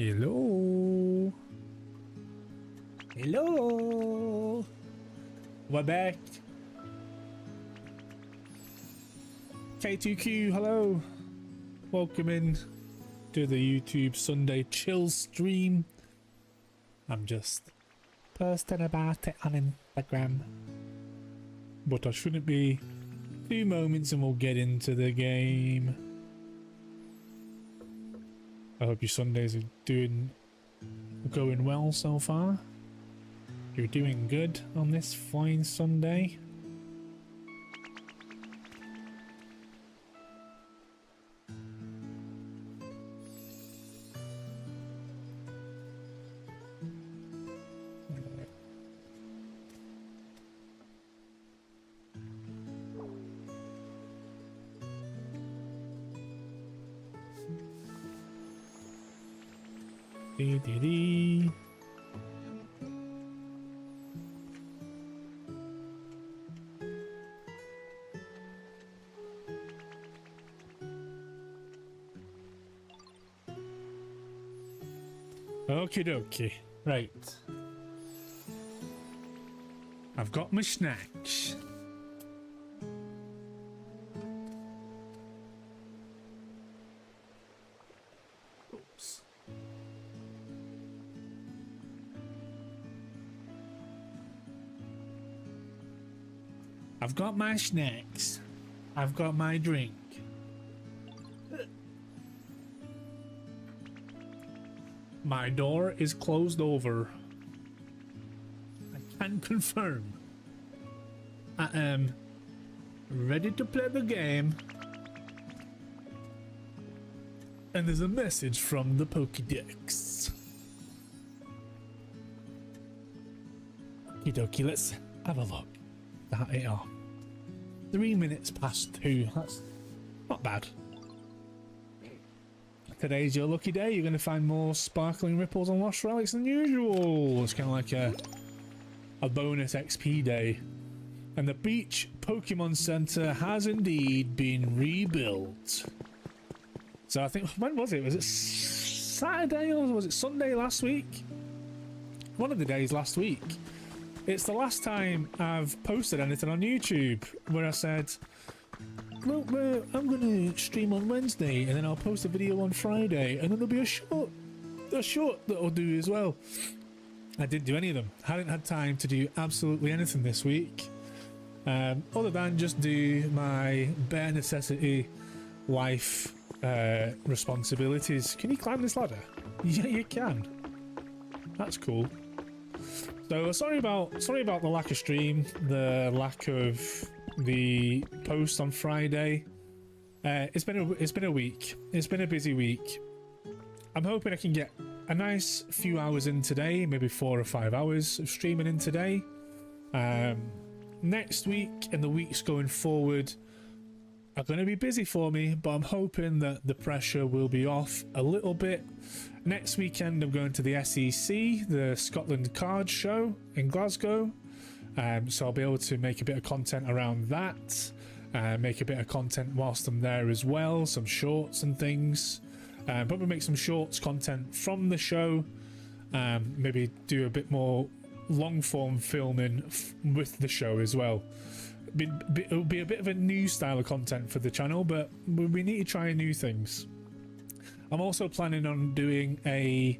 Hello. Hello. We're back. K2Q, hello. Welcome in to the YouTube Sunday chill stream. I'm just posting about it on Instagram. But I shouldn't be. 2 moments and we'll get into the game. I hope your Sundays are going well so far. You're doing good on this fine Sunday. Dee. Okie dokie. Right. I've got my snacks. Oops. I've got my snacks. I've got my drink. My door is closed over. I can confirm. I am ready to play the game. And there's a message from the Pokédex. Okie dokie, let's have a look. That it are 3 minutes past 2. That's not bad. Today's your lucky day. You're going to find more sparkling ripples and lost relics than usual. It's kind of like a bonus XP day. And the beach Pokemon Center has indeed been rebuilt. So I think, when was it? Was it Saturday or was it Sunday last week? One of the days last week. It's the last time I've posted anything on YouTube where I said, well, I'm going to stream on Wednesday and then I'll post a video on Friday and then there'll be a short that I'll do as well. I didn't do any of them. Hadn't had time to do absolutely anything this week. Other than just do my bare necessity life responsibilities. Can you climb this ladder? Yeah, you can. That's cool. So sorry about the lack of stream, the lack of the post on Friday. It's been a week. It's been a busy week. I'm hoping I can get a nice few hours in today, maybe 4 or 5 hours of streaming in today. Next week and the weeks going forward are going to be busy for me, but I'm hoping that the pressure will be off a little bit. Next weekend I'm going to the SEC, the Scotland Card Show in Glasgow. So I'll be able to make a bit of content around that, make a bit of content whilst I'm there as well, some shorts and things. Probably make some shorts content from the show, maybe do a bit more long form filming with the show as well. It'll be a bit of a new style of content for the channel, but we need to try new things. I'm also planning on doing a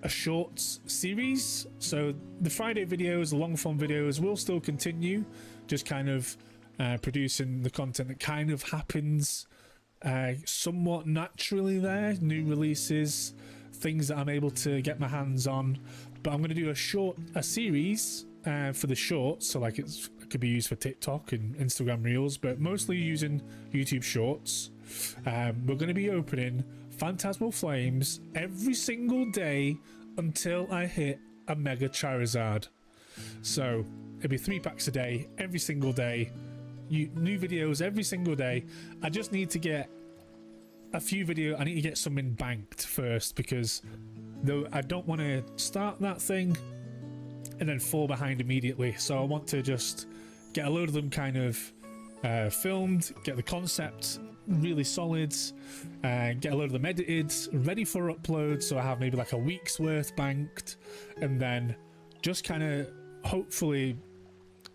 shorts series, so the Friday videos, the long form videos will still continue, just kind of producing the content that kind of happens somewhat naturally there, new releases, things that I'm able to get my hands on. But I'm going to do a series for the shorts, so like it could be used for TikTok and Instagram Reels, but mostly using YouTube Shorts. We're going to be opening Phantasmal Flames every single day until I hit a Mega Charizard. So it'll be 3 packs a day, every single day. New videos every single day. I just need to get a few videos. I need to get something banked first, because though I don't want to start that thing and then fall behind immediately. So I want to just get a load of them kind of filmed, get the concept really solid, get a load of them edited, ready for upload, so I have maybe like a week's worth banked, and then just kind of hopefully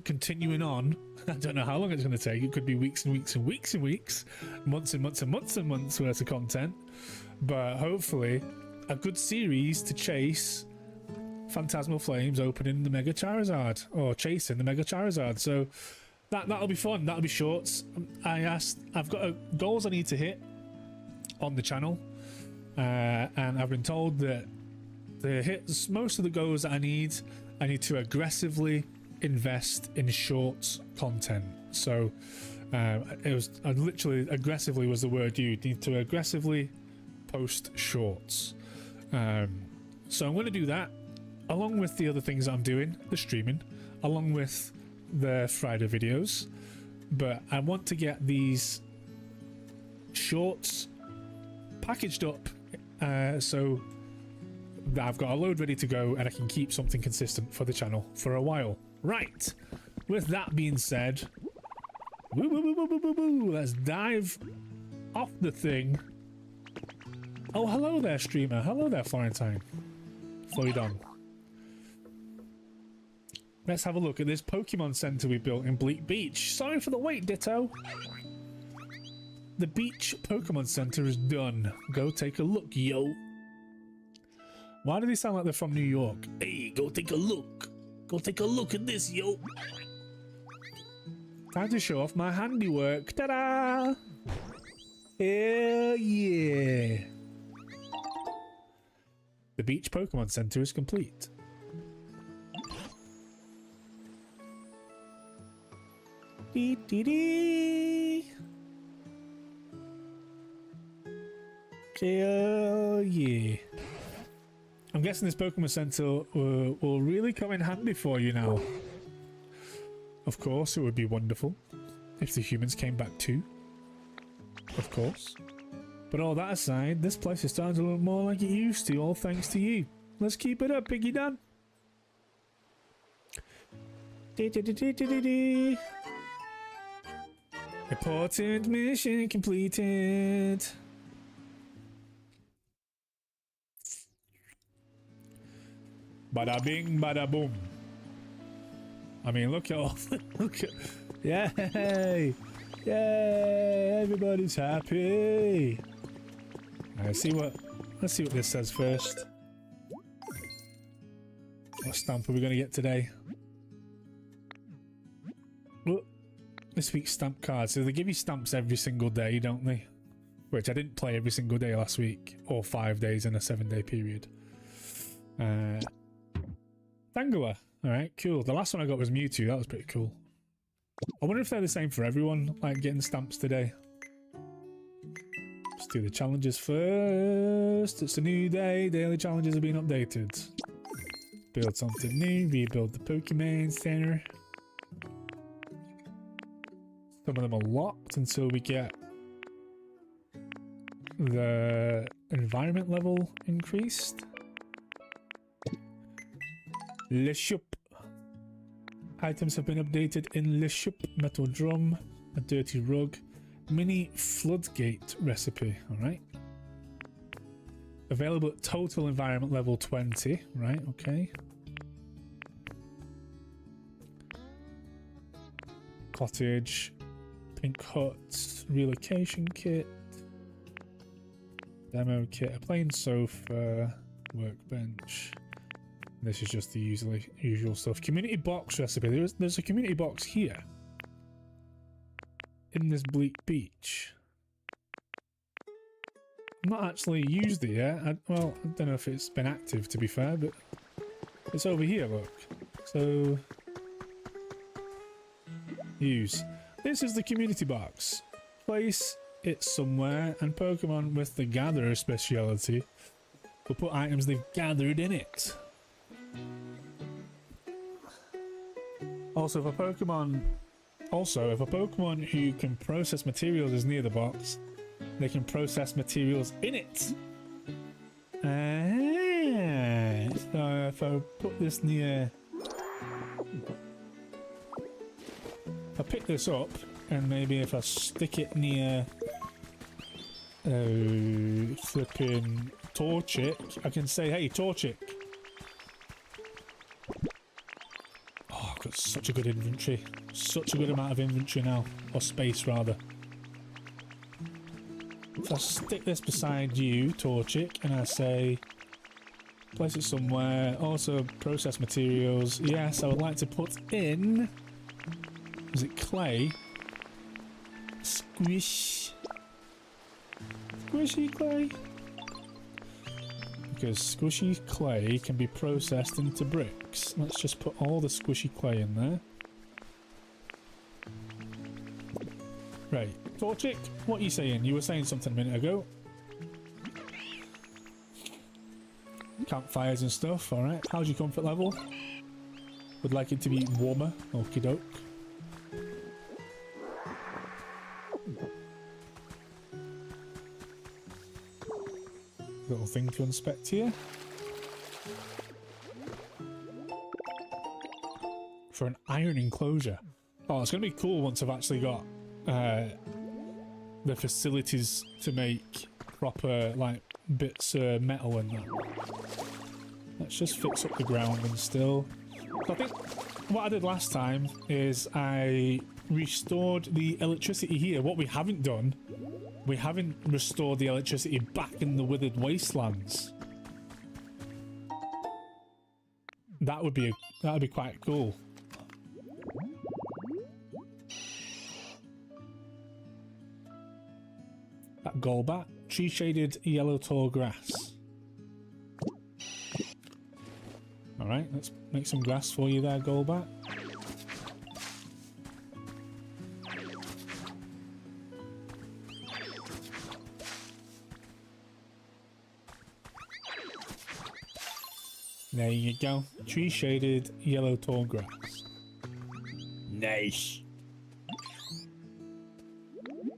continuing on. I don't know how long it's going to take. It could be weeks and weeks and weeks and weeks, months and months and months and months worth of content, but hopefully a good series to chase Phantasmal Flames opening the Mega Charizard, or chasing the Mega Charizard. So that'll be fun. That'll be shorts. I've got goals I need to hit on the channel, and I've been told that to hit most of the goals that I need to aggressively invest in shorts content. So literally aggressively was the word used. Need to aggressively post shorts. So I'm going to do that along with the other things I'm doing, the streaming, along with the Friday videos. But I want to get these shorts packaged up so that I've got a load ready to go and I can keep something consistent for the channel for a while. Right, with that being said, let's dive off the thing. Oh, hello there, streamer. Hello there, Florentine. Floydon. Let's have a look at this Pokemon Center we built in Bleak Beach. Sorry for the wait, Ditto. The Beach Pokemon Center is done. Go take a look, yo. Why do they sound like they're from New York? Hey, go take a look. Go take a look at this, yo. Time to show off my handiwork. Ta-da! Hell yeah. The Beach Pokemon Center is complete. Dee dee dee. Hell yeah. I'm guessing this Pokemon Center will really come in handy for you now. Of course, it would be wonderful if the humans came back too. Of course. But all that aside, this place is starting to look more like it used to, all thanks to you. Let's keep it up, Piggy Dan. Important mission completed. Bada bing, bada boom. I mean, look at all. Look at. Yay! Yay! Everybody's happy. Let's see what this says first. What stamp are we going to get today? Look, this week's stamp cards. So they give you stamps every single day, don't they? Which I didn't play every single day last week, or 5 days in a 7-day period. Tangela. Alright, cool. The last one I got was Mewtwo. That was pretty cool. I wonder if they're the same for everyone, like getting stamps today. Let's do the challenges first. It's a new day. Daily challenges are being updated. Build something new. Rebuild the Pokemon Center. Some of them are locked until we get the environment level increased. Le Shop. Items have been updated in Le Shop. Metal drum, a dirty rug, mini floodgate recipe. Alright. Available at total environment level 20. Right, okay. Cottage, pink hut, relocation kit, demo kit, a plain sofa, workbench. This is just the usual stuff. Community box recipe. There's a community box here in this Bleak Beach. I've not actually used it yet. Well, I don't know if it's been active, to be fair, but it's over here, look. So, use. This is the community box. Place it somewhere, and Pokemon with the Gatherer speciality will put items they've gathered in it. Also, if a Pokemon who can process materials is near the box, they can process materials in it. So if I put this near, if I pick this up and maybe if I stick it near flipping Torchic, I can say, hey, Torchic. Oh, I've got such a good inventory. Such a good amount of inventory now. Or space, rather. So I stick this beside you, Torchic, and I say, place it somewhere. Also, process materials. Yes, I would like to put in... Is it clay? Squish. Squishy clay? Because squishy clay can be processed into bricks. Let's just put all the squishy clay in there. Right. Torchic, what are you saying? You were saying something a minute ago. Campfires and stuff, alright. How's your comfort level? Would like it to be warmer. Okie doke. Little thing to inspect here. For an iron enclosure. Oh, it's going to be cool once I've actually got the facilities to make proper, like, bits of metal and that. Let's just fix up the ground and still. So I think what I did last time is I restored the electricity here. What we haven't done, we haven't restored the electricity back in the withered wastelands. That would be quite cool. That Golbat, tree shaded yellow tall grass. Alright, let's make some grass for you there, Golbat. There you go. Tree shaded yellow tall grass. Nice.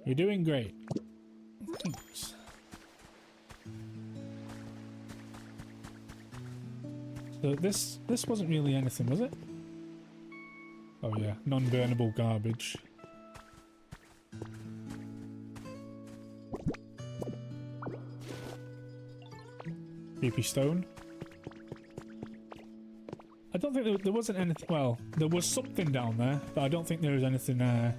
You're doing great. Thanks. So this wasn't really anything, was it? Oh yeah, non-burnable garbage. Creepy stone. I don't think there wasn't anything. Well, there was something down there, but I don't think there was anything to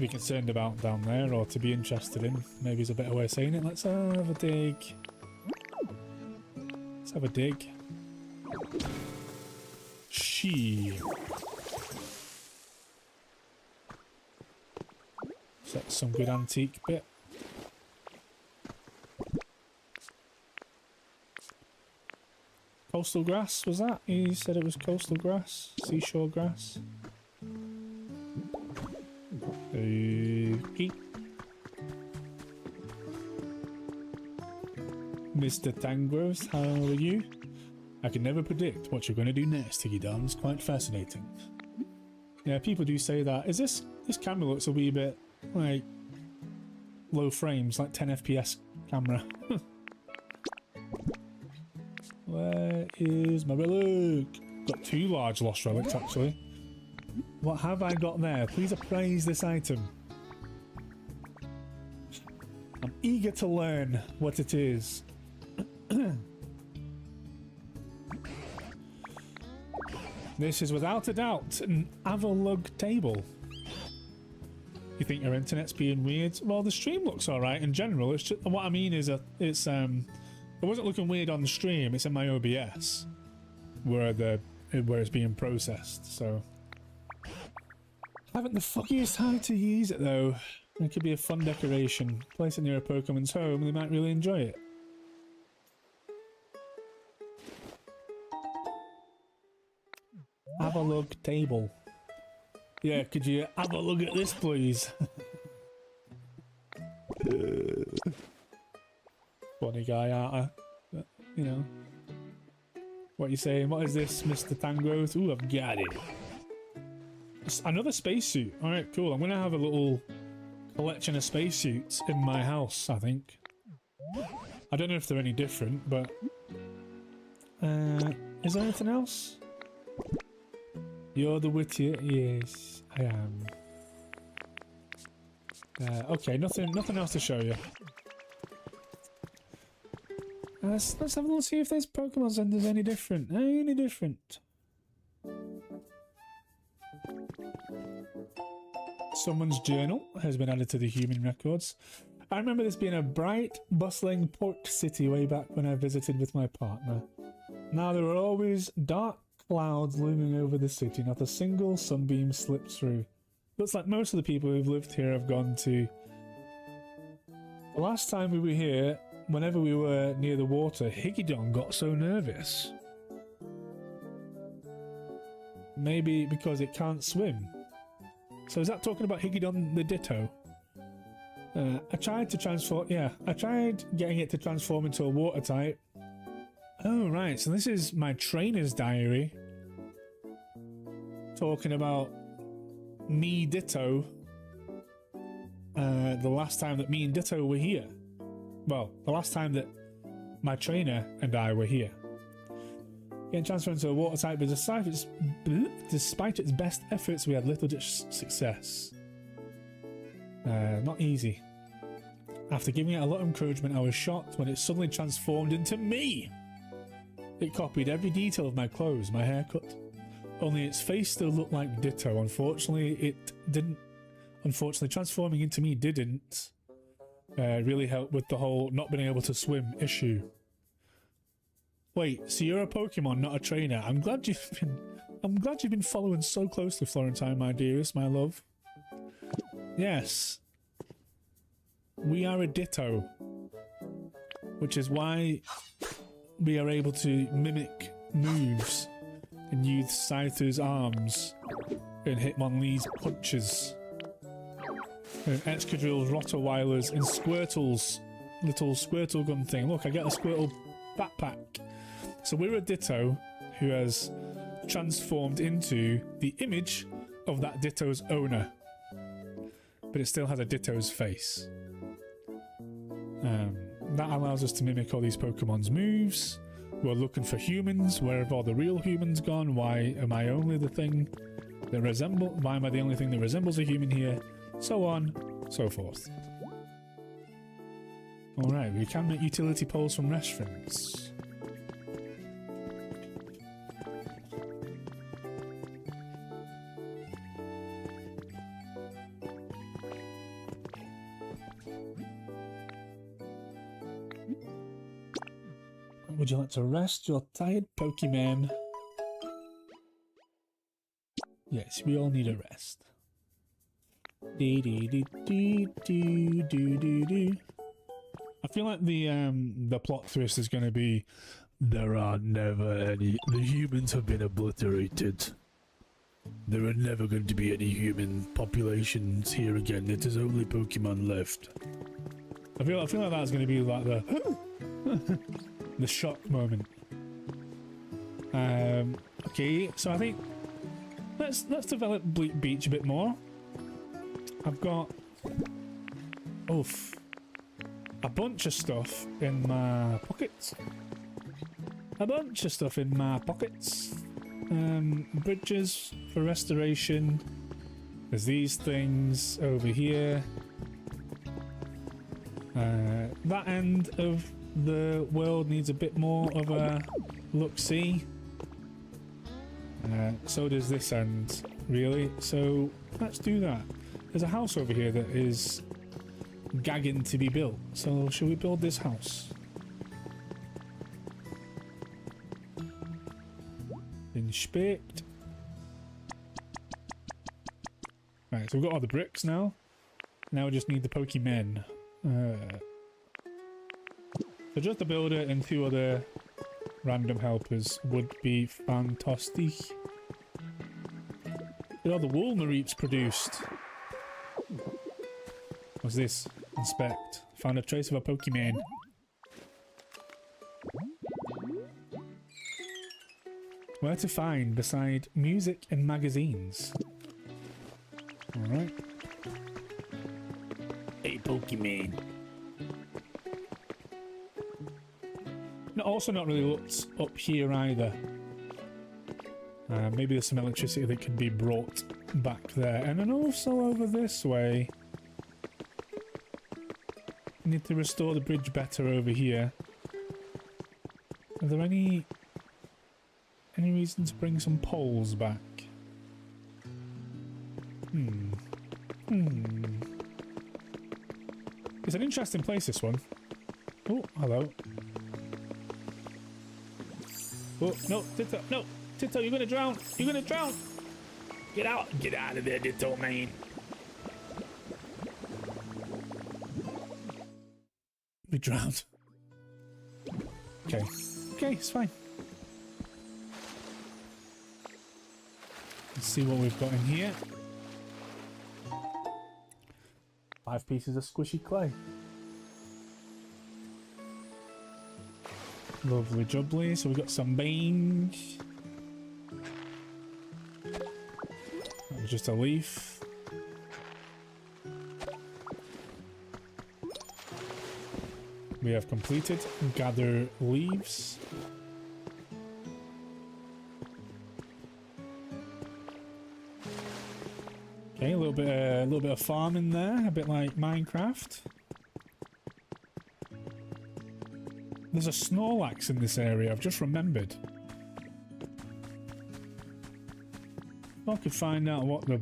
be concerned about down there or to be interested in. Maybe is a better way of saying it. Let's have a dig. Let's have a dig. So that's some good antique bit. Coastal grass, was that? He said it was coastal grass, seashore grass. Okay. Mr. Tangros, how are you? I can never predict what you're going to do next, Tiggy Dom. It's quite fascinating. Yeah, people do say that. Is this camera looks a wee bit like low frames, like 10 FPS camera. Where is my relic? Got two large lost relics actually. What have I got there? Please appraise this item. I'm eager to learn what it is. This is without a doubt an Avalug table. You think your internet's being weird? Well, the stream looks alright in general. It's just, what I mean is it wasn't looking weird on the stream. It's in my OBS where it's being processed. So I haven't the fuckiest how to use it though. It could be a fun decoration. Place it near a Pokemon's home, they might really enjoy it. Have a look table. Yeah, could you have a look at this, please? Funny guy, aren't I? But, you know. What are you saying? What is this, Mr. Tangros? Ooh, I've got it. It's another spacesuit. Alright, cool. I'm gonna have a little collection of spacesuits in my house, I think. I don't know if they're any different, but... is there anything else? You're the wittier? Yes, I am. Okay, nothing else to show you. Let's have a look, see if this Pokemon Center's any different. Any different. Someone's journal has been added to the human records. I remember this being a bright, bustling port city way back when I visited with my partner. Now there are always dark clouds looming over the city, not a single sunbeam slips through. Looks like most of the people who've lived here have gone to... The last time we were here, whenever we were near the water, Higgidon got so nervous. Maybe because it can't swim. So is that talking about Higgidon the Ditto? I tried to transform... Yeah, I tried getting it to transform into a water type. Oh, right, so this is my trainer's diary. Talking about me Ditto. The last time that me and Ditto were here. Well, the last time that my trainer and I were here. Getting transferred into a water type, but despite its best efforts, we had little success. Not easy. After giving it a lot of encouragement, I was shocked when it suddenly transformed into me. It copied every detail of my clothes, my haircut. Only its face still looked like Ditto. Unfortunately, it didn't. Unfortunately, transforming into me didn't really help with the whole not being able to swim issue. Wait, so you're a Pokemon, not a trainer? I'm glad you've been following so closely, Florentine, my dearest, my love. Yes, we are a Ditto, which is why we are able to mimic moves and use Scyther's arms and Hitmonlee's punches. And Excadrill's, Rottweilers, and Squirtle's little Squirtle gun thing. Look, I get a Squirtle backpack. So we're a Ditto who has transformed into the image of that Ditto's owner. But it still has a Ditto's face. That allows us to mimic all these Pokemon's moves. We're looking for humans. Where have all the real humans gone? Why am I only the thing that why am I the only thing that resembles a human here? So on, so forth. Alright, we can make utility poles from restaurants. Would you like to rest your tired Pokemon? Yes, we all need a rest. I feel like the plot twist is going to be there are never any. The humans have been obliterated. There are never going to be any human populations here again. It is only Pokemon left. I feel like that's going to be like the the shock moment. Okay, so I think let's develop Bleak Beach a bit more. I've got a bunch of stuff in my pockets. Bridges for restoration. There's these things over here. That end of the world needs a bit more of a look-see. So does this end, really. So let's do that. There's a house over here that is gagging to be built. So shall we build this house? Inspect. Right, so we've got all the bricks now. Now we just need the Pokemon. So just the builder and 2 other random helpers would be fantastic. Look at all the wool Mareep's produced. What's this? Inspect. Found a trace of a Pokemon. Where to find beside music and magazines? Alright. A Pokemon. Also not really looked up here either. Maybe there's some electricity that can be brought back there. And then also over this way, need to restore the bridge better over here. Are there any reason to bring some poles back? It's an interesting place, this one. Oh, hello. Oh, no, Ditto, no! Ditto, you're gonna drown! You're gonna drown! Get out! Get out of there, Ditto, man! We drowned. Okay. Okay, it's fine. Let's see what we've got in here. 5 pieces of squishy clay. Lovely jubbly. So we've got some beans. That was just a leaf. We have completed. Gather leaves. Okay, a little bit of farming there, a bit like Minecraft. There's a Snorlax in this area, I've just remembered. If I could find out what the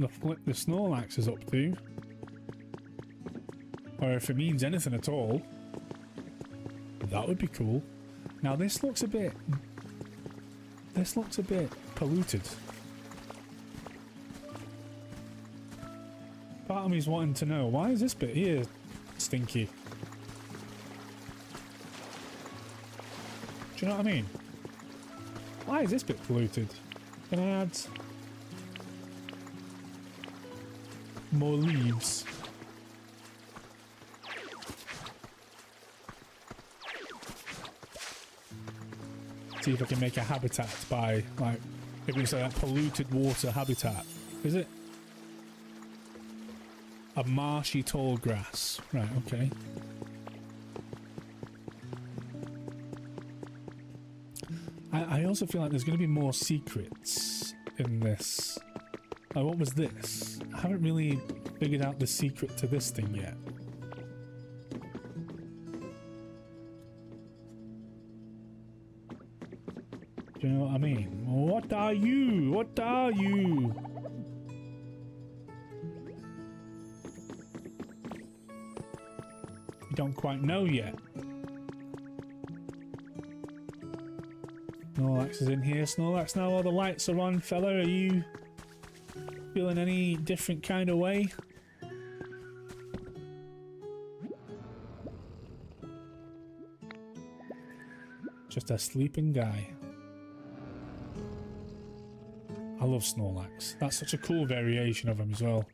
flip the Snorlax is up to, or if it means anything at all, that would be cool. Now this looks a bit polluted. Part of me's wanting to know, why is this bit here stinky? Do you know what I mean? Why is this bit polluted? Can I add more leaves? See if I can make a habitat by, like, if it's like a polluted water habitat. Is it? A marshy tall grass. Right, okay. I also feel like there's going to be more secrets in this. Like, what was this? I haven't really figured out the secret to this thing yet. Do you know what I mean? What are you? What are you? Don't quite know yet. Snorlax is in here. Snorlax, now all the lights are on, fella. Are you feeling any different kind of way? Just a sleeping guy. I love Snorlax. That's such a cool variation of him as well.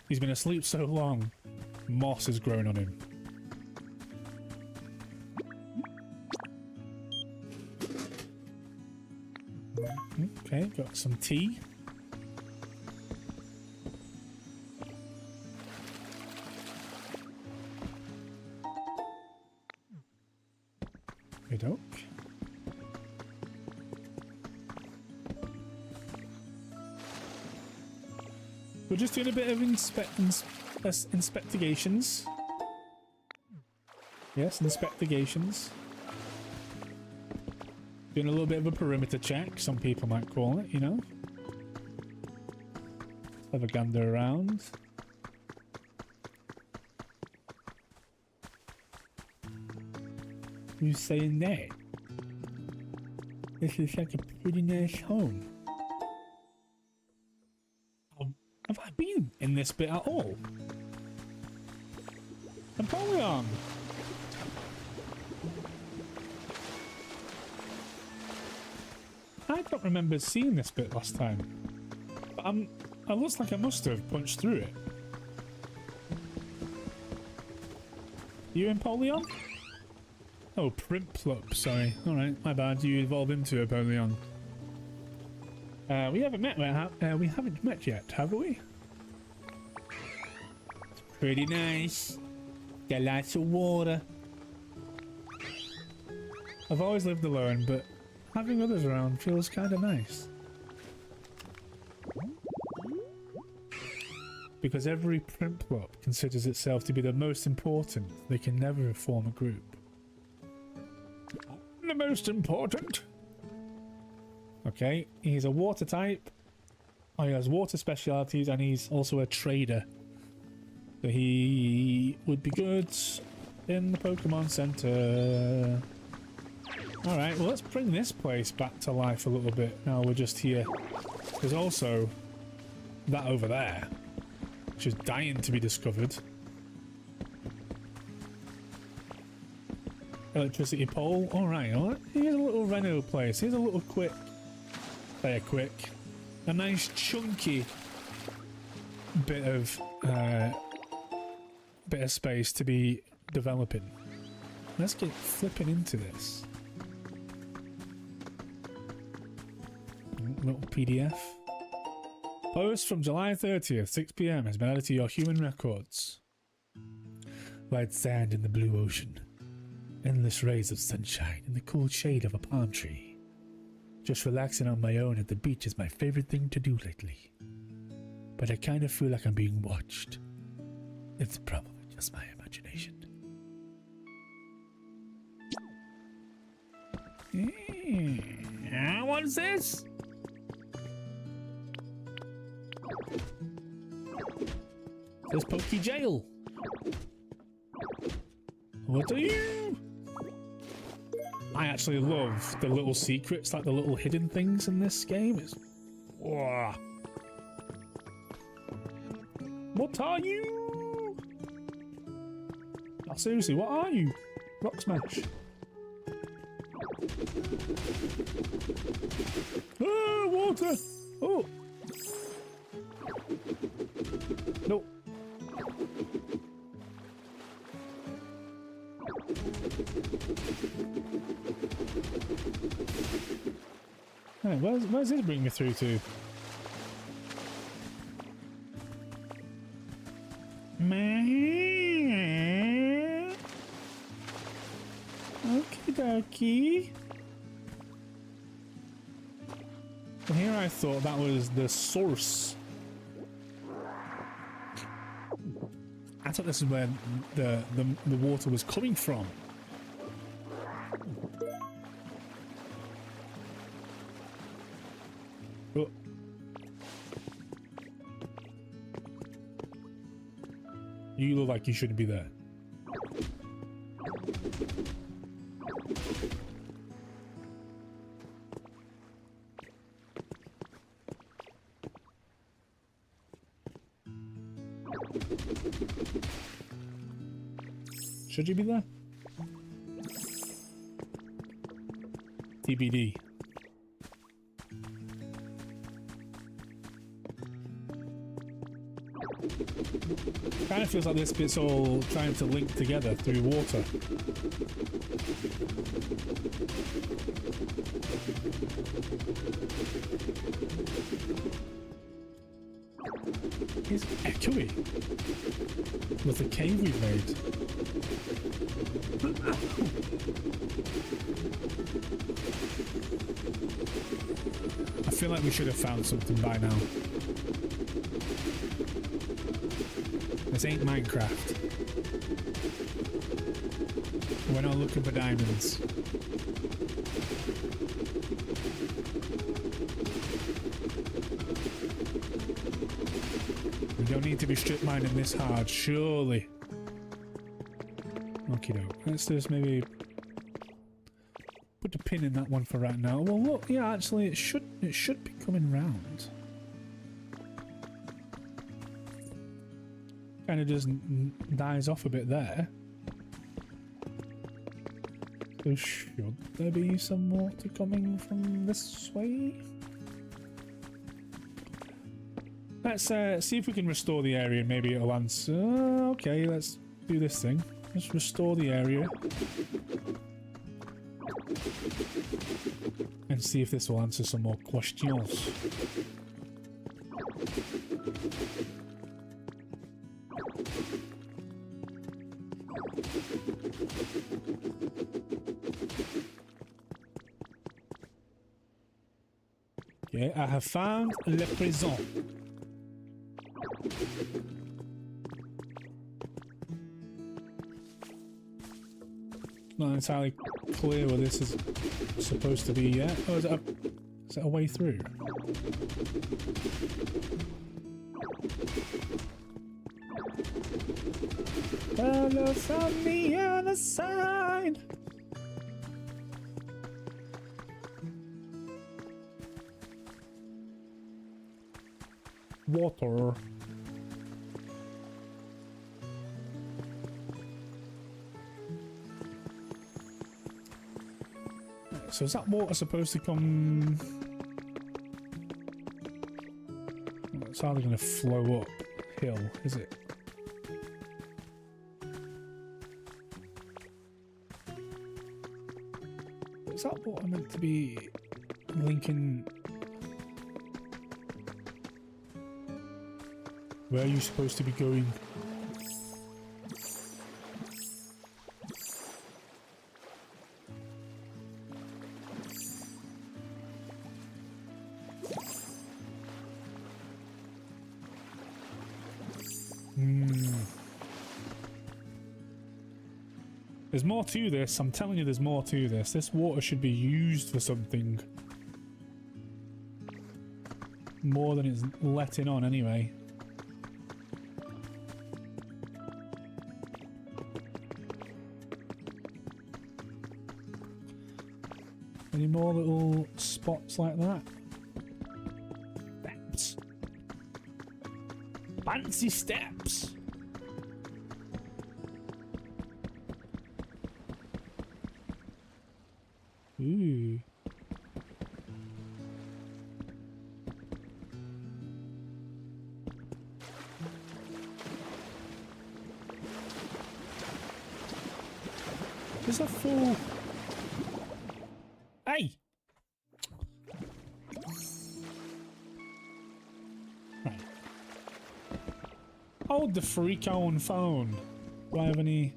He's been asleep so long, moss has grown on him. Okay, got some tea. Good oak. We're just doing a bit of inspectigations. Yes, inspectigations. Doing a little bit of a perimeter check, some people might call it, you know. Have a gander around. Who's saying that? This is like a pretty nice home. Have I been in this bit at all? Napoleon! I don't remember seeing this bit last time. But it looks like I must have punched through it. You Empoleon? Oh, Primplup, sorry. Alright, my bad, you evolved into Empoleon. We haven't met yet, have we? It's pretty nice. Got lots of water. I've always lived alone, but having others around feels kind of nice. Because every Primplop considers itself to be the most important, they can never form a group. The most important? Okay, he's a water type. Oh, he has water specialities and he's also a trader. So he would be good in the Pokemon Center. Alright, well let's bring this place back to life a little bit. Now we're just here. There's also that over there, which is dying to be discovered. Electricity pole. Alright, here's a little reno place. Here's a little quick. A nice chunky bit of space to be developing. Let's get flipping into this. Little PDF. Post from July 30th, 6 PM has been added to your human records. White sand in the blue ocean. Endless rays of sunshine in the cool shade of a palm tree. Just relaxing on my own at the beach is my favorite thing to do lately. But I kind of feel like I'm being watched. It's probably just my imagination. What's this? There's Pokey Jail. What are you? I actually love the little secrets, like the little hidden things in this game. It's... Whoa. What are you? Oh, seriously, what are you? Rock Smash. Ah, water! Oh! Nope. Hey, where's this bring me through to? Okie dokie. And here I thought that was the source. I thought this is where the water was coming from. Oh. You look like you shouldn't be there. Should you be there? TBD. Kind of feels like this bit's all trying to link together through water. It's echoey with the cave we've made. I feel like we should have found something by now. This ain't Minecraft. We're not looking for diamonds. We don't need to be strip mining this hard, surely. Okie doke. Let's just maybe put a pin in that one for right now. Well, look, yeah, actually, it should be coming round. Kind of just dies off a bit there. So should there be some water coming from this way? Let's see if we can restore the area and maybe it'll answer. Okay, let's do this thing. Let's restore the area. And see if this will answer some more questions. Okay, I have found la prison. Not entirely clear where this is supposed to be yet. Oh, is it a way through? Hello from the other side. Water. So is that water supposed to come? It's hardly going to flow uphill, is it? Is that water meant to be linking? Where are you supposed to be going? There's more to this. I'm telling you, there's more to this. This water should be used for something. More than it's letting on, anyway. Any more little spots like that? Steps. Fancy steps. Ooh. There's a full... Hey! Right. Hold the freak on phone. Do I have any...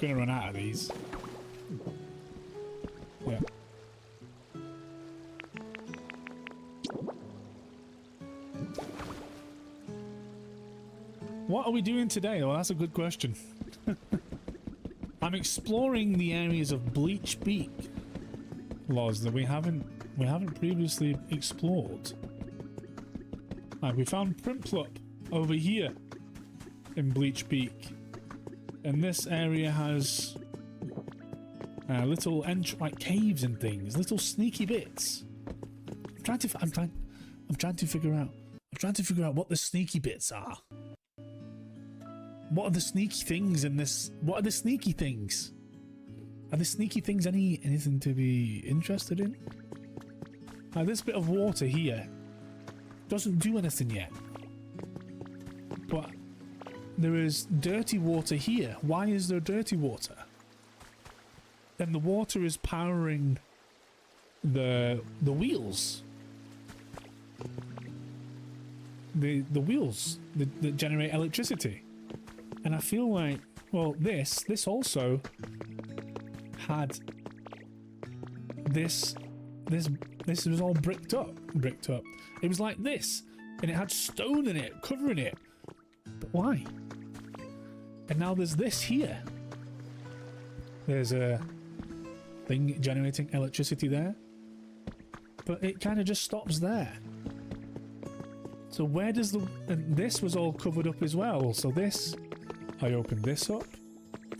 Gonna run out of these. Yeah. What are we doing today? Well, that's a good question. I'm exploring the areas of Bleak Beach, Loz, that we haven't previously explored. Like, we found Primplup over here in Bleak Beach. And this area has little like caves and things, little sneaky bits. I'm trying to figure out what the sneaky bits are. What are the sneaky things in this? What are the sneaky things? Are the sneaky things anything to be interested in? Now, this bit of water here doesn't do anything yet, but there is dirty water here. Why is there dirty water? And the water is powering the wheels. The wheels that generate electricity. And I feel like, well, this also had this was all bricked up. It was like this, and it had stone in it, covering it. But why? And now there's this here. There's a thing generating electricity there, but it kind of just stops there. So where does and this was all covered up as well. So this, I opened this up,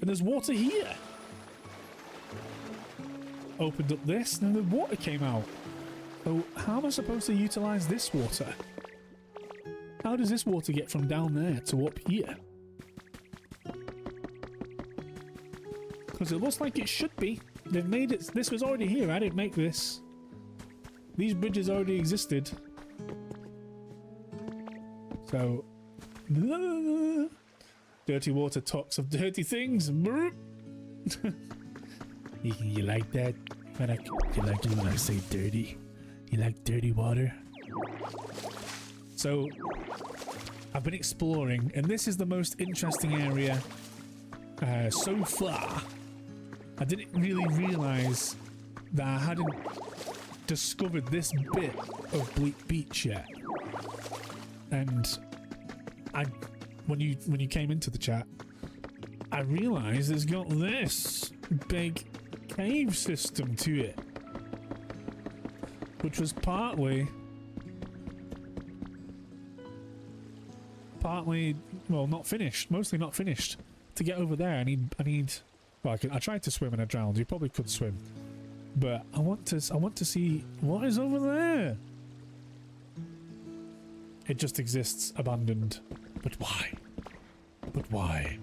and there's water here. Opened up this, and then the water came out. So how am I supposed to utilize this water? How does this water get from down there to up here? Because it looks like it should be. They've made it. This was already here. I didn't make this. These bridges already existed. So, dirty water talks of dirty things. You like that? You like it when I say dirty? You like dirty water? So, I've been exploring, and this is the most interesting area so far. I didn't really realise that I hadn't discovered this bit of Bleak Beach yet. And when you came into the chat, I realised it's got this big cave system to it, which was partly, well, not finished, mostly not finished. To get over there, I need. Well, I tried to swim and I drowned. You probably could swim, but I want to see what is over there. It just exists, abandoned. But why? But why?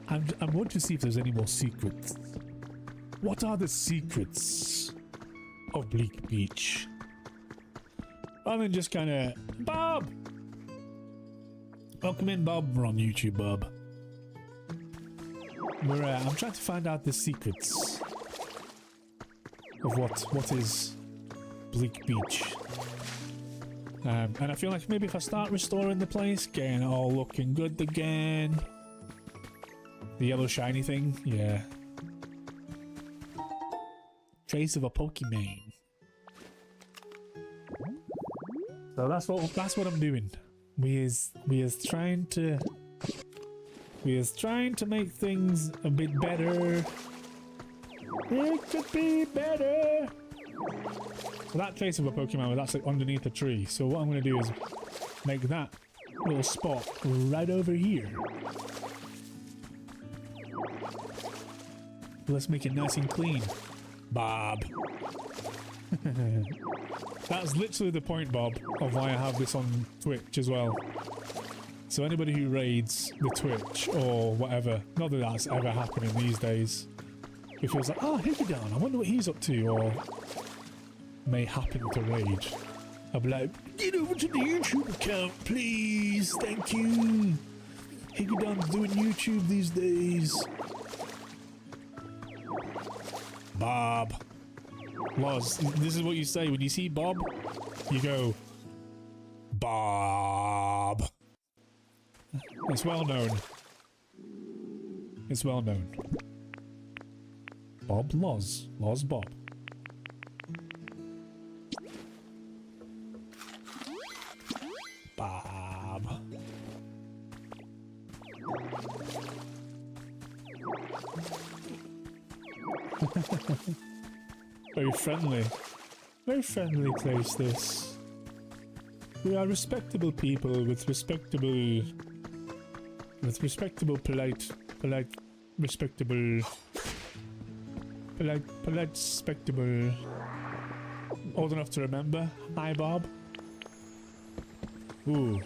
I want to see if there's any more secrets. What are the secrets of Bleak Beach? Rather than just kind of Bob. Welcome in, Bob. We're on YouTube, Bob. I'm trying to find out the secrets of what is Bleak Beach. And I feel like maybe if I start restoring the place, getting it all looking good again. The yellow shiny thing, yeah. Trace of a Pokemon. So that's what I'm doing. We is trying to make things a bit better. It could be better. So that trace of a Pokemon was actually underneath a tree. So what I'm going to do is make that little spot right over here. Let's make it nice and clean, Bob. That's literally the point, Bob, of why I have this on Twitch as well. So anybody who raids the Twitch or whatever, not that that's ever happening these days, who feels like, oh, Higgudon, I wonder what he's up to, or may happen to raid, I'll be like, get over to the YouTube account, please, thank you. Higgudon's doing YouTube these days. Bob. Loz, this is what you say when you see Bob, you go, Bob. It's well known. It's well known. Bob Loz. Loz Bob. Bob. Very friendly. Very friendly place, this. We are respectable people with respectable, polite, respectable, respectable. Old enough to remember. Hi, Bob. Ooh,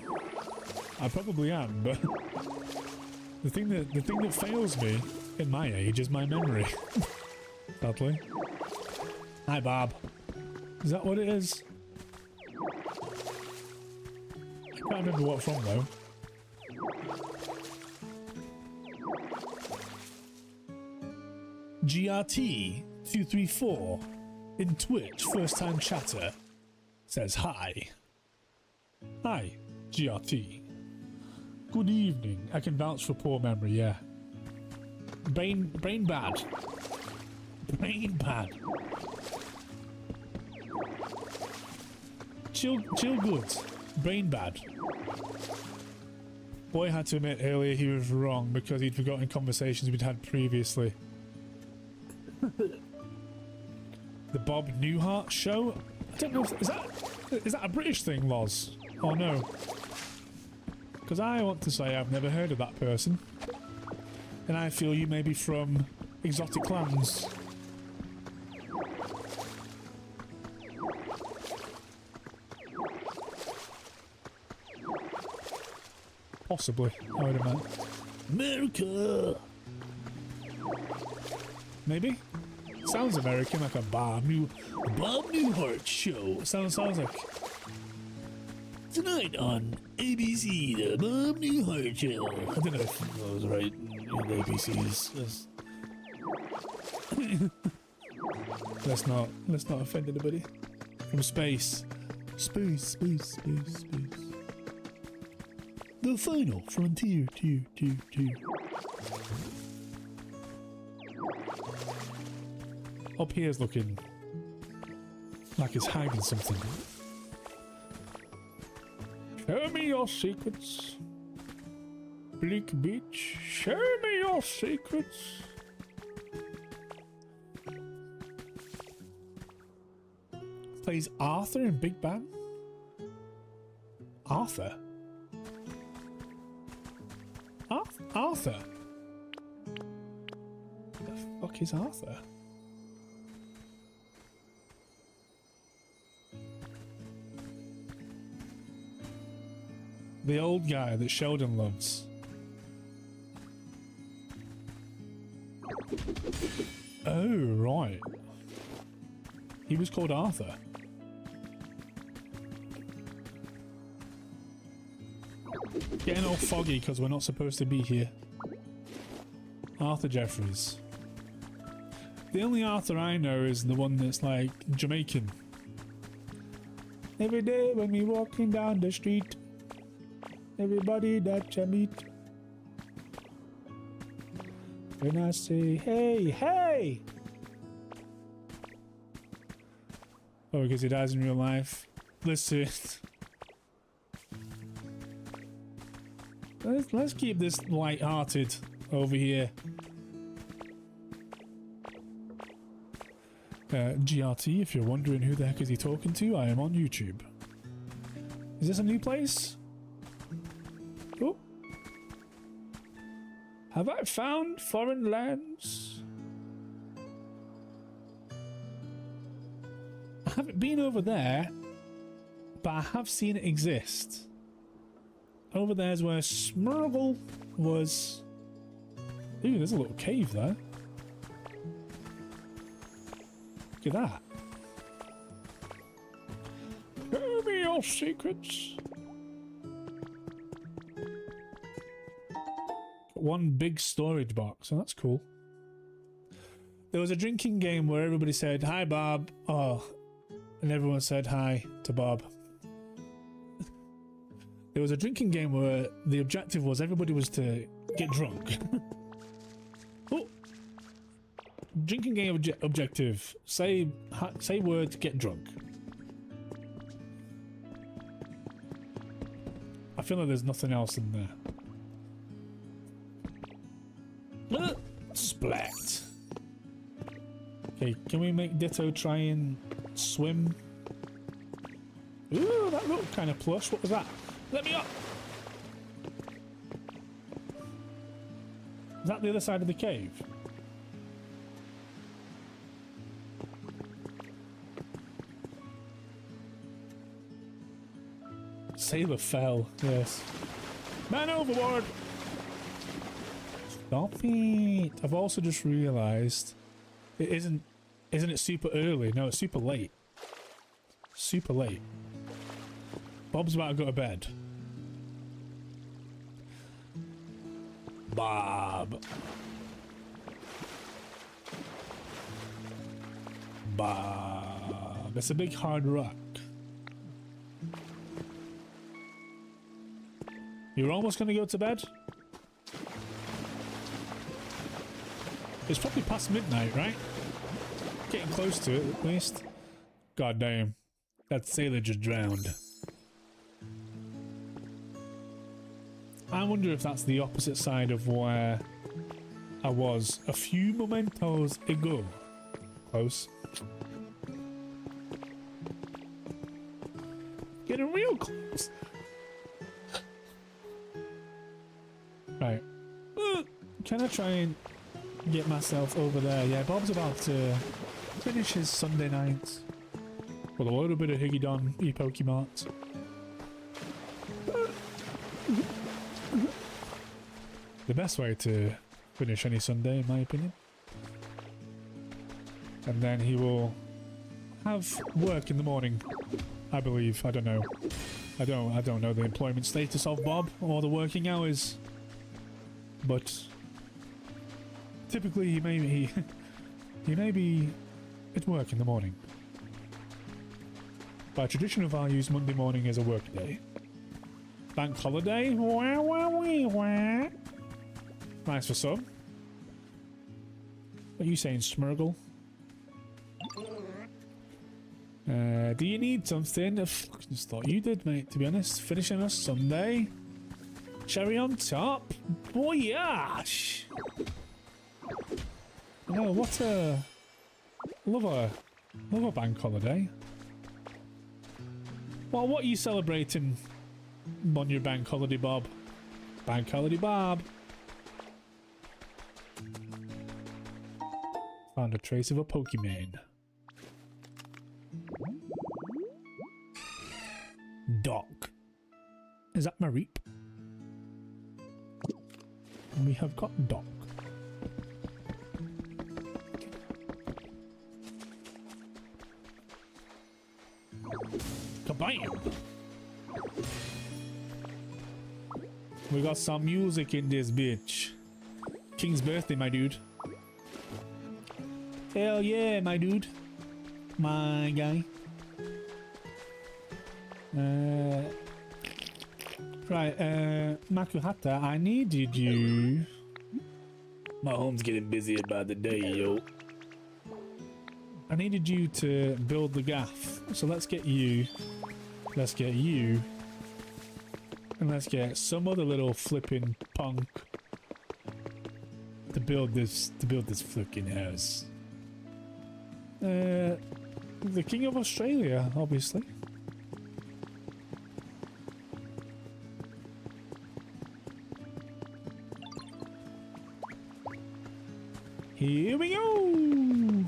I probably am, but the thing that fails me in my age is my memory. Sadly. Hi, Bob. Is that what it is? I can't remember what from though. GRT234 in Twitch, first time chatter, says hi. Hi, GRT. Good evening. I can vouch for poor memory, yeah. Brain bad. Brain bad. Chill good. Brain bad. Boy had to admit earlier he was wrong because he'd forgotten conversations we'd had previously. The Bob Newhart show? I don't know if, is that a British thing, Loz? Or no? Because I want to say I've never heard of that person. And I feel you may be from exotic lands. Possibly, I would imagine. America! Maybe? Sounds American, like a Bob Newhart show. Sounds like... Tonight on ABC, the Bob Newhart show. I don't know if I was right in ABC's. let's not offend anybody. From space. Space. The final frontier, two. Up here's looking like it's hiding something. Show me your secrets. Bleak Beach, show me your secrets. Plays Arthur in Big Bang? Arthur? Arthur? The fuck is Arthur? The old guy that Sheldon loves. Oh, right. He was called Arthur. Getting all foggy because we're not supposed to be here. Arthur Jeffries. The only Arthur I know is the one that's like Jamaican. Every day when we walking down the street, everybody that you meet, when I say, hey, hey! Oh, because he dies in real life. Listen. Let's keep this light-hearted over here. GRT, if you're wondering who the heck is he talking to, I am on YouTube. Is this a new place? Oh. Have I found foreign lands? I haven't been over there, but I have seen it exist. Over there's where Smurgle was. Ooh, there's a little cave there. Look at that. Show me your secrets. One big storage box, so that's cool. There was a drinking game where everybody said, "Hi, Bob." Oh, and everyone said hi to Bob. There was a drinking game where the objective was everybody was to get drunk. Oh, drinking game objective. Say word, get drunk. I feel like there's nothing else in there. Splat. Okay, can we make Ditto try and swim? Ooh, that looked kind of plush. What was that? Let me up! Is that the other side of the cave? Sailor fell, yes. Man overboard! Stop it! I've also just realised it isn't it super early? No, it's super late. Super late. Bob's about to go to bed. Bob. It's a big hard rock. You're almost gonna go to bed? It's probably past midnight, right? Getting close to it, at least. God damn. That sailor just drowned. I wonder if that's the opposite side of where I was a few mementos ago. Close. Getting real close. Right. Can I try and get myself over there? Yeah, Bob's about to finish his Sunday night with a little bit of Higgydon e-Pokemart. The best way to finish any Sunday, in my opinion. And then he will have work in the morning, I believe. I don't know. I don't know the employment status of Bob or the working hours. But typically he may be at work in the morning. By traditional values, Monday morning is a work day. Bank holiday? Wah, wah, wee, wah. Nice for some. What are you saying, Smurgle? Do you need something? I just thought you did, mate, to be honest. Finishing a Sunday. Cherry on top. Boyash! No, what a... Love a bank holiday. Well, what are you celebrating on your bank holiday, Bob? Bank holiday, Bob. Found a trace of a Pokemon. Doc. Is that Mareep? We have got Doc. Kabam! We got some music in this bitch. King's birthday, my dude. Hell yeah, my dude. My guy. Right, Makuhata, I needed you. My home's getting busier by the day, yo. I needed you to build the gaff. So let's get you. Let's get you. And let's get some other little flipping punk to build this flipping house. The King of Australia, obviously. Here we go!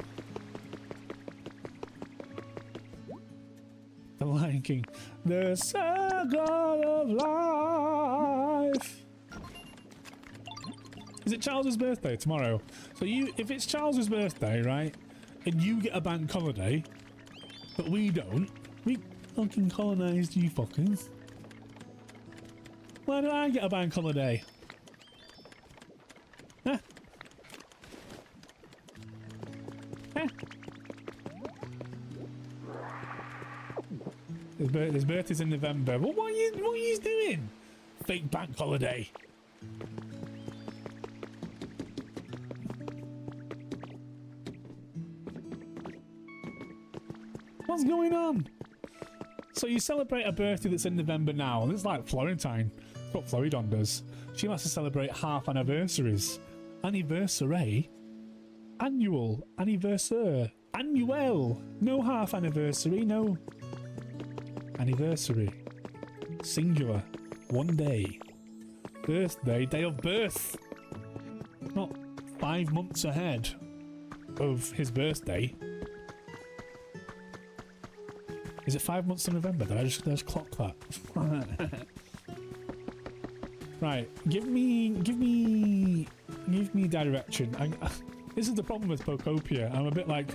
The Lion King. The saga of life. Is it Charles's birthday tomorrow? So if it's Charles's birthday, right, and you get a bank holiday, but we don't, we fucking colonised you fuckers. Why do I get a bank holiday? Huh? Huh? His birthday's in November. Well, what are you doing? Fake bank holiday. What's going on? So you celebrate a birthday that's in November now, and it's like Florentine. It's what Floridon does. She likes to celebrate half anniversaries. Anniversary? Annual. Anniversary. Annual. No half anniversary, no. Anniversary. Singular. One day. Birthday. Day of birth. Not 5 months ahead of his birthday. Is it 5 months to November? Did I just clock that? Right. Give me direction. This is the problem with Pokopia. I'm a bit like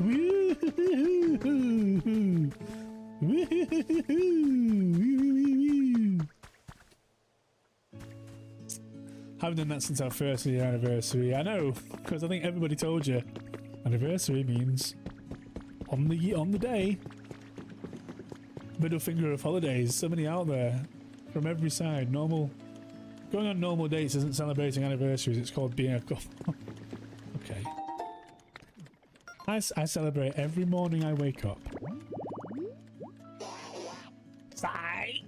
haven't done that since our first year anniversary. I know, because I think everybody told you anniversary means on the day. Middle finger of holidays. So many out there from every side. Normal going on normal dates isn't celebrating anniversaries. It's called being a couple. Okay. I celebrate every morning I wake up. Sigh.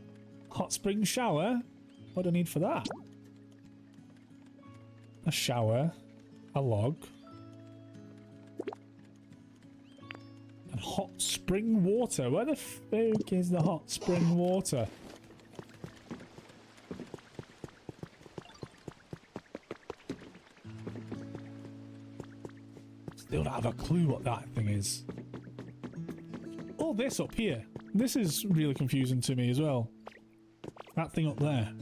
Hot spring shower. What do I need for that? A shower, a log, and hot spring water. Where the fuck is the hot spring water? Still don't have a clue what that thing is. Oh, this up here. This is really confusing to me as well. That thing up there.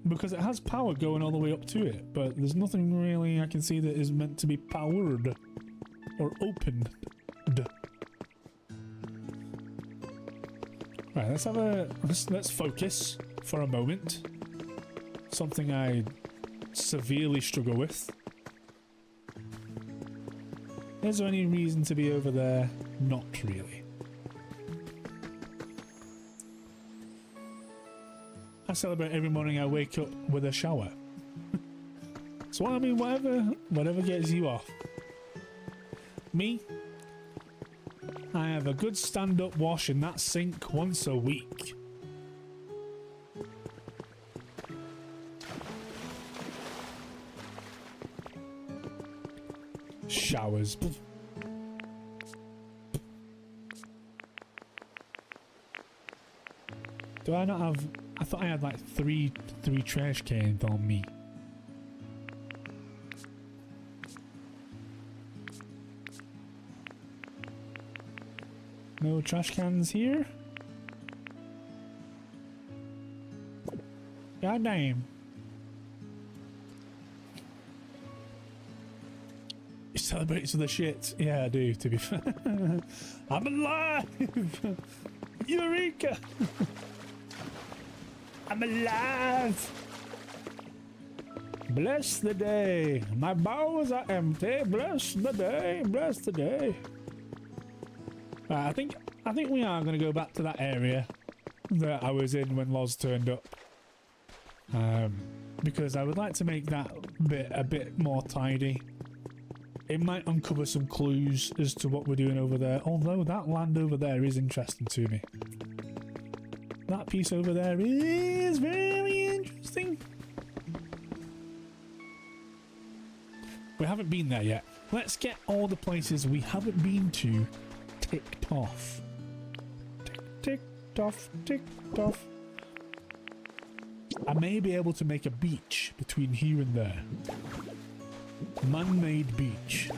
Because it has power going all the way up to it, but there's nothing really I can see that is meant to be powered or opened. Right, let's focus for a moment. Something I severely struggle with. Is there any reason to be over there? Not really. I celebrate every morning I wake up with a shower. So I mean, whatever gets you off. Me, I have a good stand-up wash in that sink once a week. Showers. Do I not have... I thought I had like three trash cans on me. No trash cans here? God damn. You celebrate to the shit. Yeah, I do, to be fair. I'm alive! Eureka! I'm alive! Bless the day. My bowels are empty. Bless the day. Bless the day. I think we are going to go back to that area that I was in when Loz turned up. Because I would like to make that bit a bit more tidy. It might uncover some clues as to what we're doing over there. Although that land over there is interesting to me. That piece over there is very interesting. We haven't been there yet. Let's get all the places we haven't been to ticked off. Ticked off, ticked off. I may be able to make a beach between here and there. Man-made beach.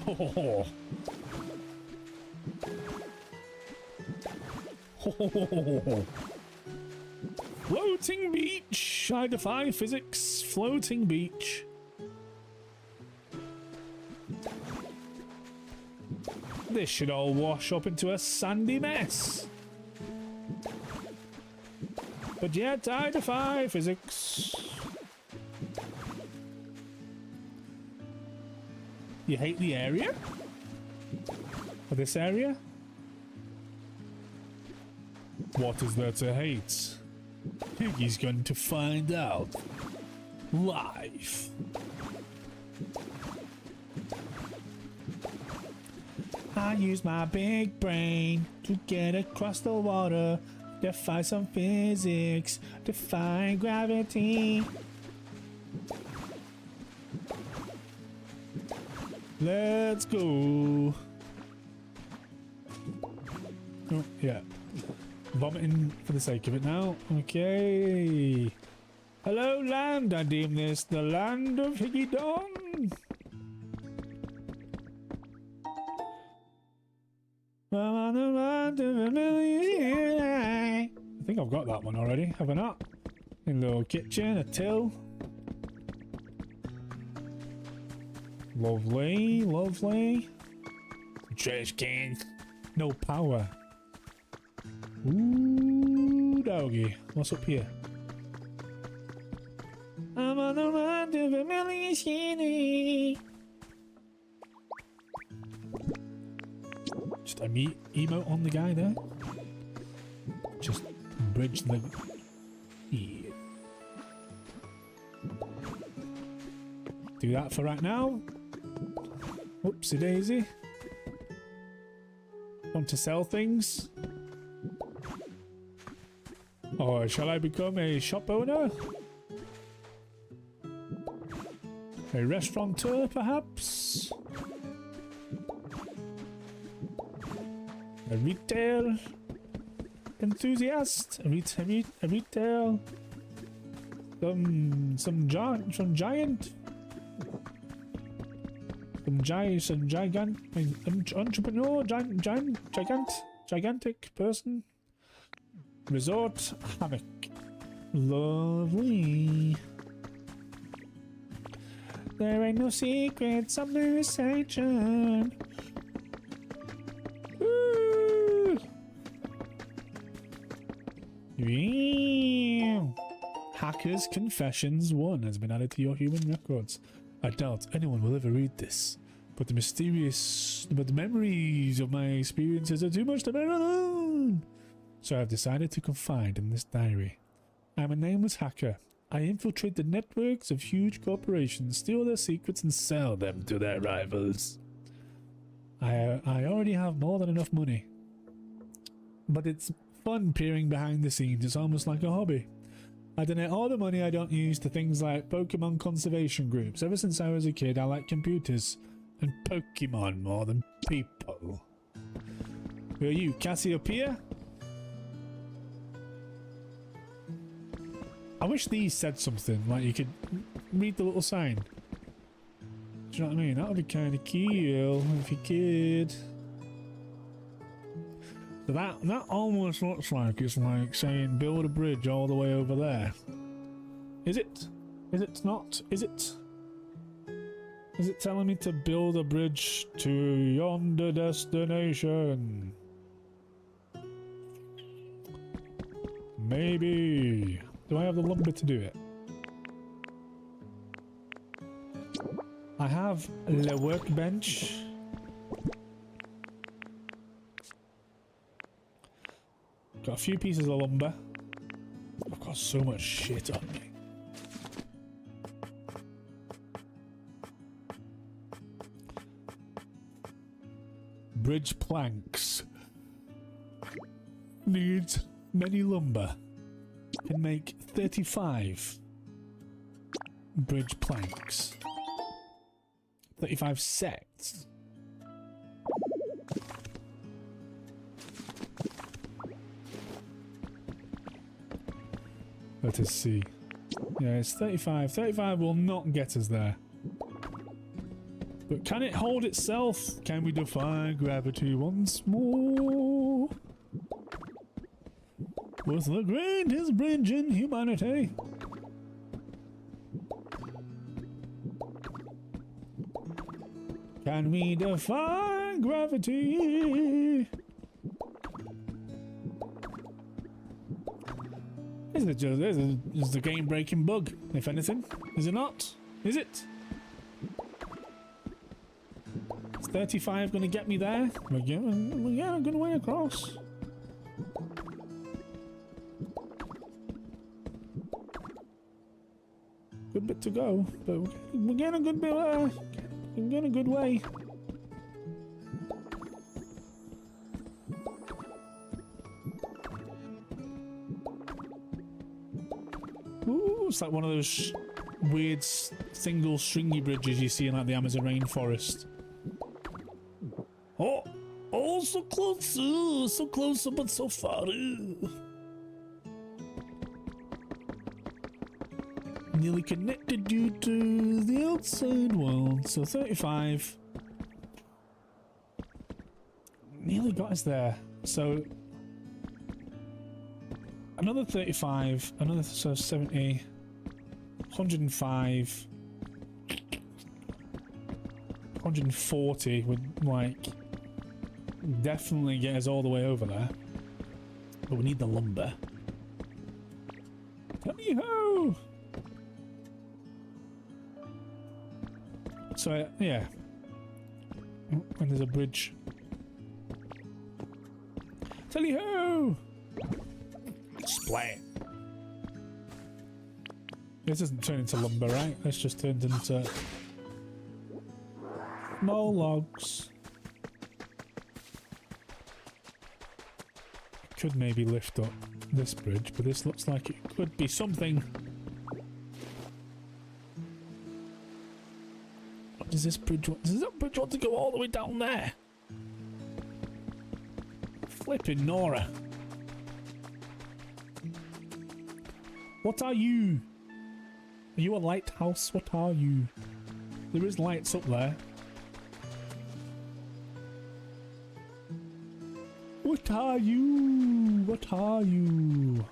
Oh. Oh. Floating beach! I defy physics. Floating beach. This should all wash up into a sandy mess. But yet I defy physics. You hate the area? Or this area? What is there to hate? Piggy's going to find out. Live. I use my big brain to get across the water, defy some physics, defy gravity. Let's go. Oh, yeah. Vomiting for the sake of it now. Okay. Hello, land. I deem this the land of Higgy Dawn. On the road to familiar. I think I've got that one already, have I not? In the little kitchen, a till. Lovely, lovely. Trash cans. No power. Ooh, doggy. What's up here? I'm on the road to familiar city. Just a emote on the guy there. Just bridge the... Yeah. Do that for right now. Whoopsie daisy. Want to sell things? Or shall I become a shop owner? A restaurateur, perhaps? A retail enthusiast? A retail... Some giant? Some entrepreneur? Gigantic person? Resort hammock. Lovely. There ain't no secrets of conversation. Woo! Hacker's Confessions 1 has been added to your human records. I doubt anyone will ever read this, but the memories of my experiences are too much to bear alone. So I've decided to confide in this diary. I'm a nameless hacker. I infiltrate the networks of huge corporations, steal their secrets, and sell them to their rivals. I already have more than enough money. But it's fun peering behind the scenes. It's almost like a hobby. I donate all the money I don't use to things like Pokemon conservation groups. Ever since I was a kid, I like computers and Pokemon more than people. Who are you, Cassiopeia? I wish these said something, like you could read the little sign. Do you know what I mean? That would be kind of cool if you could. So that almost looks like it's like saying build a bridge all the way over there. Is it? Is it not? Is it? Is it telling me to build a bridge to yonder destination? Maybe. Do I have the lumber to do it? I have the workbench. Got a few pieces of lumber. I've got so much shit on me. Bridge planks. Needs many lumber. Can make 35 bridge planks. 35 sets. Let us see. Yeah, it's 35. 35 will not get us there. But can it hold itself? Can we defy gravity once more? With the greatest bridge in humanity. Can we defy gravity? Is it just a game-breaking bug, if anything? Is it not? Is it? Is 35 going to get me there? Yeah, I'm going to way across. Good bit to go, but we're getting a good bit there. We're getting a good way. Ooh, it's like one of those weird single stringy bridges you see in like the Amazon rainforest. Oh, so close, but so far. Nearly connected you to the outside world. So 35. Nearly got us there. So another 35, another 70, 105, 140 would like definitely get us all the way over there. But we need the lumber. Tell me how. So yeah, and there's a bridge. Tell you who! Splat. This doesn't turn into lumber, right? This just turned into small logs. Could maybe lift up this bridge, but this looks like it could be something. Does this bridge want? Does that bridge want to go all the way down there? Flipping Nora. What are you? Are you a lighthouse? What are you? There is lights up there. What are you? What are you?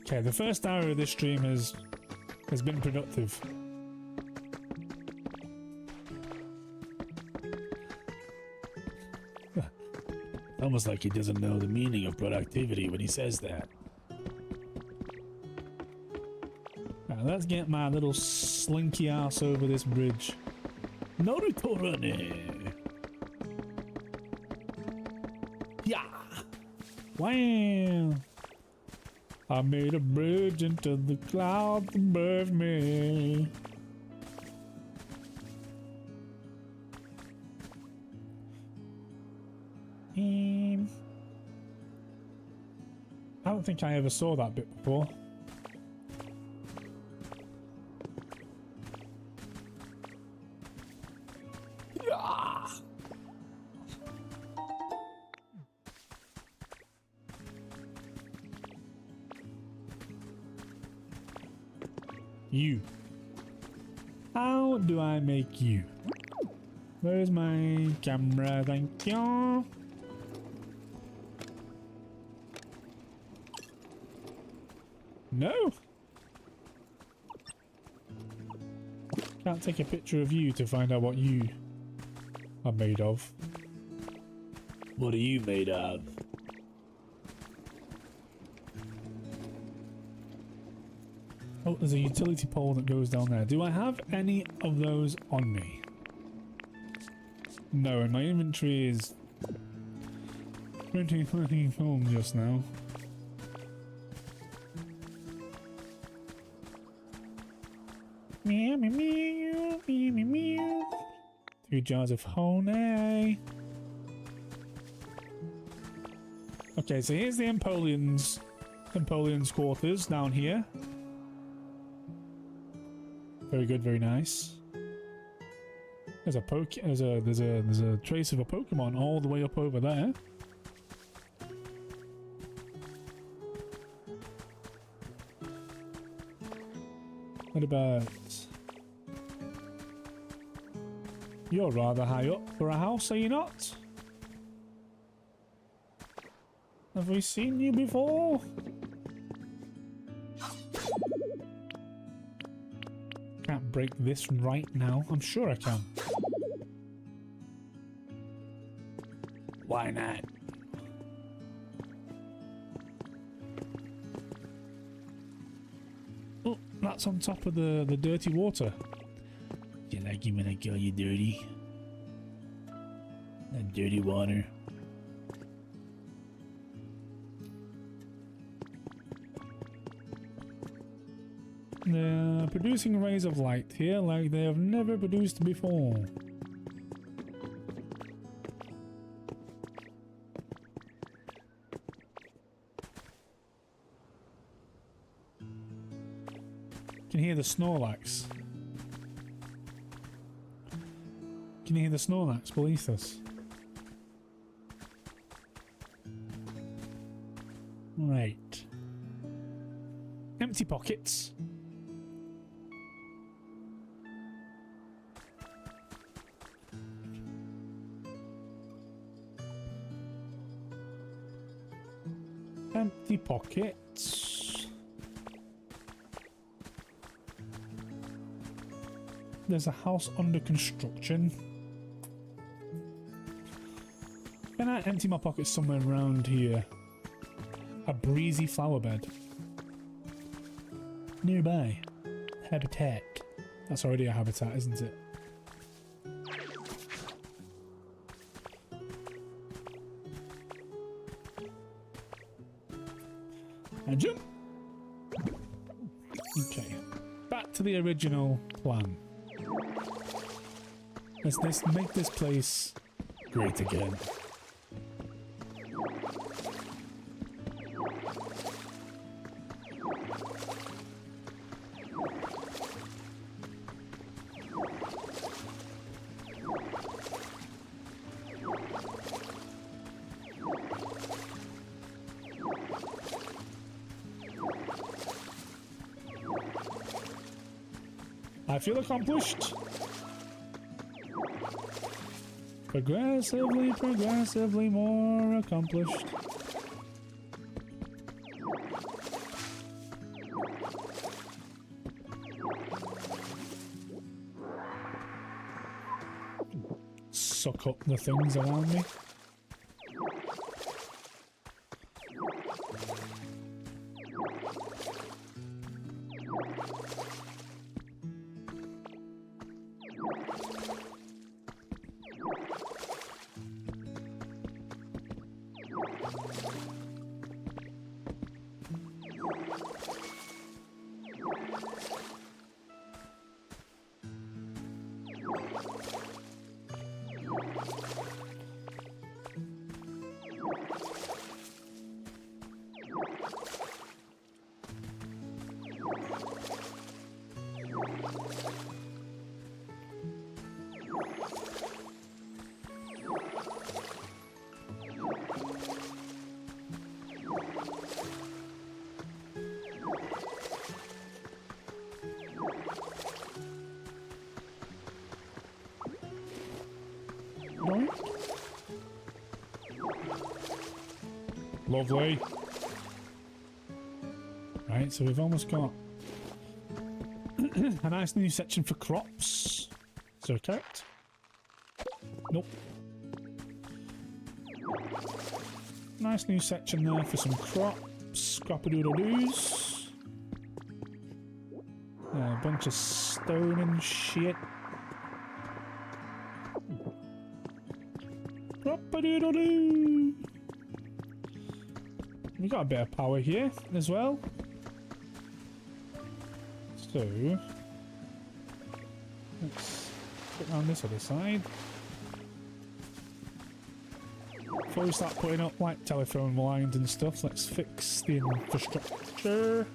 Okay, the first hour of this stream has been productive. Almost like he doesn't know the meaning of productivity when he says that. Now let's get my little slinky ass over this bridge. Naruto running. Yeah. Wow. I made a bridge into the clouds above me. I don't think I ever saw that bit before. Yeah. You. How do I make you? Where's my camera? Thank you. No. Can't take a picture of you to find out what you are made of. What are you made of? Oh, there's a utility pole that goes down there. Do I have any of those on me? No, and my inventory is 20 home just now. Meow, meow, meow, meow, meow, meow. 2 jars of honey. Okay, so here's the Empoleon's quarters down here. Very good, very nice. There's a trace of a Pokemon all the way up over there. What about... You're rather high up for a house, are you not? Have we seen you before? Can't break this right now. I'm sure I can. Why not? Oh, that's on top of the dirty water. You like it when I call you dirty? That dirty water. They're producing rays of light here like they have never produced before. Can you hear the Snorlax? Can you hear the Snorlax beneath us? Right. Empty pockets. Empty pockets. There's a house under construction. Can I empty my pockets somewhere around here? A breezy flower bed. Nearby. Habitat. That's already a habitat, isn't it? And jump. Okay. Back to the original plan. Let's make this place great again. I feel accomplished. Progressively more accomplished. Suck up the things around me. Doink. Lovely. Right, so we've almost got a nice new section for crops. Is that correct? Nope. Nice new section there for some crops. Crop-a-doodle-doos. A bunch of stone and shit. Crop-a-doodle-doo. We got a bit of power here as well. So let's get around this other side. Before we start putting up like telephone lines and stuff, let's fix the infrastructure.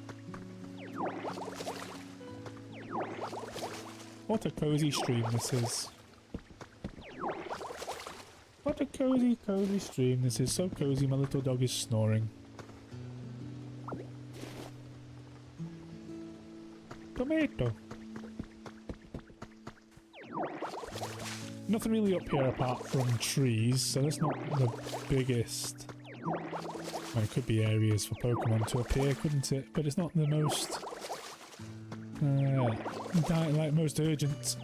What a cozy stream this is. What a cozy, cozy stream this is. So cozy, my little dog is snoring. Tomato. Nothing really up here apart from trees, so that's not the biggest. Well, it could be areas for Pokemon to appear, couldn't it? But it's not the most like most urgent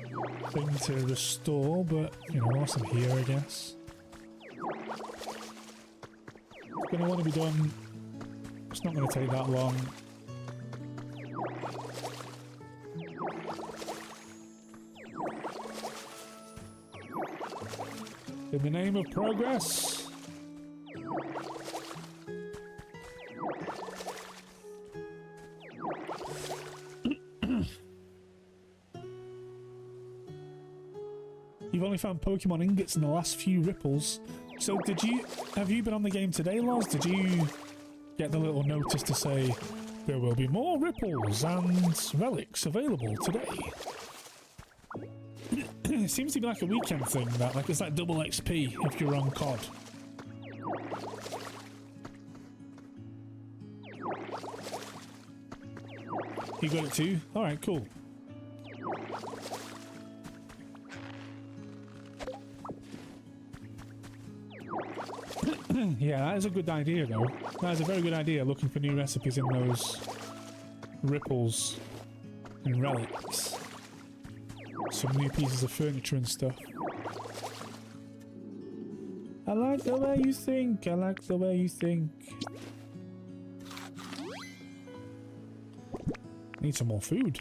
thing to restore. But you know, whilst I'm here, I guess it's going to want to be done. It's not going to take that long. In the name of progress. You've only found Pokemon ingots in the last few ripples. So have you been on the game today, Loz? Did you get the little notice to say there will be more ripples and relics available today? It seems to be like a weekend thing, that like it's like double XP if you're on COD. You got it too? Alright, cool. Yeah, that is a good idea though. That is a very good idea, looking for new recipes in those ripples and relics. Some new pieces of furniture and stuff. I like the way you think. I like the way you think. Need some more food.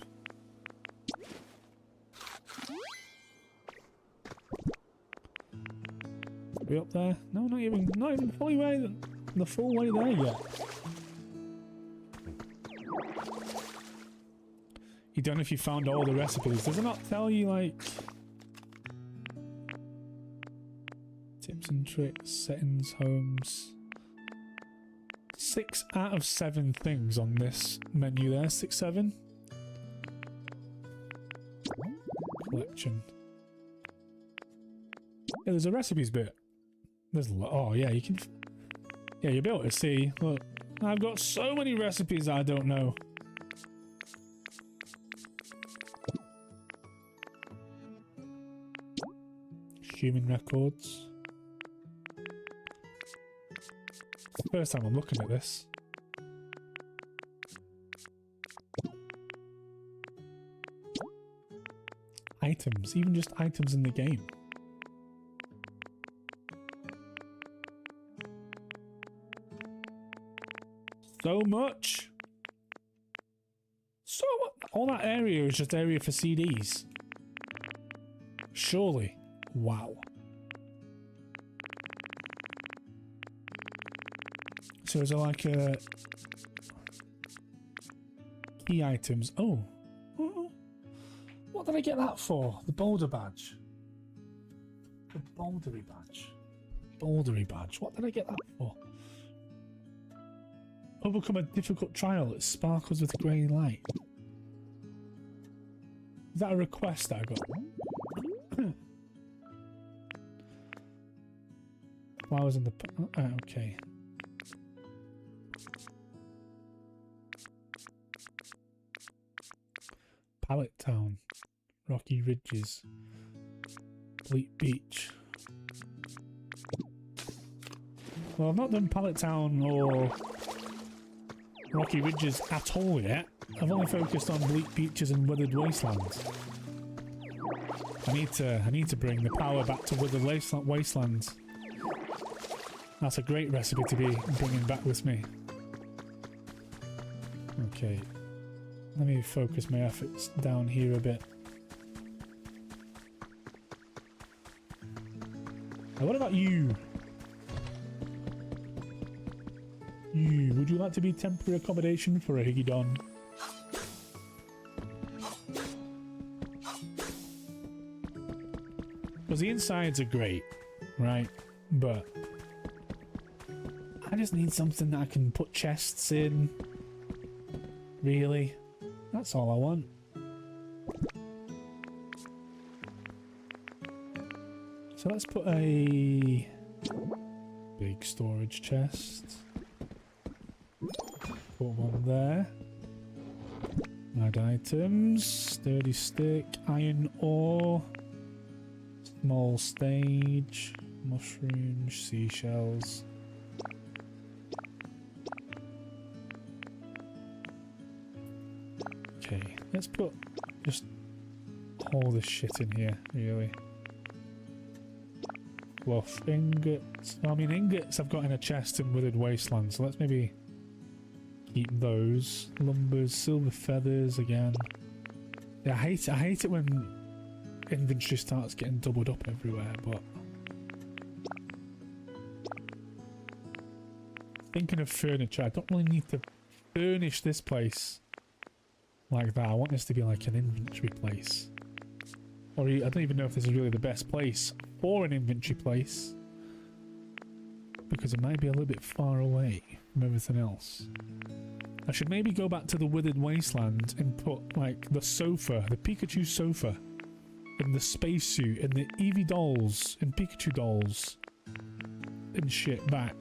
Are we up there? No, not even fully way the full way there yet. You don't know if you found all the recipes. Does it not tell you, like, tips and tricks, settings, homes? 6 out of 7 things on this menu there. 6, 7. Collection. Yeah, there's a recipes bit. There's a lot. Oh, yeah, you can. Yeah, you'll be able to see. Look, I've got so many recipes that I don't know. Human records. First time I'm looking at this. Items, even just items in the game. So much. So much. All that area is just area for CDs. Surely. Wow. So is it like key items? Oh. What did I get that for? The boulder badge. The bouldery badge. Bouldery badge. What did I get that for? Overcome a difficult trial that sparkles with grey light. Is that a request that I got? Flowers in the... okay. Pallet Town. Rocky Ridges. Bleak Beach. Well, I've not done Pallet Town or Rocky Ridges at all yet. I've only focused on Bleak Beaches and Withered Wastelands. I need to bring the power back to Withered Wastelands. That's a great recipe to be bringing back with me. Okay, let me focus my efforts down here a bit. Now, what about you? Would you like to be temporary accommodation for a Higgydon? Because the insides are great, right? But I just need something that I can put chests in. Really? That's all I want. So let's put a big storage chest. Put one there. Add items. Sturdy stick. Iron ore. Small stage. Mushrooms. Seashells. Okay, let's put just all this shit in here, really. Fluff, ingots. I mean, ingots I've got in a chest in Withered Wasteland, so let's maybe keep those. Lumbers, silver feathers again. Yeah, I hate it when inventory starts getting doubled up everywhere, but thinking of furniture, I don't really need to furnish this place like that. I want this to be like an inventory place. Or I don't even know if this is really the best place for an inventory place, because it might be a little bit far away from everything else. I should maybe go back to the Withered Wasteland and put like the sofa, the Pikachu sofa, and the spacesuit, and the Eevee dolls, and Pikachu dolls, and shit back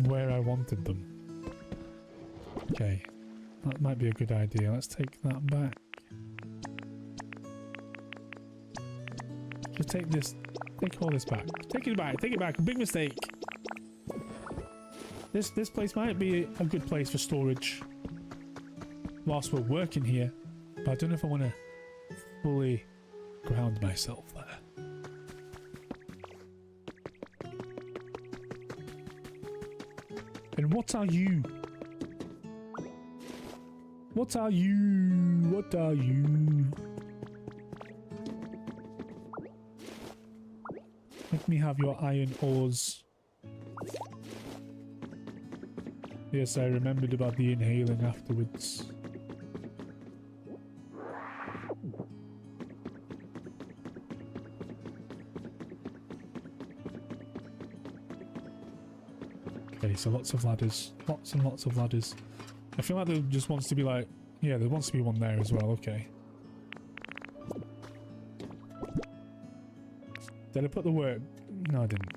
where I wanted them. Okay, that might be a good idea. Let's take that back. Just take this, take all this back. Take it back, take it back. Big mistake. This place might be a good place for storage whilst we're working here, but I don't know if I want to fully ground myself there. And what are you? What are you? What are you? Let me have your iron ores. Yes, I remembered about the inhaling afterwards. Okay, so lots of ladders. Lots and lots of ladders. I feel like there just wants to be like... Yeah, there wants to be one there as well, okay. Did I put the work? No, I didn't.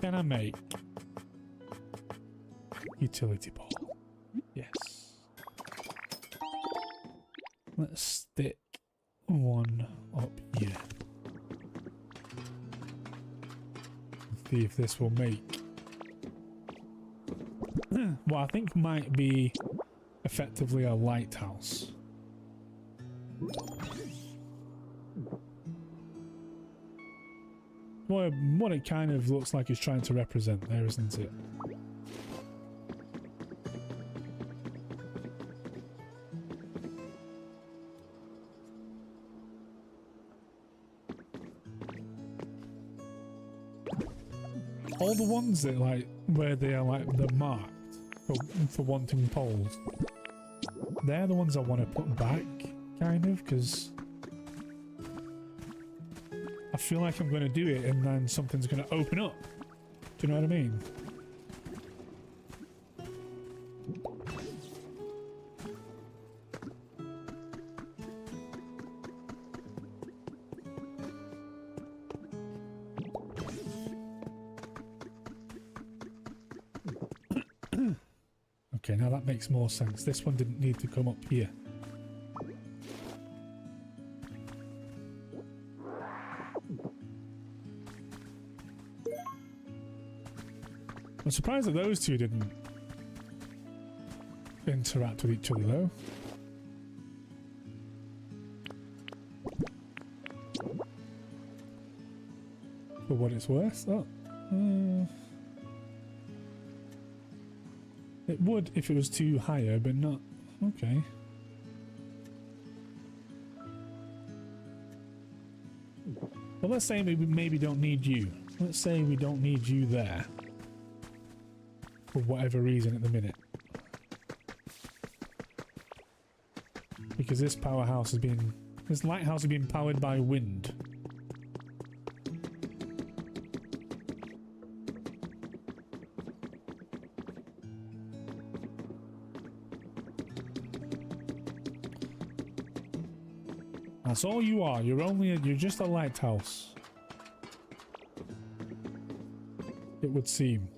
Can I make utility pole? Yes. Let's stick one up here. See if this will make what I think might be effectively a lighthouse. What it kind of looks like it's trying to represent there, isn't it? All the ones that like where they are like they're marked for wanting poles, they're the ones I want to put back, kind of, because I feel like I'm going to do it and then something's going to open up. Do you know what I mean? Okay, now that makes more sense. This one didn't need to come up here. I'm surprised that those two didn't interact with each other though. For what it's worth. Oh. It would if it was too higher, but not. Okay. Well, let's say we maybe don't need you. Let's say we don't need you there. For whatever reason at the minute. Because this powerhouse has been... This lighthouse has been powered by wind. That's all you are. You're just a lighthouse. It would seem.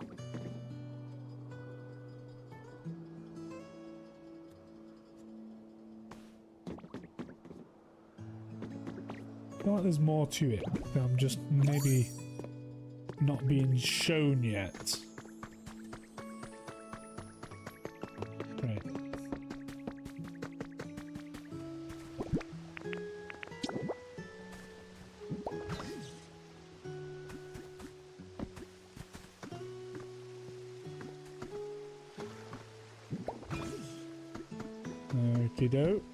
I feel like there's more to it. I'm just maybe not being shown yet. Right. Okie doke.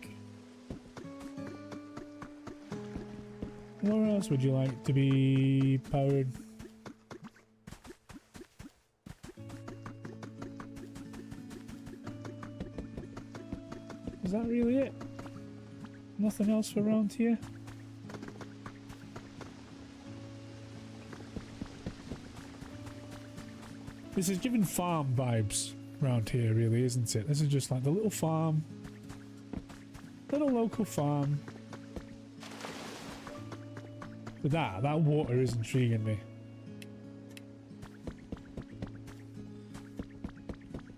Where else would you like to be powered? Is that really it? Nothing else around here? This is giving farm vibes around here, really, isn't it? This is just like the little farm. Little local farm. But that water is intriguing me.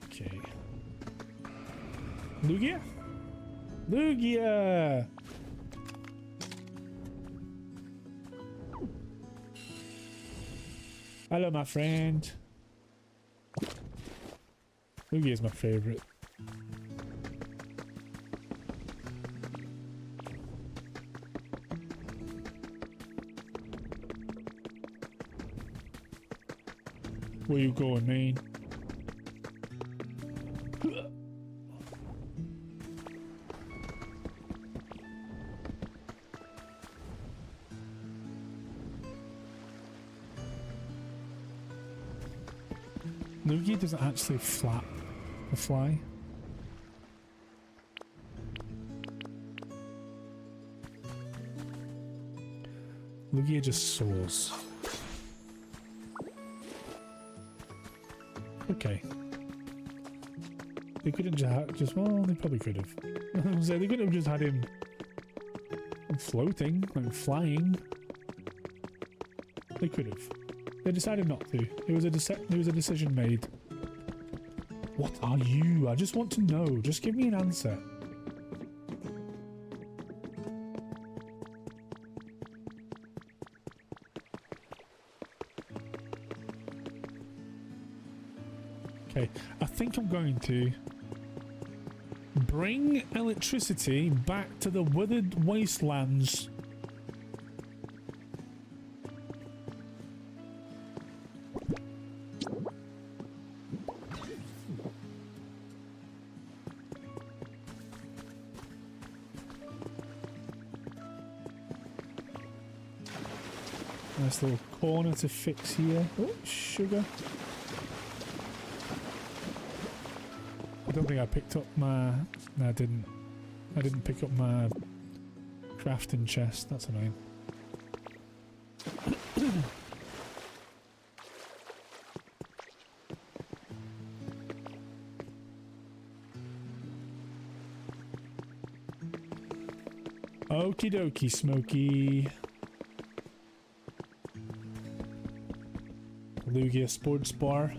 Okay. Lugia? Lugia! Hello, my friend. Lugia is my favorite. Where you going, man? Lugia doesn't actually flap or fly. Lugia just soars. Okay. They couldn't just well, they probably could have. So they could have just had him floating, like flying. They could have. They decided not to. It was a decision made. What are you? I just want to know. Just give me an answer. Okay, I think I'm going to bring electricity back to the withered wastelands. Nice little corner to fix here. Oh, sugar. I don't think I picked up my... No, I didn't. I didn't pick up my crafting chest. That's annoying. Okie dokie, Smokey. Lugia Sports Bar.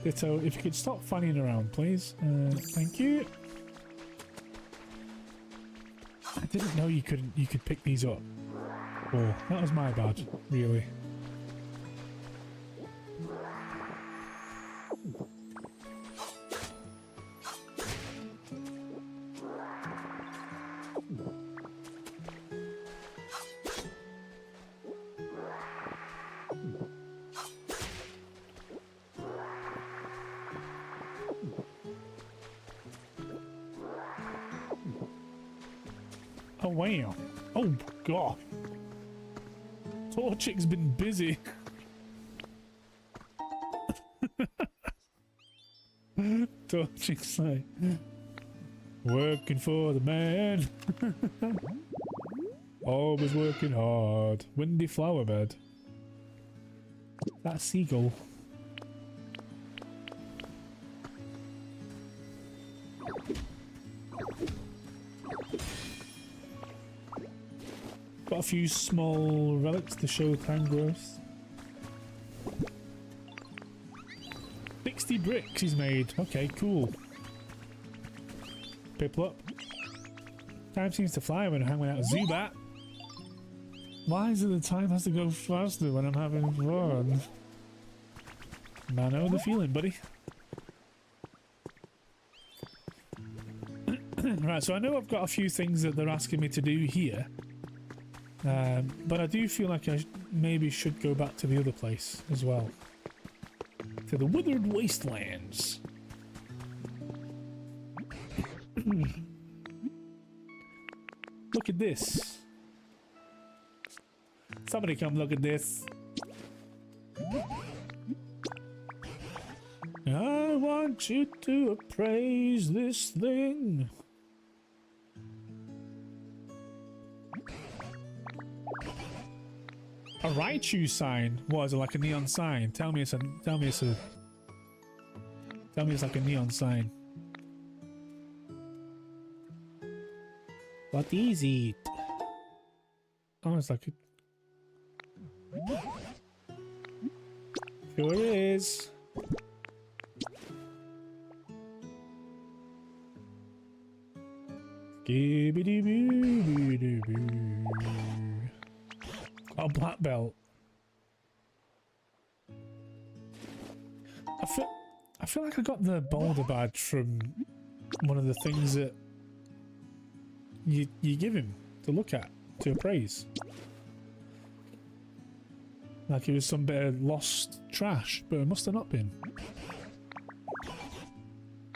Ditto, if you could stop fanning around, please. Thank you. I didn't know you could pick these up. Oh, that was my bad, really. Oh wow. Oh god. Torchic's been busy. Torchic's like working for the man. Always working hard. Windy flower bed. That seagull. Got a few small relics to show time growth. 60 bricks he's made. Okay, cool. Piplup. Time seems to fly when I'm hanging out with Zubat. Why is it the time has to go faster when I'm having fun? I know the feeling, buddy. Right, so I know I've got a few things that they're asking me to do here. But I do feel like I maybe should go back to the other place as well. To the Withered Wastelands. Look at this. Somebody come look at this. I want you to appraise this thing. A Raichu sign? What is it, like a neon sign? Tell me it's like a neon sign. What is it? Oh, it's like a... Sure is. Skibidi-boo-boo-boo. Oh, black belt. I feel like I got the boulder badge from one of the things that you give him to look at, to appraise. Like it was some bit of lost trash, but it must have not been.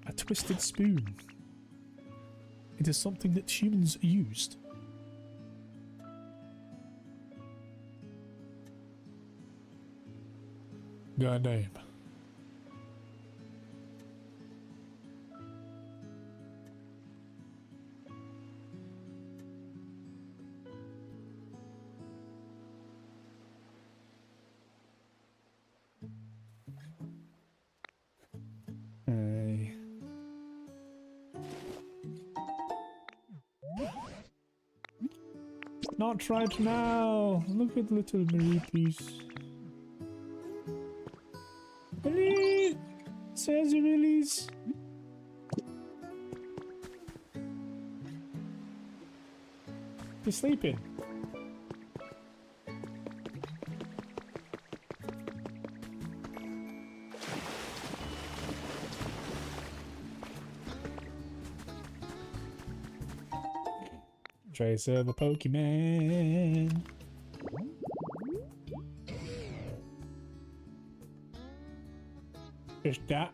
A twisted spoon. It is something that humans used. God damn. Hey. Not right now. Look at little Marie piece. Release! Says you release. You're sleeping. Trace of a Pokemon. Just that.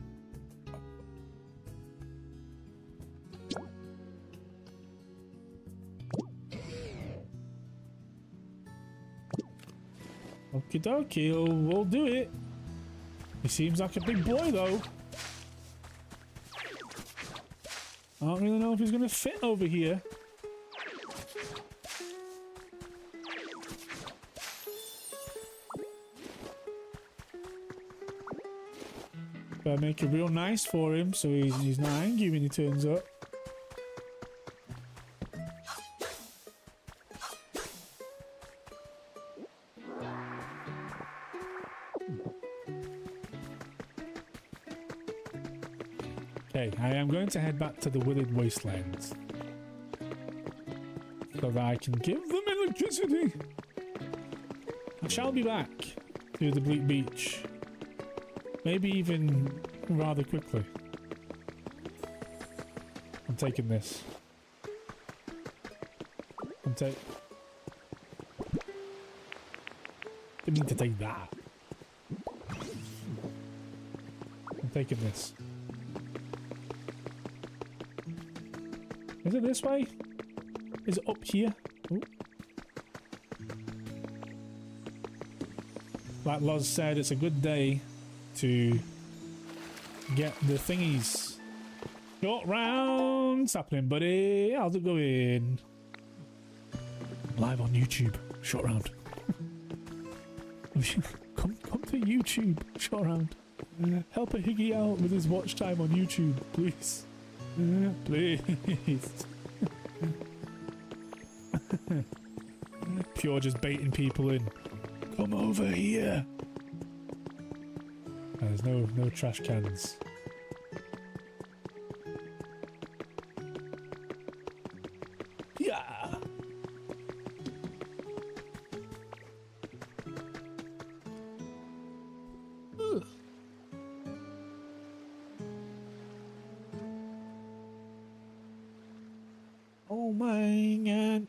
Okie dokie, we'll do it. He seems like a big boy though. I don't really know if he's gonna fit over here. But make it real nice for him so he's not angry when he turns up. I am going to head back to the Withered Wastelands so that I can give them electricity. I shall be back to the Bleak Beach. Maybe even rather quickly. I'm taking this. Didn't mean to take that. I'm taking this. Is it this way? Is it up here? Ooh. Like Loz said, it's a good day to get the thingies. Short rounds happening, buddy. How's it going? Live on YouTube. Short round. come to YouTube. Short round. Help a Higgy out with his watch time on YouTube, please. Please. Pure just baiting people in. Come over here. There's no trash cans. Yeah. Ugh. Oh my god.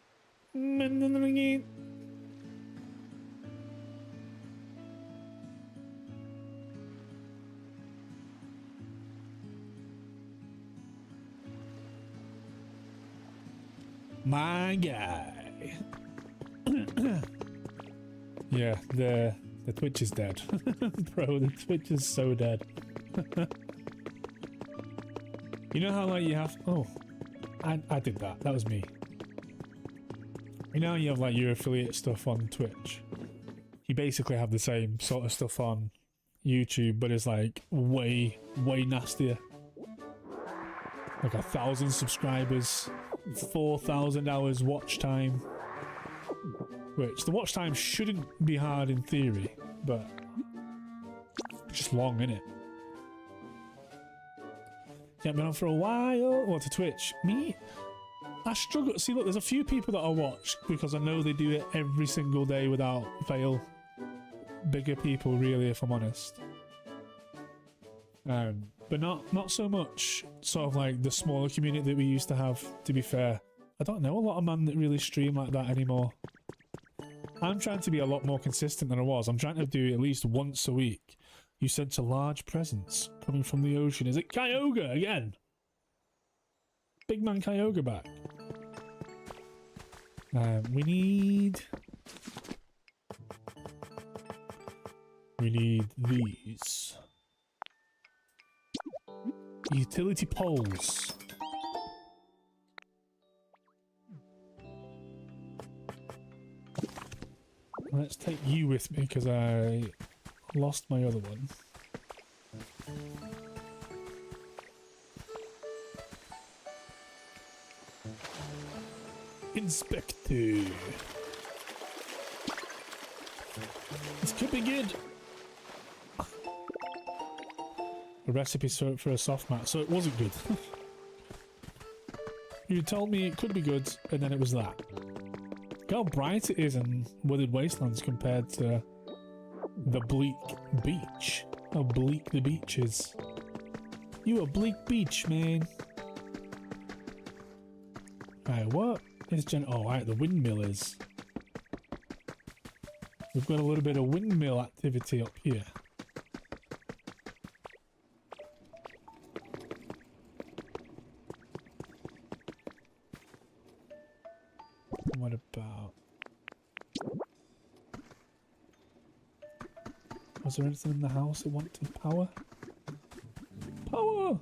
My guy. Yeah, the Twitch is dead. Bro, the Twitch is so dead. You know how like you have I did that. That was me. You know you have like your affiliate stuff on Twitch. You basically have the same sort of stuff on YouTube, but it's like way nastier. Like 1,000 subscribers, 4,000 hours watch time. Which the watch time shouldn't be hard in theory, but it's just long, innit? Yeah, been on for a while. What, to Twitch? Me? I struggle. See, look, there's a few people that I watch because I know they do it every single day without fail. Bigger people, really, if I'm honest. But not so much sort of like the smaller community that we used to have, to be fair. I don't know a lot of men that really stream like that anymore. I'm trying to be a lot more consistent than I was. I'm trying to do at least once a week. You sense a large presence coming from the ocean. Is it Kyogre again? Big man Kyogre back. We need these. Utility poles. Let's take you with me because I lost my other one. Inspector. This could be good. A recipe for a soft mat, so it wasn't good. You told me it could be good, and then it was that. Look how bright it is in Withered Wastelands compared to the Bleak Beach. How bleak the beach is. You a Bleak Beach, man. Right, what is oh, right, the windmill is. We've got a little bit of windmill activity up here. What about... Was there anything in the house that wanted power? Power!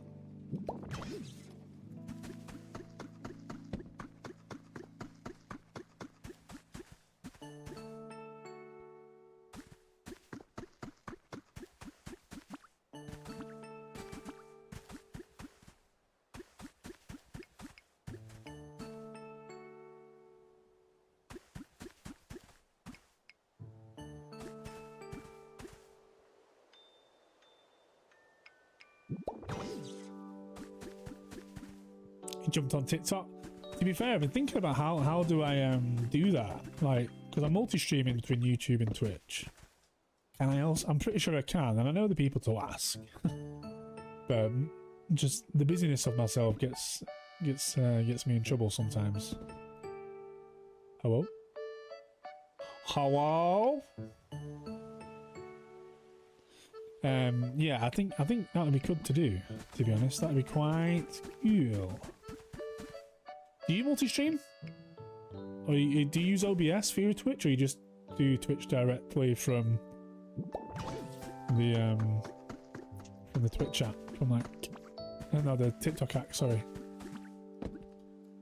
jumped on TikTok. To be fair, I've been thinking about how do I do that? Like, because I'm multi-streaming between YouTube and Twitch. And I'm pretty sure I can, and I know the people to ask. But just the busyness of myself gets me in trouble sometimes. Hello? Hello? Yeah, I think that would be good to do, to be honest. That would be quite cool. Do you multi-stream? Or do you use OBS for your Twitch, or you just do Twitch directly from the Twitch app? From like, no, the TikTok app, sorry.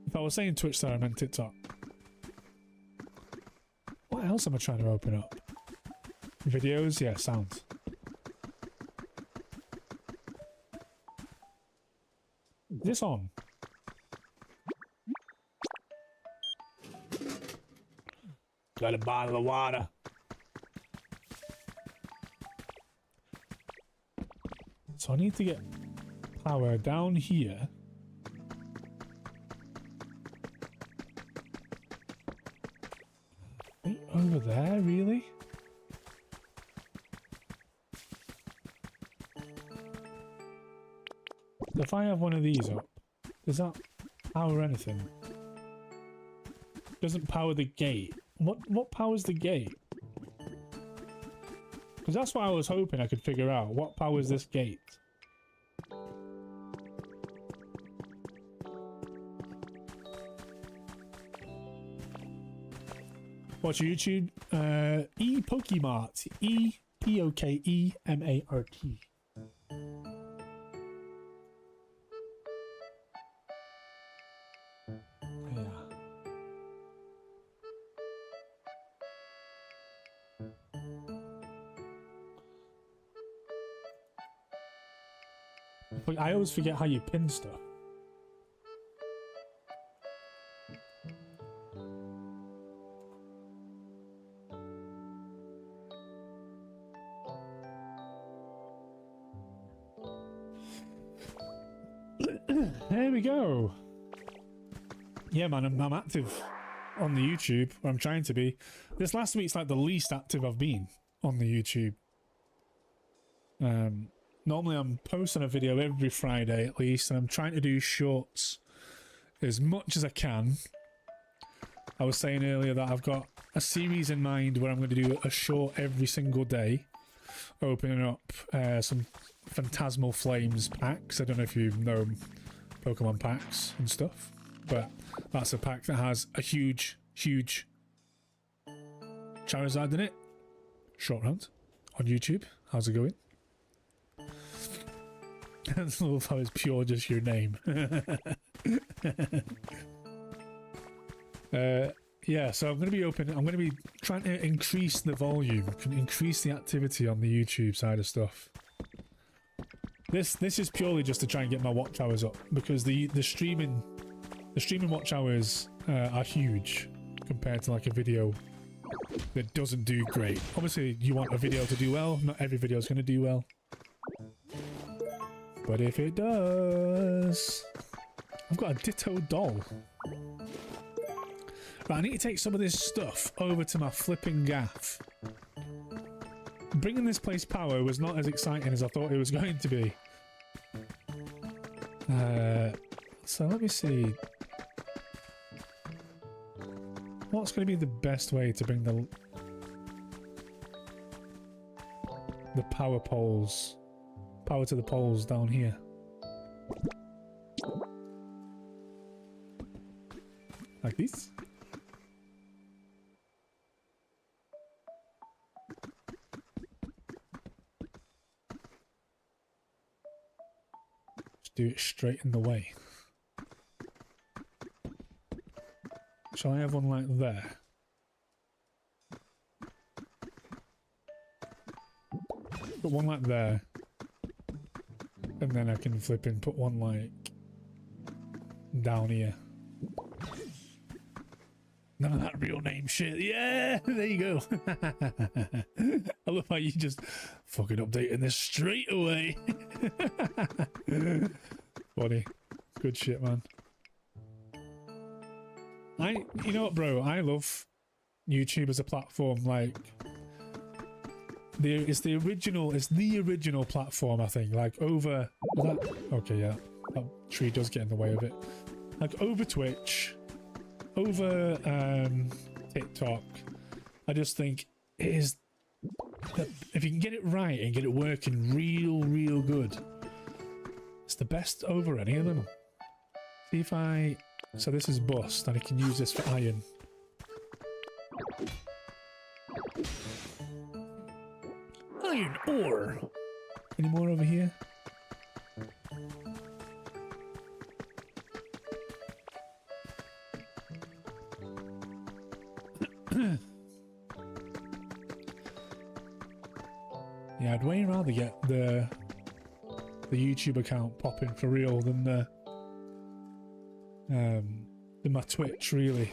If I was saying Twitch there, I meant TikTok. What else am I trying to open up? Videos? Yeah, sounds. Is this on? Got a bottle of water. So I need to get power down here. Over there, really? If I have one of these up, does that power anything? Doesn't power the gate. What powers the gate? Because that's what I was hoping I could figure out. What powers this gate? What's your YouTube? Pokemart. Pokemart. Yeah. But I always forget how you pin stuff. There we go. Yeah, man, I'm active on the YouTube, or I'm trying to be. This last week's like the least active I've been on the YouTube. Normally I'm posting a video every Friday at least, and I'm trying to do shorts as much as I can. I was saying earlier that I've got a series in mind where I'm going to do a short every single day, opening up some Phantasmal Flames packs. I don't know if you know Pokemon packs and stuff, but that's a pack that has a huge Charizard in it. Short round on YouTube. How's it going? I love how it's pure just your name. Yeah, so I'm going to be open. I'm going to be trying to increase the volume, increase the activity on the YouTube side of stuff. This is purely just to try and get my watch hours up, because the streaming watch hours are huge compared to like a video that doesn't do great. Obviously, you want a video to do well. Not every video is going to do well, but if it does, I've got a Ditto doll. But I need to take some of this stuff over to my flipping gaff. Bringing this place power was not as exciting as I thought it was going to be. So let me see. What's going to be the best way to bring the power to the poles down here? Like this? Do it straight in the way. Shall I have one like there? Put one like there. And then I can flip and put one like down here. None of that real name shit. Yeah, there you go. I love how you just fucking updating this straight away. Funny. Good shit, man. You know what, bro? I love YouTube as a platform. Like, it's the original platform. I think. Like over that. Okay, yeah, that tree does get in the way of it. Like over Twitch, over TikTok. I just think it is. If you can get it right and get it working real good, it's the best over any of them. See if I... So this is bust, and I can use this for iron. Iron ore! Any more over here? Yeah, I'd way rather get the YouTube account popping for real than my Twitch, really,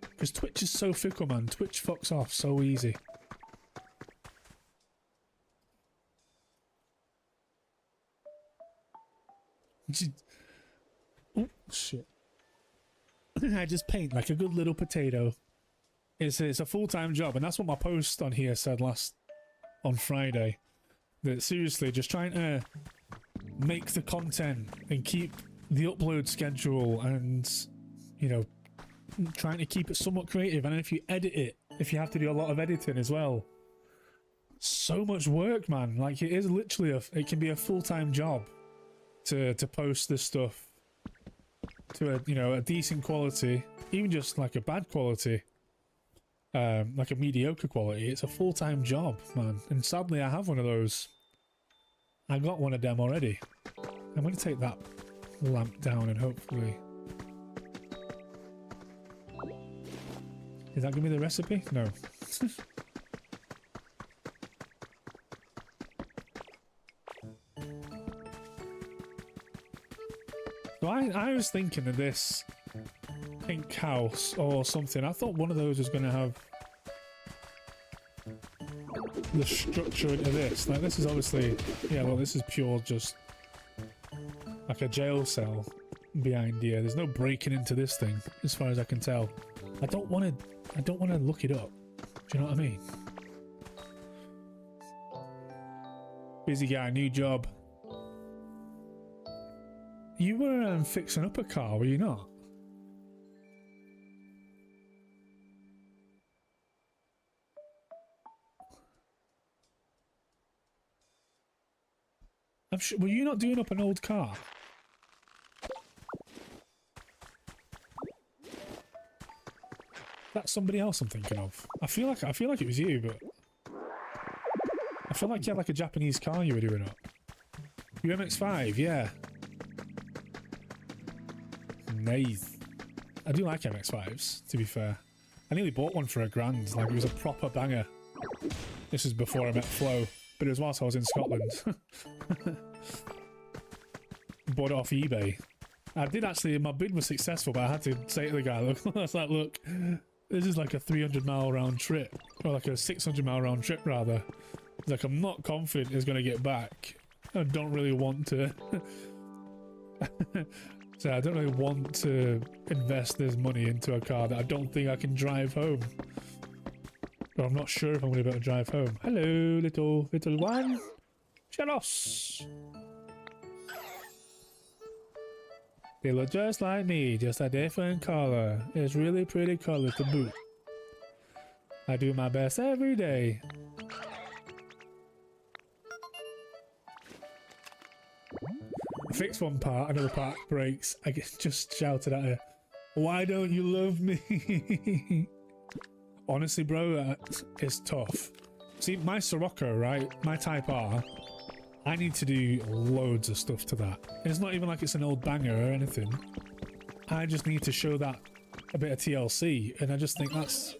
because Twitch is so fickle, man. Twitch fucks off so easy. Oh shit! I just paint like a good little potato. It's a full-time job, and that's what my post on here said on Friday. That seriously, just trying to make the content and keep the upload schedule, and you know, trying to keep it somewhat creative. And if you edit it, if you have to do a lot of editing as well, so much work, man. Like, it is literally it can be a full-time job to post this stuff to a decent quality, even just like a bad quality, like a mediocre quality. It's a full-time job, man, and sadly I have one of those. I got one of them already. I'm going to take that lamp down and hopefully... Is that going to be the recipe? No. So I was thinking of this pink house or something. I thought one of those was going to have the structure into this. Like, this is obviously... Yeah, well, this is pure just like a jail cell behind here. There's no breaking into this thing, as far as I can tell. I don't want to look it up. Do you know what I mean? Busy guy, new job. You were fixing up a car, were you not? I'm sure. Were you not doing up an old car? That's somebody else I'm thinking of. I feel like it was you, but I feel like you had like a Japanese car you were doing up. Your MX-5, yeah. Nice. I do like MX-5s, to be fair. I nearly bought one for £1,000. Like, it was a proper banger. This is before I met Flo, but it was whilst I was in Scotland. Bought it off eBay. I did actually, my bid was successful, but I had to say to the guy, look, I was like, look, this is like a 300-mile round trip, or like a 600-mile round trip, rather. It's like, I'm not confident it's going to get back. I don't really want to. So I don't really want to invest this money into a car that I don't think I can drive home. But I'm not sure if I'm going to be able to drive home. Hello, little one. Chelos. They look just like me, just a different color. It's really pretty color to boot. I do my best every day. Fix one part, another part breaks. I get just shouted at her. Why don't you love me? Honestly, bro, it's tough. See, my Sirocco, right? My Type R, I need to do loads of stuff to that. It's not even like it's an old banger or anything. I just need to show that a bit of TLC, and I just think that's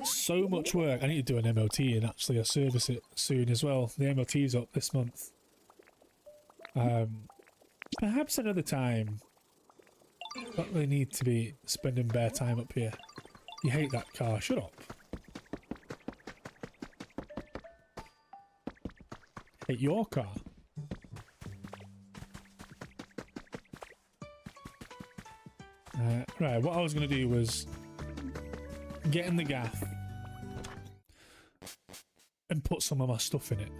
so much work. I need to do an MOT and actually service it soon as well. The MOT's up this month. Perhaps another time. Don't really need to be spending bare time up here. You hate that car, shut up. Hate your car. Right, what I was going to do was get in the gaff and put some of my stuff in it.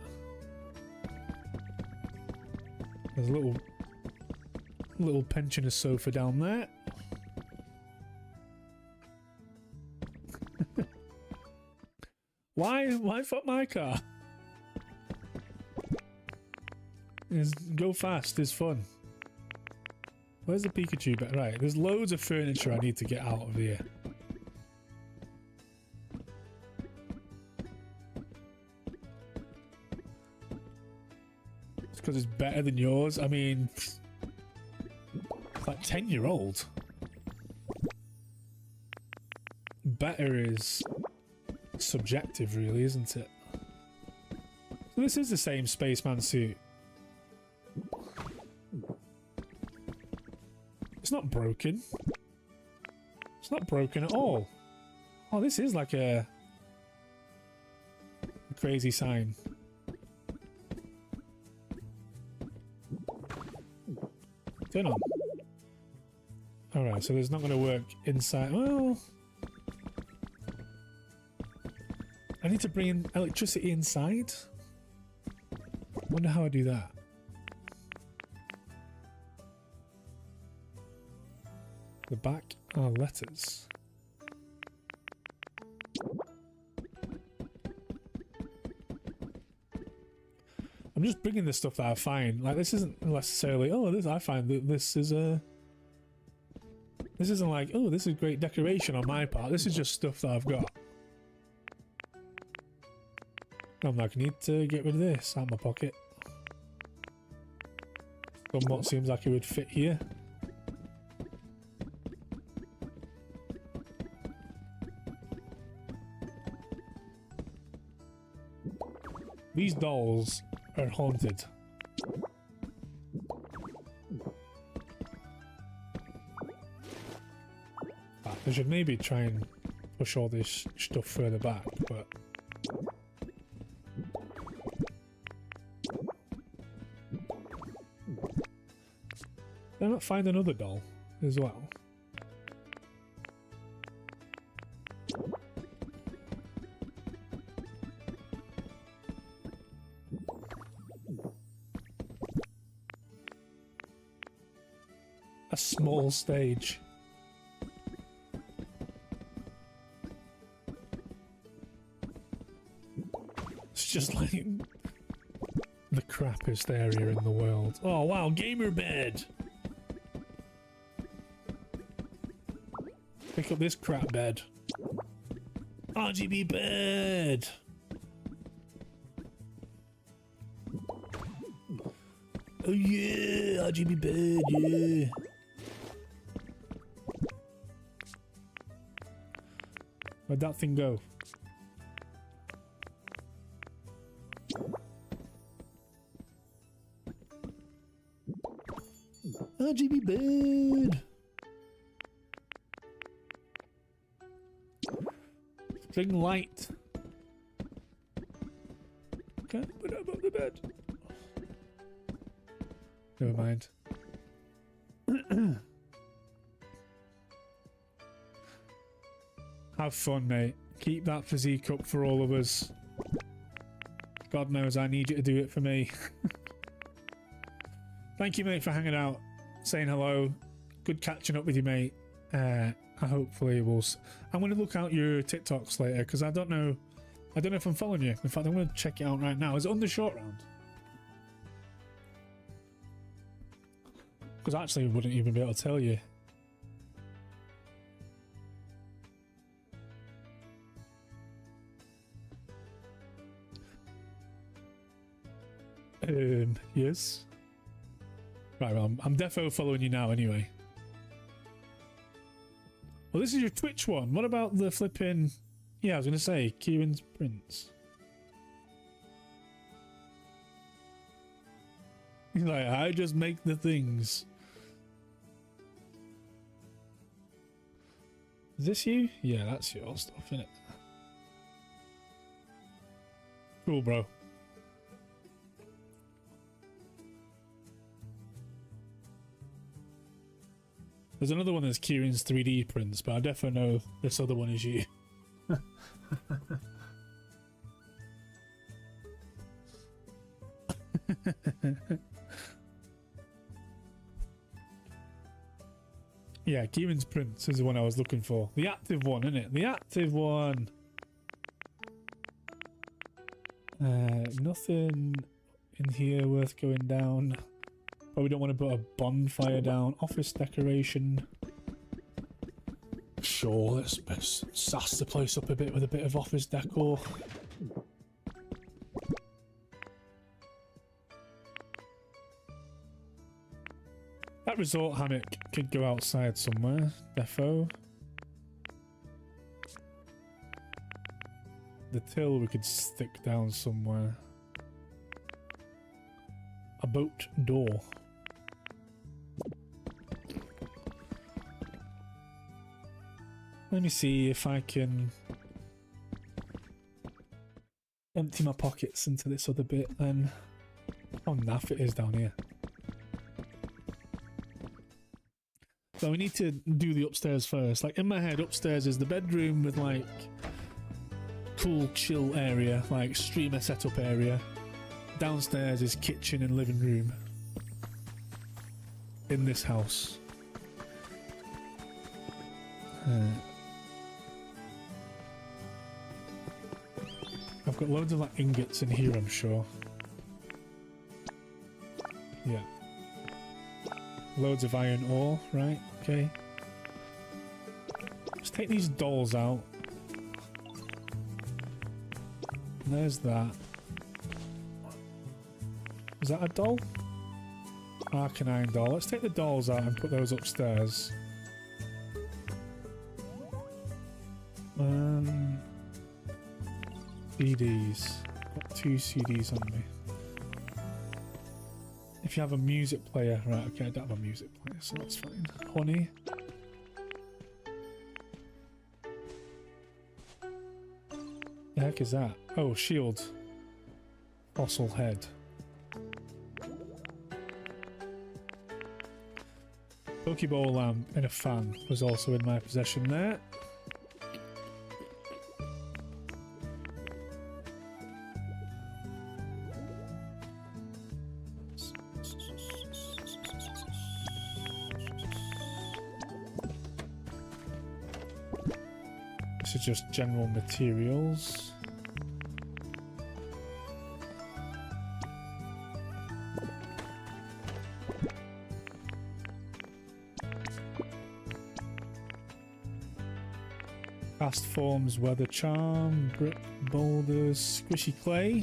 There's a little pensioner sofa down there. Why fuck my car? Go fast is fun. Where's the Pikachu bit? Right, there's loads of furniture I need to get out of here. It's because it's better than yours. I mean, it's like 10-year-old. Better is subjective, really, isn't it? So this is the same spaceman suit. It's not broken. It's not broken at all. Oh, this is like a crazy sign. Turn on. Alright, so there's not going to work inside. Well, I need to bring in electricity inside. Wonder how I do that. The back are letters. I'm just bringing the stuff that I find. Like, this isn't necessarily, oh, this I find that this is a... This isn't like, oh, this is great decoration on my part. This is just stuff that I've got. I'm like, I need to get rid of this out of my pocket. Somewhat seems like it would fit here. These dolls are haunted. I should maybe try and push all this stuff further back, but... Did I not find another doll as well? A small stage. It's just like the crappiest area in the world. Oh wow, gamer bed! Pick up this crap bed. RGB bed! Oh yeah, RGB bed, yeah! Where'd that thing go? RGB bed! String light. Can't put it above the bed. Never mind. Have fun, mate. Keep that physique up for all of us. God knows I need you to do it for me. Thank you, mate, for hanging out, saying hello. Good catching up with you, mate. Hopefully I'm going to look out your TikToks later because I don't know if I'm following you. In fact, I'm going to check it out right now. Is it on the short round? Because actually I wouldn't even be able to tell you. Yes. Right, well, I'm defo following you now anyway. Well, this is your Twitch one. What about the flipping... Yeah, I was going to say, Kieran's Prince. He's like, I just make the things. Is this you? Yeah, that's your stuff, innit? Cool, bro. There's another one that's Kieran's 3D prints, but I definitely know this other one is you. Yeah, Kieran's prints is the one I was looking for. The active one, isn't it? The active one! Nothing in here worth going down. Probably don't want to put a bonfire down. Office decoration. Sure, let's sass the place up a bit with a bit of office decor. That resort hammock could go outside somewhere. Defo. The till we could stick down somewhere. A boat door. Let me see if I can empty my pockets into this other bit then. How naff it is down here. So we need to do the upstairs first. Like in my head, upstairs is the bedroom with like cool chill area, like streamer setup area. Downstairs is kitchen and living room. In this house. I've got loads of like ingots in here, I'm sure. Yeah. Loads of iron ore, right? Okay. Let's take these dolls out. There's that. Is that a doll? Arcanine doll. Let's take the dolls out and put those upstairs. CDs. Got 2 CDs on me. If you have a music player, right? Okay, I don't have a music player, so that's fine. Honey. The heck is that? Oh, shield. Fossil head. Pokeball lamp and a fan was also in my possession there. This is just general materials. Fast forms, weather charm, brick, boulders, squishy clay.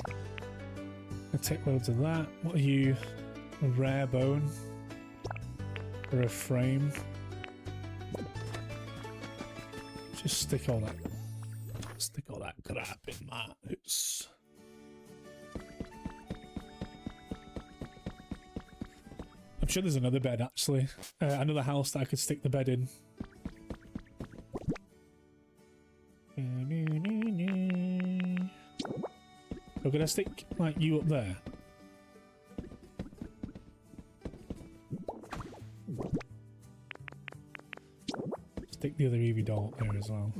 I'll take loads of that. What are you? A rare bone? Or a frame? Just stick all that crap in that. It's... I'm sure there's another bed actually. Another house that I could stick the bed in. So can I stick like you up there? Stick the other Eevee doll up there as well.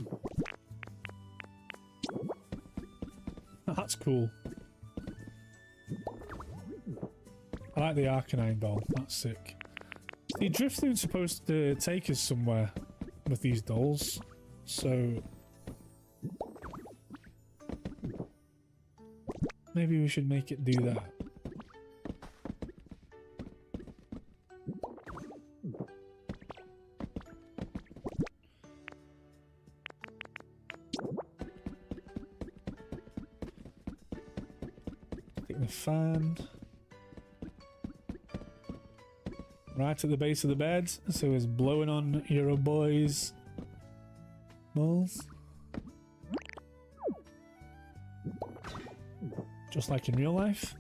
Oh, that's cool. I like the Arcanine doll. That's sick. The Driftloon's supposed to take us somewhere with these dolls, so maybe we should make it do that. Take the fan. Right at the base of the bed, so it's blowing on your boys' balls. Just like in real life.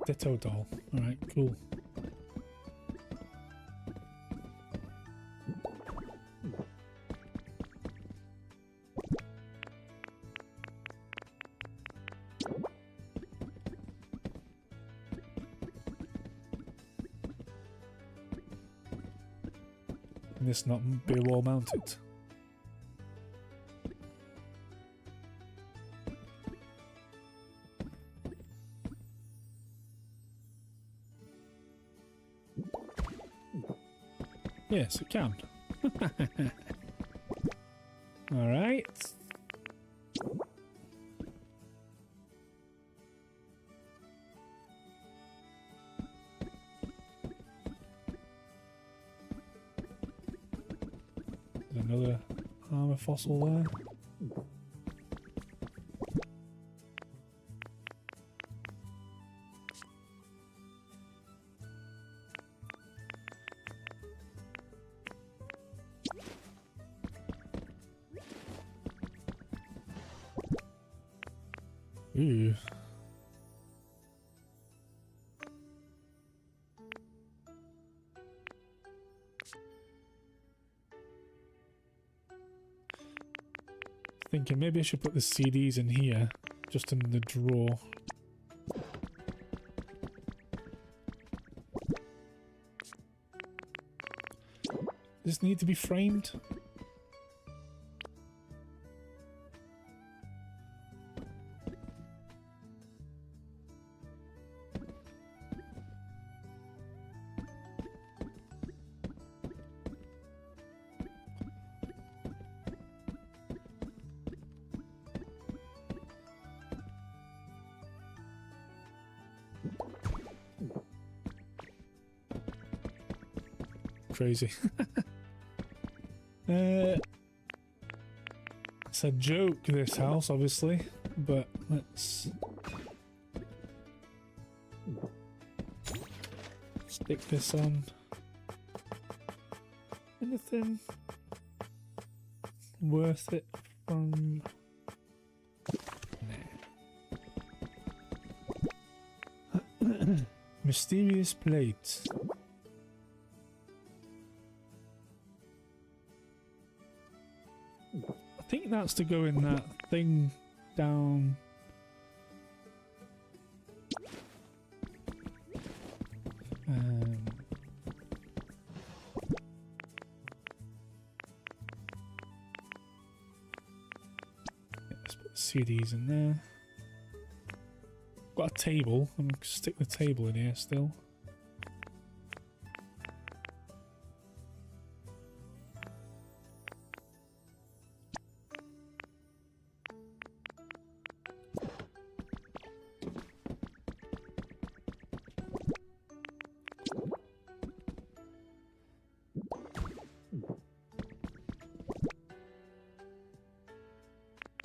Ditto doll. Alright, cool. Can this not be wall mounted? Yes, it can. Alright. There's another armor fossil there. Ooh. Thinking maybe I should put the CDs in here, just in the drawer. Does this need to be framed? Crazy. It's a joke, this house, obviously, but let's stick this on. Anything worth it from... Nah. Mysterious plate. I think that's to go in that thing down. Let's put the CDs in there. Got a table. I'm gonna stick the table in here still.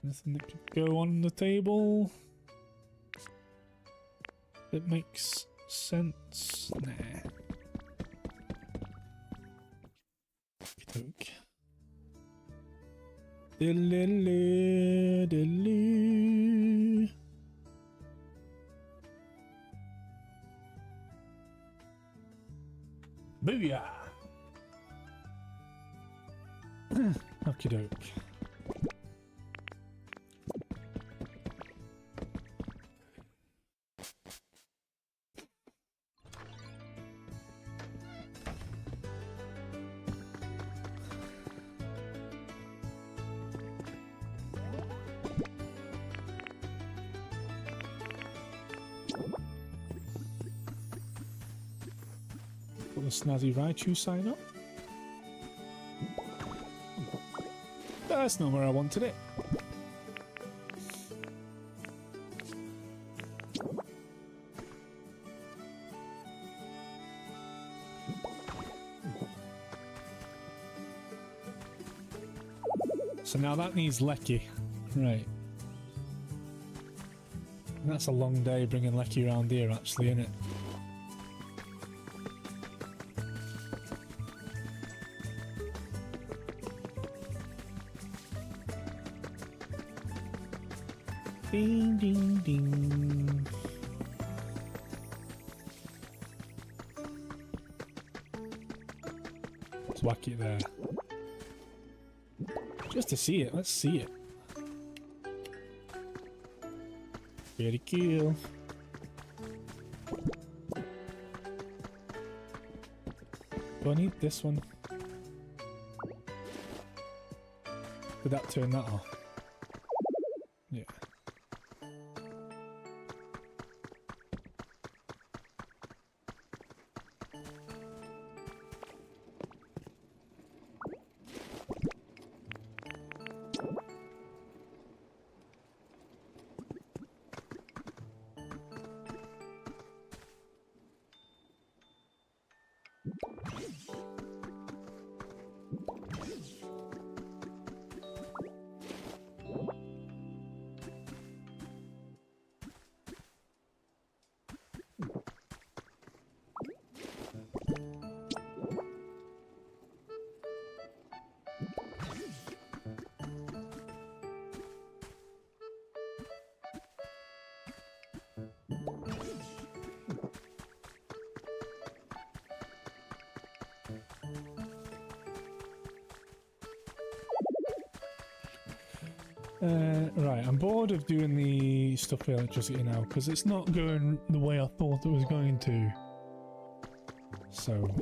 Anything that could go on the table that makes sense? Nah. Okey-doke. Diddly-diddly. Booyah! Okie doke. Put the snazzy Raichu sign up. That's not where I wanted it. So now that needs Lecky. Right. And that's a long day bringing Lecky around here actually, isn't it? Ding ding ding. Let's whack it there. Just to see it, let's see it. Very cool. Do I need this one? Did that turn that off? Yeah. Right, I'm bored of doing the stuff with electricity now because it's not going the way I thought it was going to. So...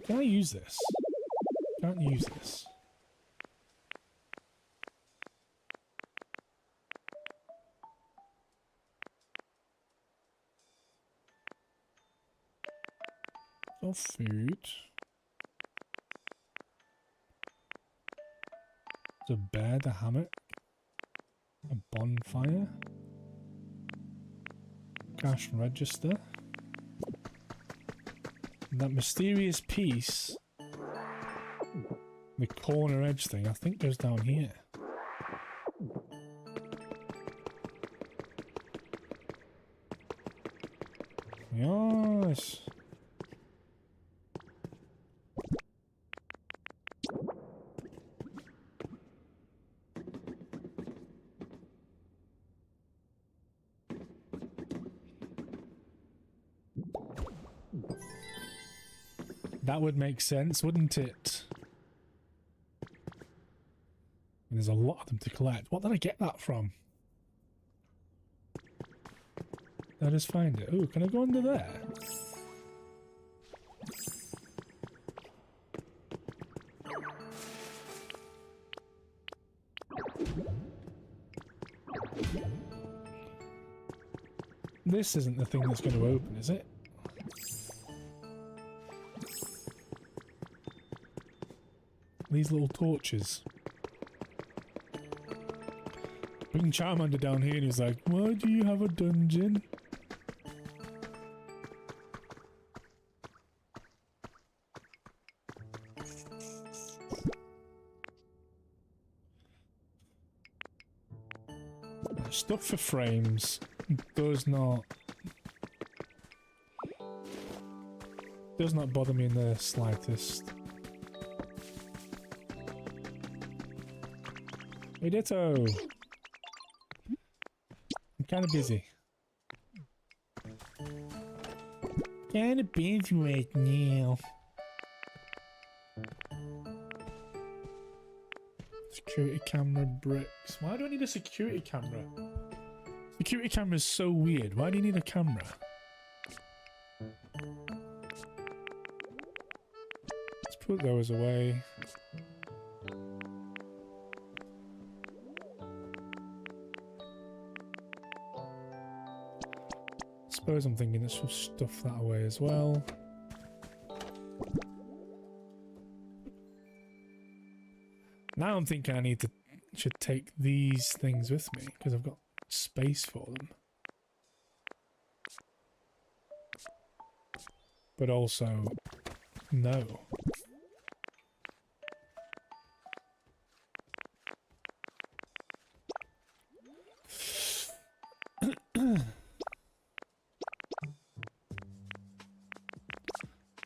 can I use this? Can't use this. No food. There's a bed, a hammock, a bonfire, cash register, and that mysterious piece, the corner edge thing, I think goes down here. Yes. That would make sense, wouldn't it? And there's a lot of them to collect. What did I get that from? Did I just find it? Oh, can I go under there? This isn't the thing that's going to open, is it? These little torches. Bring Charmander down here and he's like, why do you have a dungeon? Stuff for frames does not bother me in the slightest. Hey Ditto! I'm kinda busy. Kinda busy right now. Security camera bricks. Why do I need a security camera? Security camera is so weird. Why do you need a camera? Let's put those away. Suppose I'm thinking this will stuff that away as well. Now I'm thinking I should take these things with me because I've got space for them. But also, no.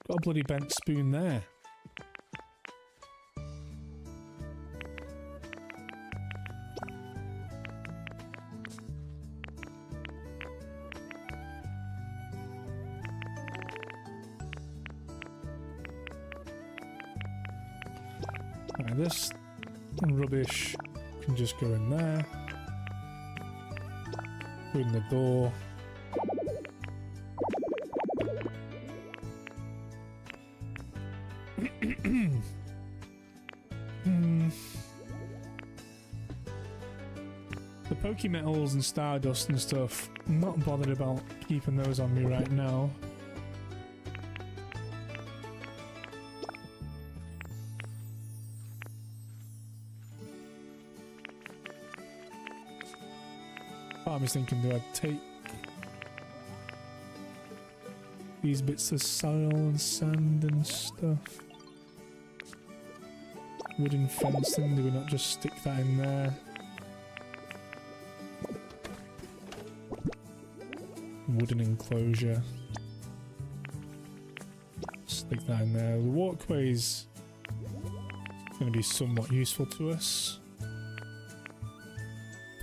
Got a bloody bent spoon there. Right, this rubbish can just go in there. Put in the door. The Pokemetals and Stardust and stuff, I'm not bothered about keeping those on me right now. Part of me's thinking, do I take these bits of soil and sand and stuff? Wooden fencing, do we not just stick that in there? Wooden enclosure. Stick that in there. The walkway's going to be somewhat useful to us.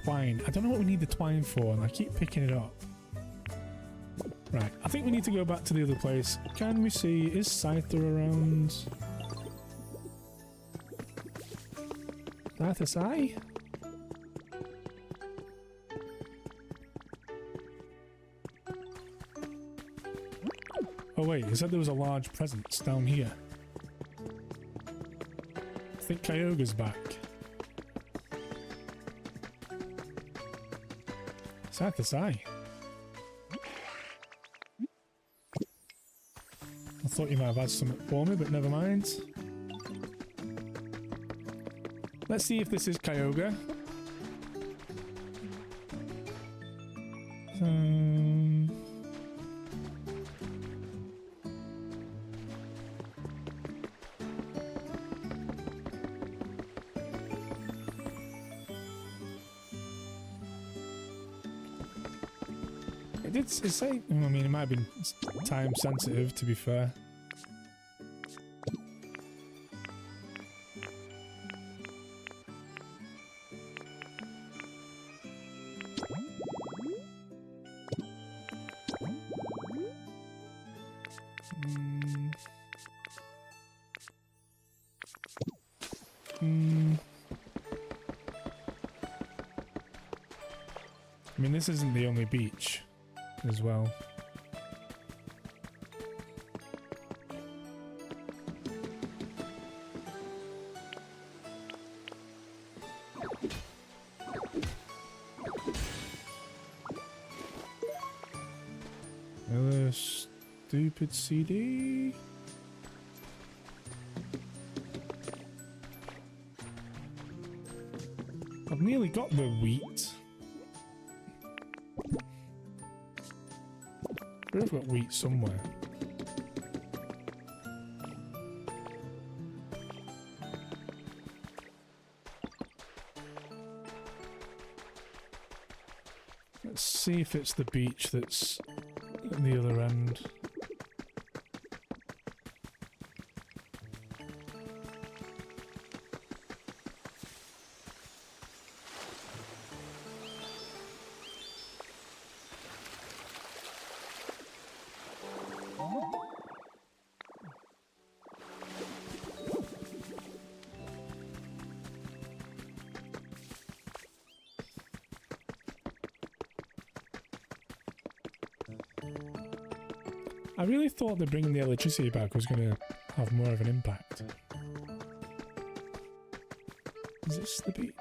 Twine. I don't know what we need the twine for, and I keep picking it up. Right, I think we need to go back to the other place. Can we see, is Scyther around? That is I? Oh wait, it said there was a large presence down here. I think Kyogre's back. Sad to say. I thought you might have had something for me, but never mind. Let's see if this is Kyogre. It did say, I mean, it might have been time sensitive, to be fair. I mean, this isn't the only beach as well. Another stupid CD. I've nearly got the wheat. I've got wheat somewhere. Let's see if it's the beach that's at the other end. I really thought that bringing the electricity back was going to have more of an impact. Is this the beach?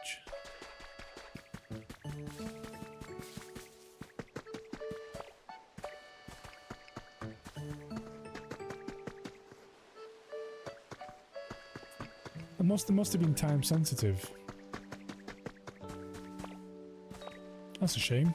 It must have been time sensitive. That's a shame.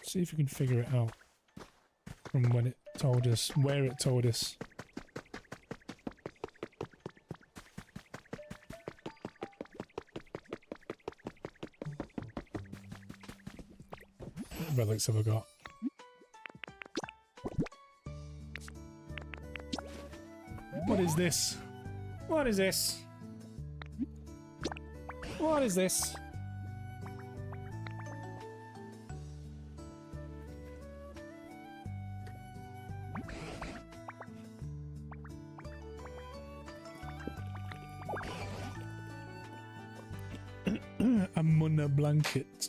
See if we can figure it out from when it told us, where it told us. What relics have I got? What is this? What is this? What is this? A Munna blanket.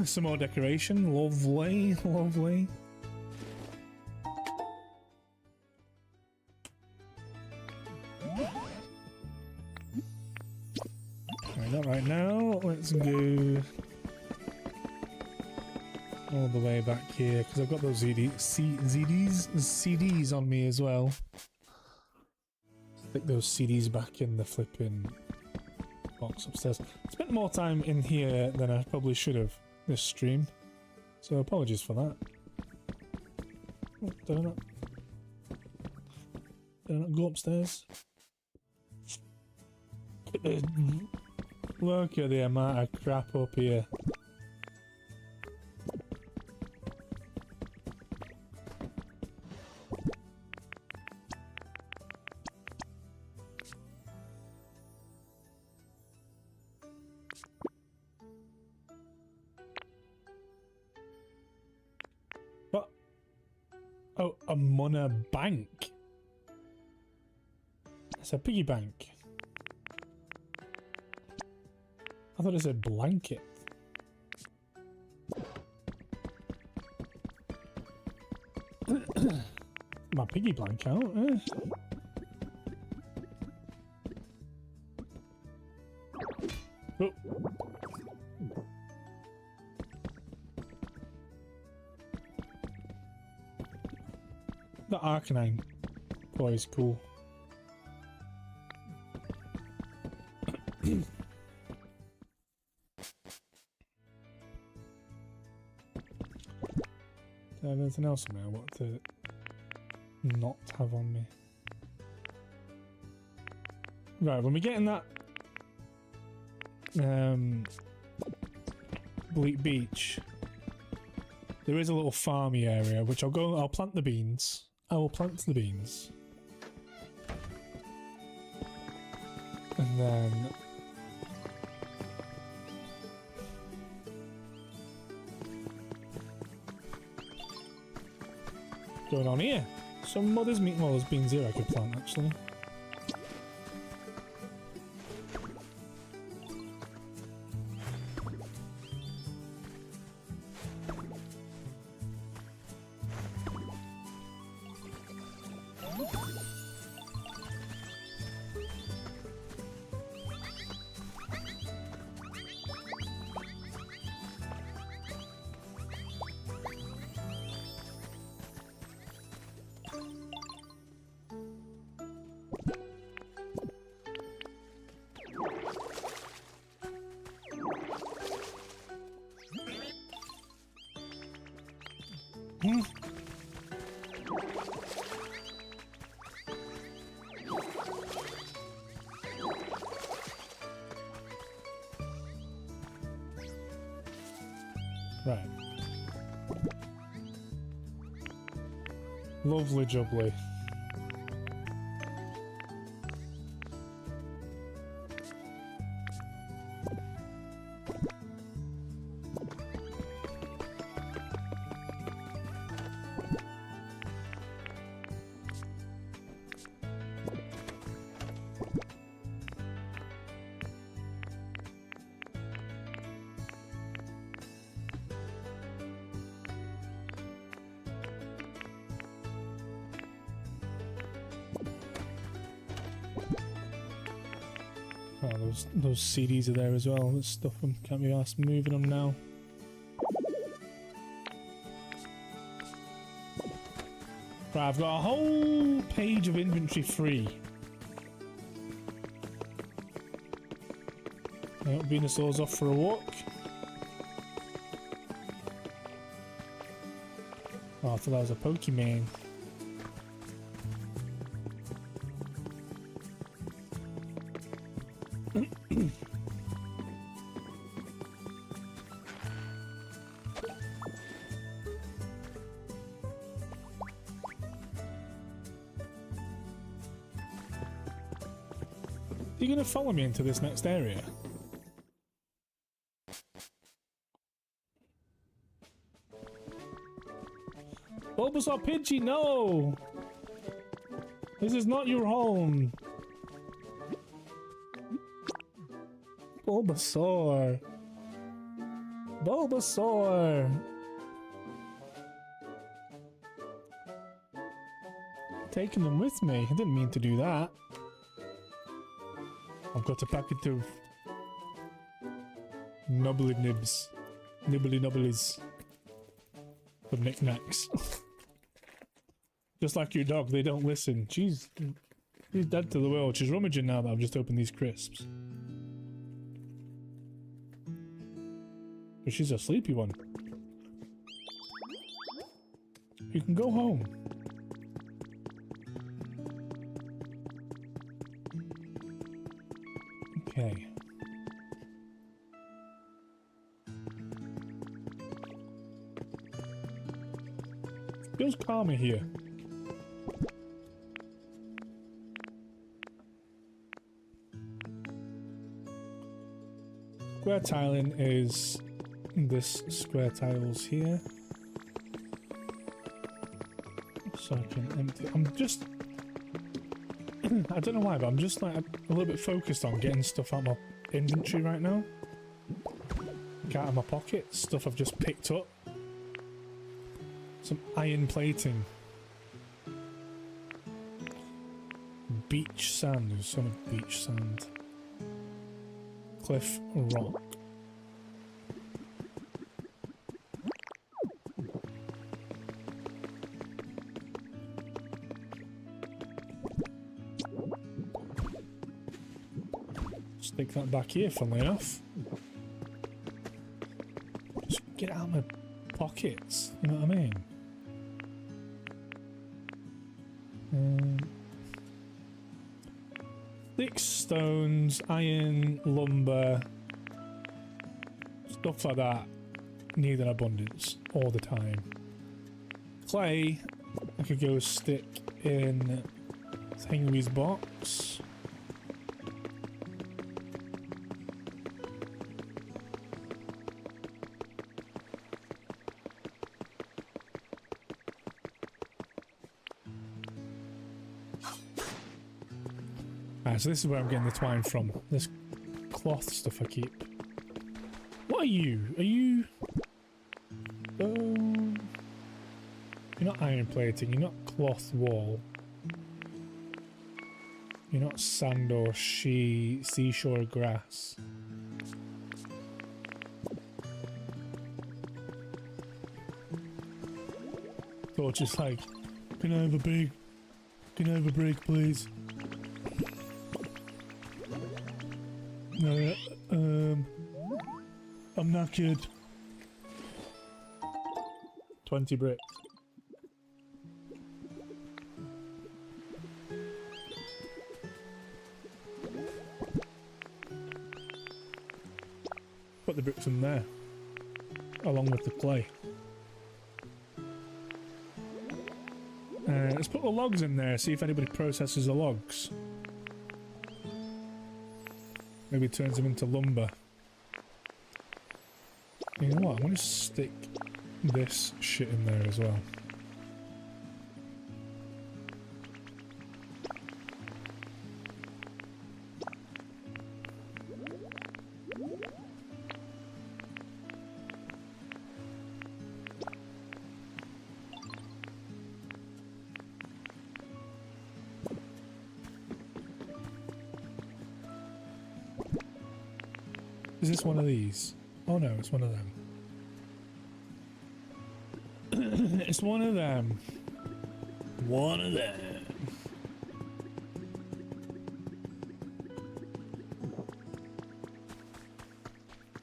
Some more decoration. Lovely, lovely. Right, not right now. Let's go all the way back here because I've got those CDs on me as well. Stick those CDs back in the flipping box upstairs. Spent more time in here than I probably should have this stream, so apologies for that. Oh, did I not go upstairs? Look at the amount of crap up here. What? Oh, a Munna bank. It's a piggy bank. I thought it said blanket. My piggy blank out, eh? Oh. The Arcanine boy is cool. Do I have anything else on me I want to not have on me? Right, when we get in that Bleak Beach, there is a little farmy area which I'll plant the beans. I will plant the beans. And then going on here? Some mother's meat. Well, there's beans here I could plant actually. Right. Lovely jubbly. Oh, those CDs are there as well. Let's stuff them. Can't be asked moving them now. Right, I've got a whole page of inventory free. Venusaur's off for a walk. Oh, I thought that was a Pokemon. Are you going to follow me into this next area? Bulbasaur Pidgey, no! This is not your home. Bulbasaur. Bulbasaur. Taking them with me. I didn't mean to do that. I've got a packet of nubbly nibs. Nibbly nubblies. For knickknacks. Just like your dog, they don't listen. She's dead to the world. She's rummaging now that I've just opened these crisps. But she's a sleepy one. You can go home. Okay. Feels calmer here. Square tiling is this square tiles here. So I can empty. I'm just I don't know why, but I'm just like a little bit focused on getting stuff out of my inventory right now. Get out of my pockets, stuff I've just picked up. Some iron plating. Beach sand, there's some beach sand. Cliff rock. Stick that back here, funnily enough. Just get out of my pockets, you know what I mean? Thick stones, iron, lumber, stuff like that need in abundance all the time. Clay, I could go stick in Henry's box. So this is where I'm getting the twine from. This cloth stuff I keep. What are you? Are you... You're not iron plating, you're not cloth wall. You're not sand or seashore grass. Or just like, can I have a break please? No, I'm knackered. 20 bricks. Put the bricks in there, along with the clay. Let's put the logs in there, see if anybody processes the logs. Maybe turns them into lumber. You know what, I'm gonna stick this shit in there as well. Is this one of these? Oh no, it's one of them. It's one of them. One of them.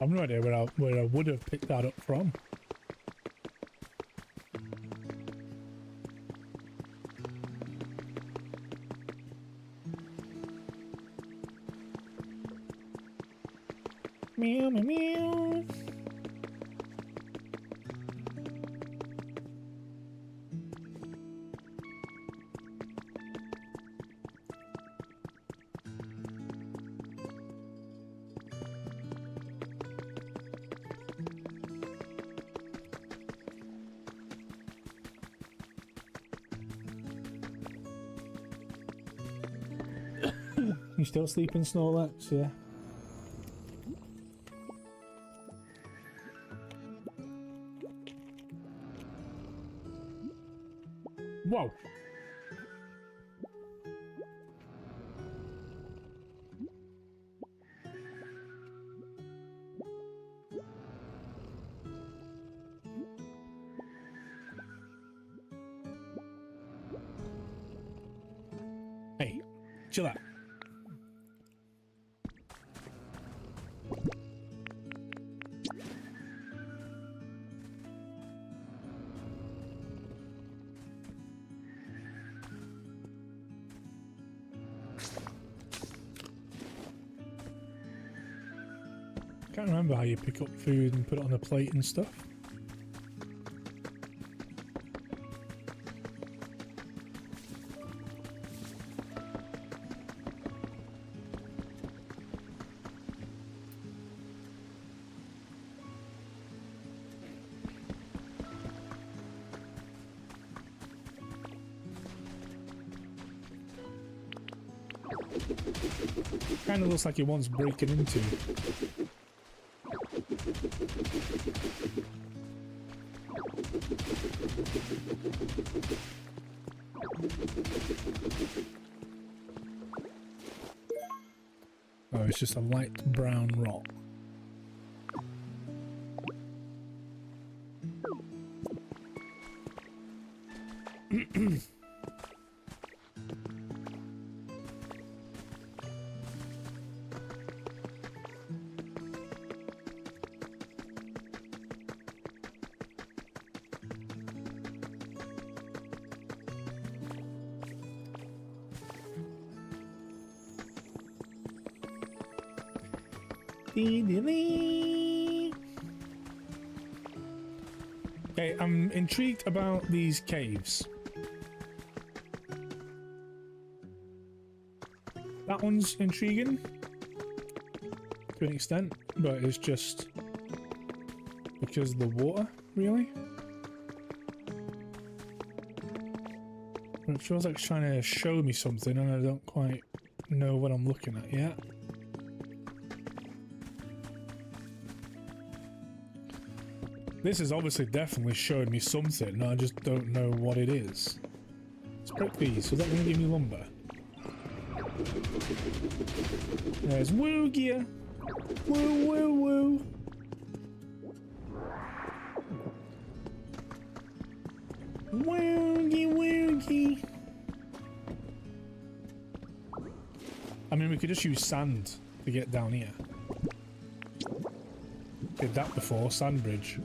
I've no idea where I would have picked that up from. Meow, meow, meow. You still sleeping, Snorlax? Yeah. Whoa. Hey, chill out. Can't remember how you pick up food and put it on a plate and stuff. Kind of looks like it wants breaking into. Oh, it's just a light brown rock. Okay, I'm intrigued about these caves. That one's intriguing to an extent, but it's just because of the water, really. It feels like it's trying to show me something and I don't quite know what I'm looking at yet. This is obviously definitely showing me something, I just don't know what it is. Let's break these. Is that going to give me lumber? There's woo gear. Woo woo woo. Woogie woogie. I mean, we could just use sand to get down here. Did that before, sand bridge.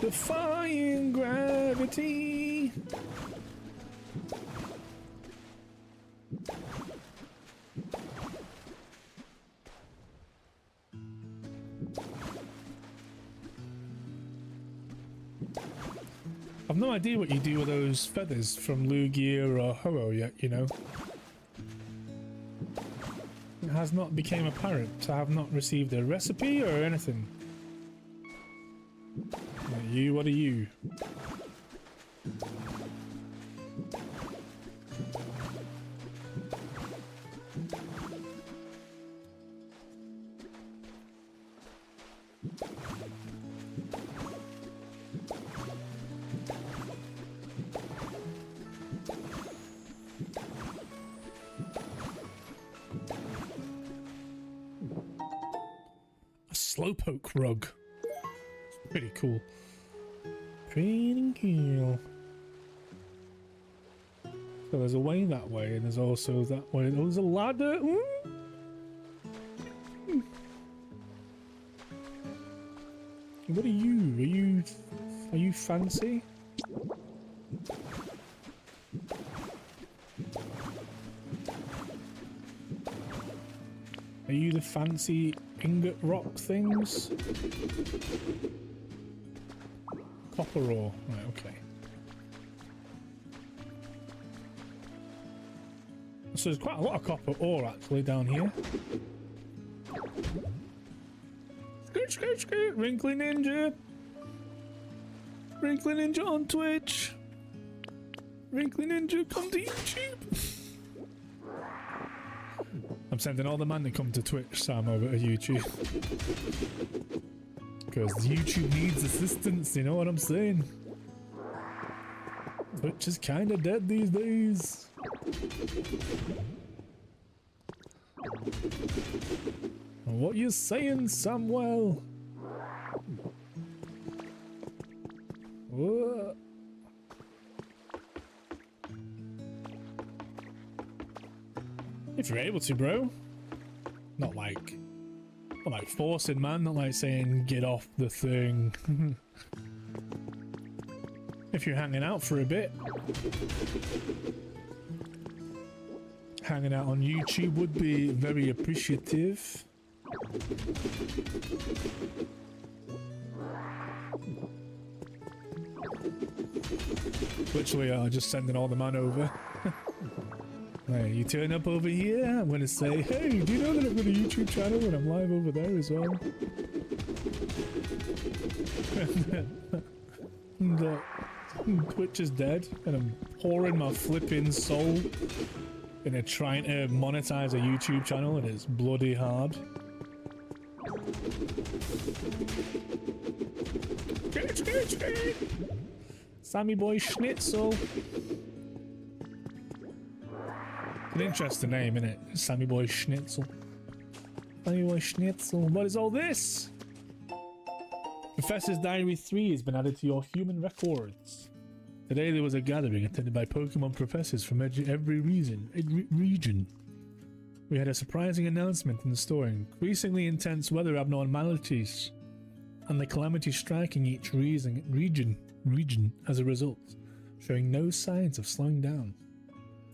Defying gravity. I've no idea what you do with those feathers from Lugia or Ho-Oh yet, you know. It has not become apparent. I have not received a recipe or anything. You, what are you? A slowpoke rug. Pretty cool. Pretty cool. So there's a way that way, and there's also that way. There's a ladder. Ooh. What are you? Are you fancy? Are you the fancy ingot rock things? Copper ore. Right, okay. So there's quite a lot of copper ore actually down here. Skirt, skirt, skirt. Wrinkly Ninja. Wrinkly Ninja on Twitch. Wrinkly Ninja, come to YouTube. sending all the man to come to Twitch, Sam, over to YouTube. Because YouTube needs assistance, you know what I'm saying? Twitch is kinda dead these days. What you saying, Samuel? What? If you're able to, bro. Not like forcing, man. Not like saying get off the thing. If you're hanging out for a bit. Hanging out on YouTube would be very appreciative. Literally, just sending all the man over. Hey, you turn up over here, I'm gonna say, hey, do you know that I've got a YouTube channel and I'm live over there as well? And, Twitch is dead, and I'm pouring my flipping soul into trying to monetize a YouTube channel, and it's bloody hard. Sammy Boy Schnitzel. An interesting name, innit? Sammy Boy Schnitzel. Sammy Boy Schnitzel. What is all this? Professor's Diary 3 has been added to your human records. Today there was a gathering attended by Pokemon professors from every region. We had a surprising announcement in the store: increasingly intense weather abnormalities and the calamity striking each region as a result, showing no signs of slowing down.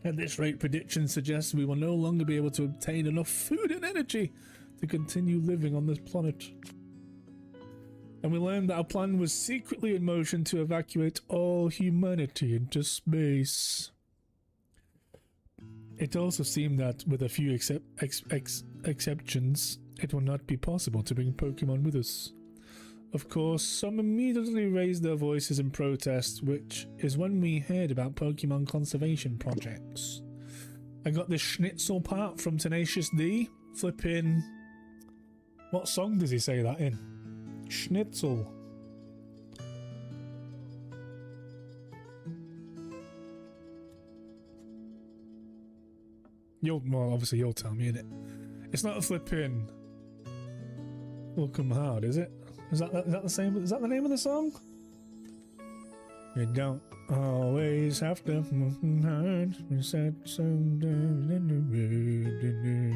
At this rate, predictions suggest we will no longer be able to obtain enough food and energy to continue living on this planet. And we learned that our plan was secretly in motion to evacuate all humanity into space. It also seemed that, with a few exceptions, it will not be possible to bring Pokemon with us. Of course, some immediately raised their voices in protest, which is when we heard about Pokemon conservation projects. I got this Schnitzel part from Tenacious D. Flipping... What song does he say that in? Schnitzel. Well, obviously you'll tell me, innit? It's not a flipping... Will Come Hard, is it? Is that the same? Is that the name of the song? You don't always have to hide. We said sometimes in the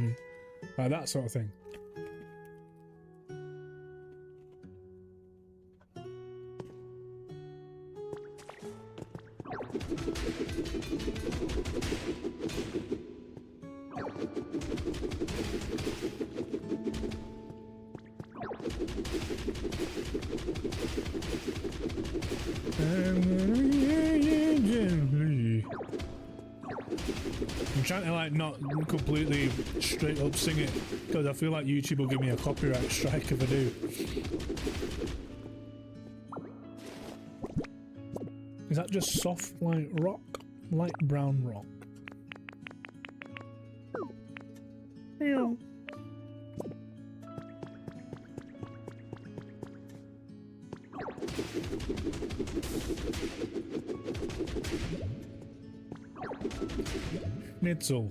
road. Like that sort of thing. I'm trying to like not completely straight up sing it because I feel like YouTube will give me a copyright strike if I do. Is that just soft light rock? Light brown rock. Yeah. Schnitzel.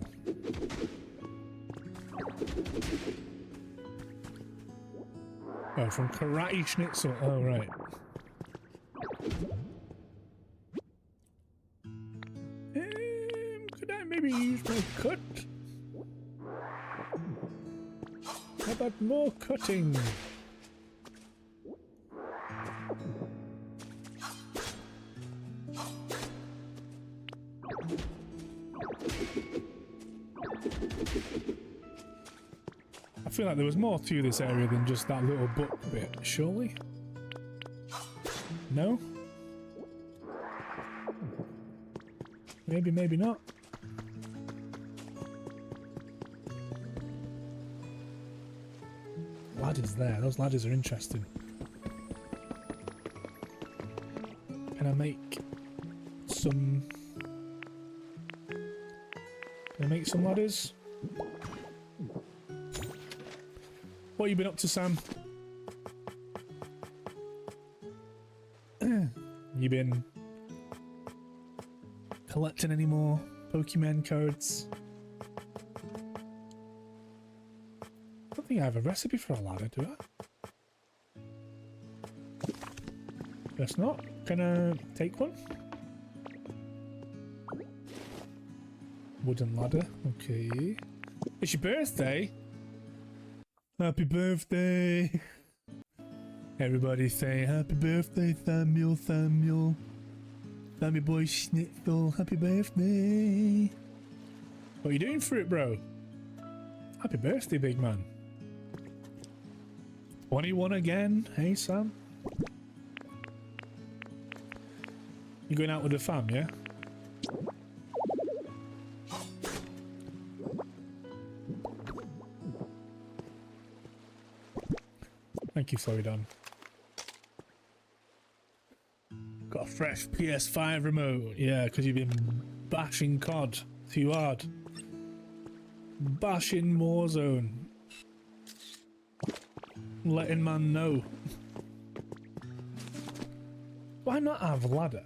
Oh, from Karate Schnitzel. Oh, right. Could I maybe use my cut? How about more cutting? I feel like there was more to this area than just that little book bit, surely? No? Maybe, maybe not. Ladders there, those ladders are interesting. Can I make some... Can I make some ladders? What have you been up to, Sam? You been collecting any more Pokemon cards? I don't think I have a recipe for a ladder, do I? Guess not. Can I take one? Wooden ladder. Okay. It's your birthday. Happy birthday. Everybody say happy birthday, Samuel, Samuel. Sammy boy Schnitzel, happy birthday. What are you doing for it, bro? Happy birthday, big man. 21 again. Hey, Sam. You going out with the fam, yeah? Thank you, Floridon. Got a fresh PS5 remote. Yeah, because you've been bashing COD too hard. Bashing Warzone. Letting man know. Why not have a ladder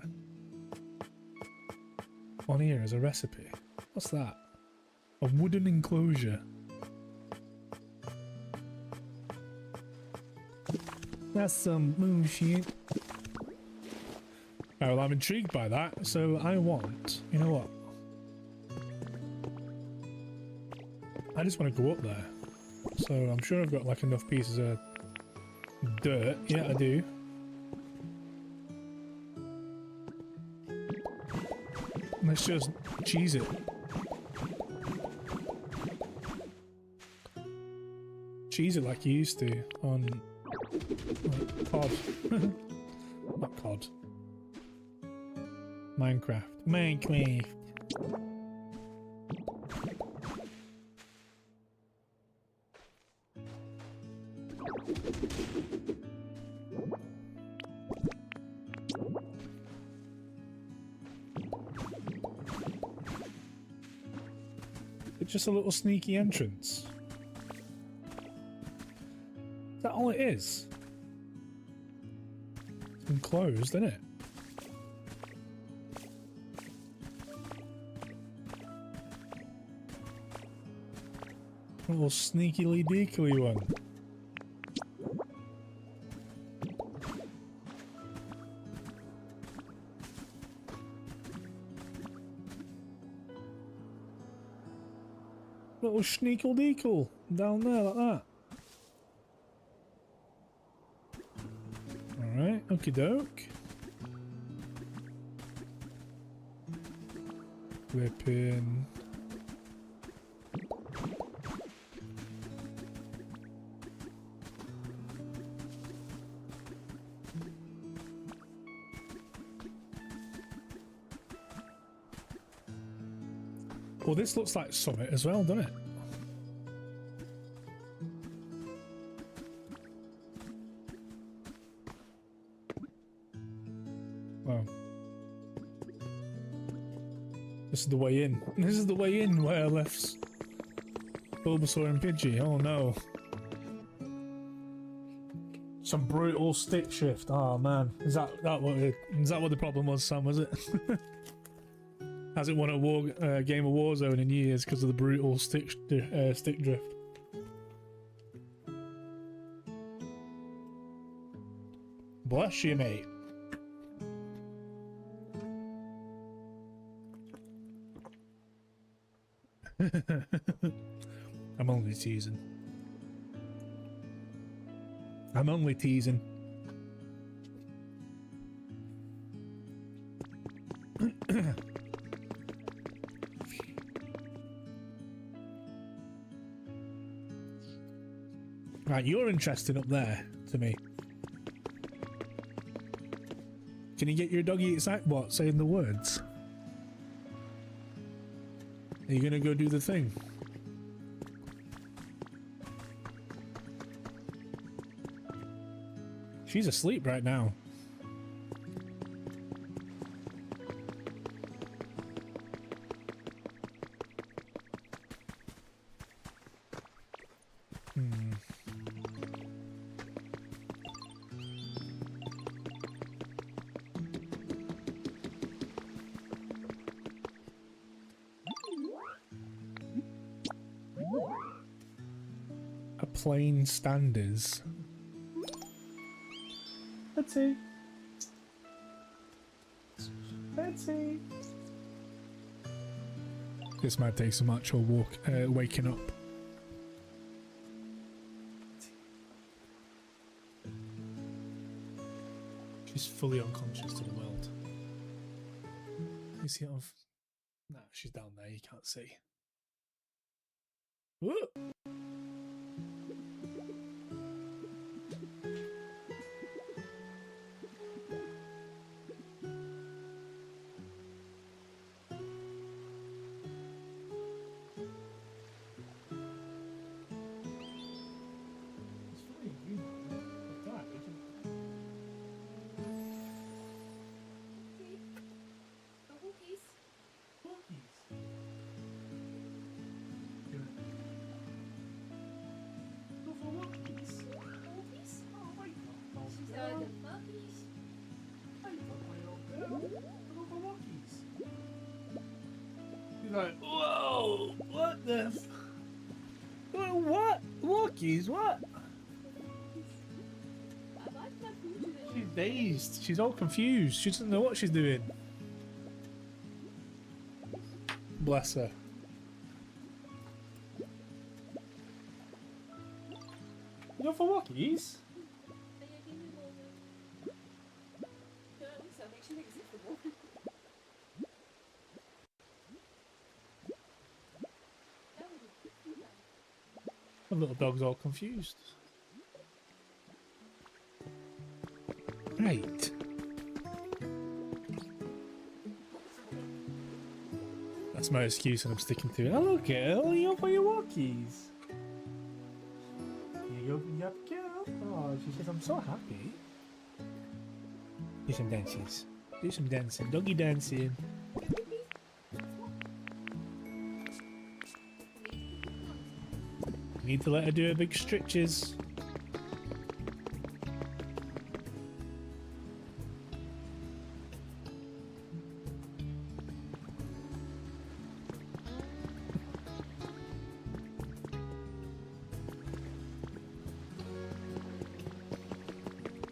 on here as a recipe? What's that? A wooden enclosure. That's some moon shit. Oh, well, I'm intrigued by that, so I want... You know what? I just want to go up there. So I'm sure I've got like enough pieces of dirt. Yeah, I do. Let's just cheese it. Cheese it like you used to on COD. Not COD. Minecraft. Minecraft. It's just a little sneaky entrance. Is that all it is? It's enclosed, isn't it? A little sneakily deekily one. Little sneakle deekle down there like that. Alright, okie doke. Flipping. Well, this looks like Summit as well, doesn't it? Wow. This is the way in. This is the way in where I left Bulbasaur and Pidgey. Oh no. Some brutal stick shift. Oh man. Is that what the problem was, Sam, was it? Hasn't won a game of Warzone in years because of the brutal stick drift. Bless you, mate. I'm only teasing. I'm only teasing. Right, you're interesting up there to me. Can you get your doggy excited? What? Saying the words? Are you gonna go do the thing? She's asleep right now. plain stand is. Betsy. Betsy. This might take some actual waking up. She's fully unconscious to the world. You see it off? Nah, she's down there. You can't see. Whoa. Like, whoa, what the what? Walkies, what? She's dazed. She's all confused. She doesn't know what she's doing. Bless her. You go for walkies? The little dog's all confused. Right. That's my excuse and I'm sticking to it. Hello girl, you up for your walkies? You up girl? Oh, she says I'm so happy. Do some dances. Do some dancing. Doggy dancing. Need to let her do her big stretches.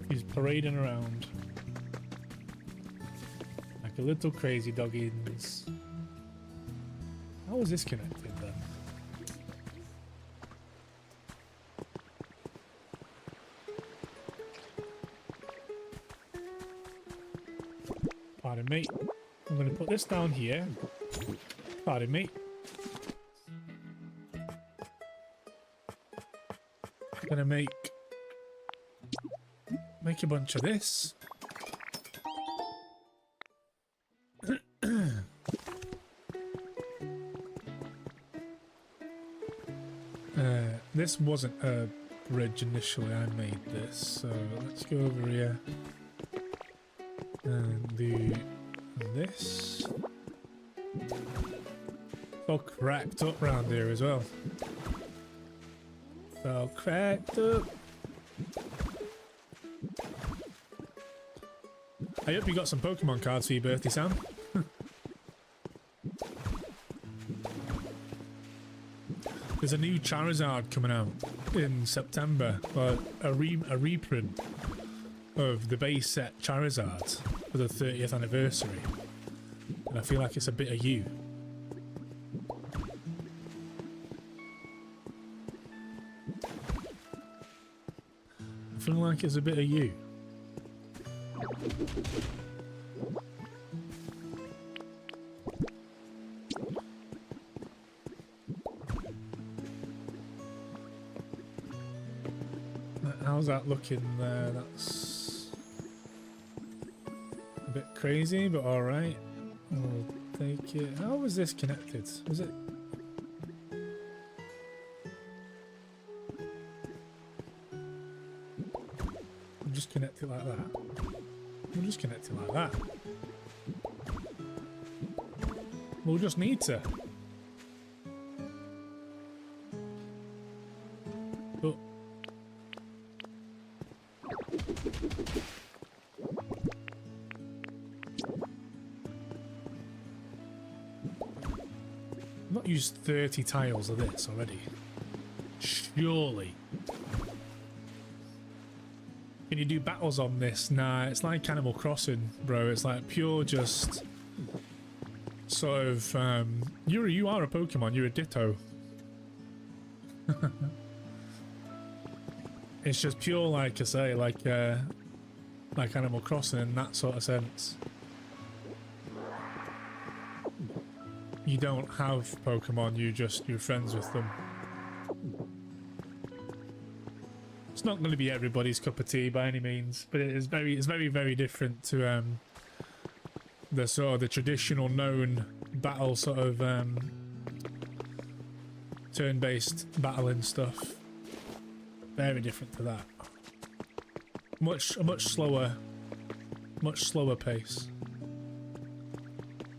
He's parading around like a little crazy doggins. How is this connected then? Pardon me. I'm going to put this down here. Pardon me. I'm going to make a bunch of this. This wasn't a bridge initially. I made this, so let's go over here and do this. It's all cracked up round here as well. It's all cracked up. I hope you got some Pokemon cards for your birthday, Sam. There's a new Charizard coming out in September, but a reprint of the base set Charizard for the 30th anniversary. And I feel like it's a bit of you. I feel like it's a bit of you. How's that looking there? That's a bit crazy, but alright. I'll take it. How was this connected? Was it? I'll just connect it like that. We'll just connect it like that. We'll just need to. But I've not used 30 tiles of this already. Surely. Can you do battles on this? Nah, it's like Animal Crossing, bro. It's like pure just sort of you are a Pokemon, you're a Ditto. It's just pure, like I say, like Animal Crossing in that sort of sense. You don't have Pokemon, you're friends with them. It's not going to be everybody's cup of tea by any means, but it's very different to the sort of the traditional known battle sort of turn-based battling stuff. Very different to that. A much slower pace.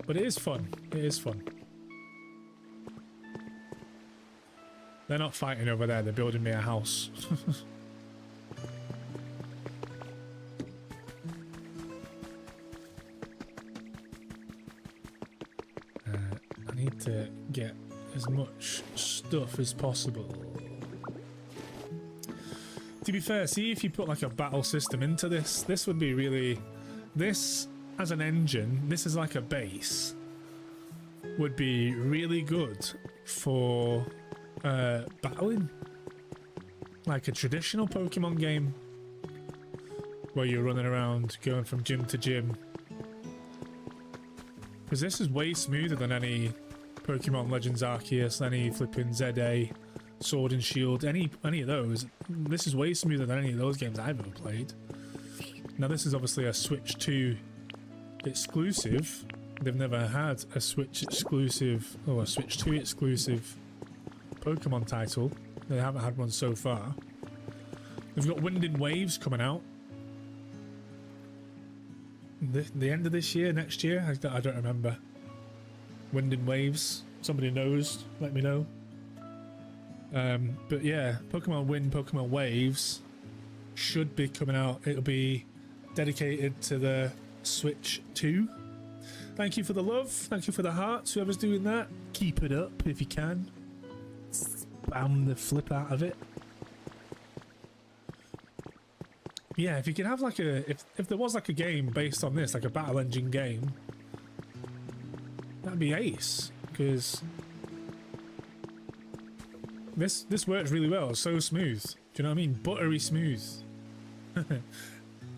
But it is fun. It is fun. They're not fighting over there, they're building me a house. I need to get as much stuff as possible. To be fair, see if you put like a battle system into this, this would be really... This, as an engine, this is like a base, would be really good for battling. Like a traditional Pokemon game, where you're running around, going from gym to gym. Because this is way smoother than any Pokemon Legends Arceus, any flipping ZA, Sword and Shield, any of those. This is way smoother than any of those games I've ever played. Now this is obviously a Switch 2 exclusive. They've never had a Switch exclusive or a Switch 2 exclusive Pokemon title. They haven't had one so far. We've got Wind and Waves coming out. The end of this year, next year? I don't remember. Wind and Waves. Somebody knows, let me know. But yeah, Pokemon Wind, Pokemon Waves should be coming out. It'll be dedicated to the Switch 2. Thank you for the love. Thank you for the hearts. Whoever's doing that, keep it up if you can. Spam the flip out of it. Yeah, if you could have like a... If there was like a game based on this, like a battle engine game, that'd be ace. Because this works really well. It's so smooth. Do you know what I mean? Buttery smooth.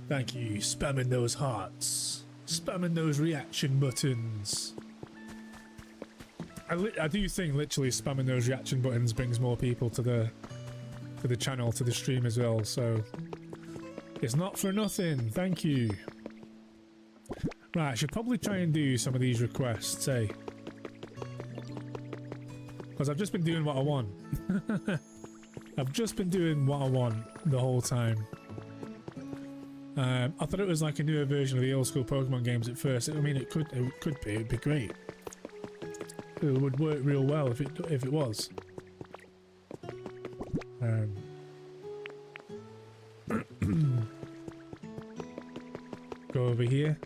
Thank you. Spamming those hearts. Spamming those reaction buttons. I do think literally spamming those reaction buttons brings more people to the channel, to the stream as well. So it's not for nothing. Thank you. Right, I should probably try and do some of these requests, eh? Because I've just been doing what I want. I've just been doing what I want the whole time. I thought it was like a newer version of the old school Pokemon games at first. I mean, it could be. It'd be great. It would work real well if it was. Go over here.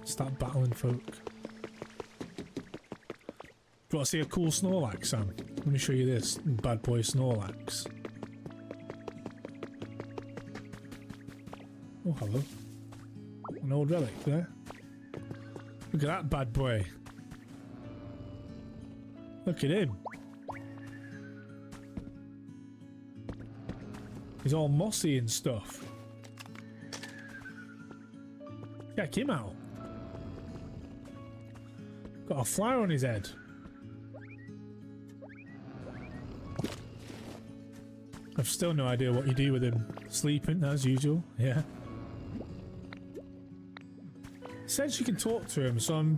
Start battling folk. Do you want to see a cool Snorlax, Sam? Let me show you this bad boy Snorlax. Oh, hello. An old relic there. Look at that bad boy. Look at him. He's all mossy and stuff. Check him out. Got a flower on his head. I've still no idea what you do with him. Sleeping, as usual. Yeah. It says you can talk to him, so I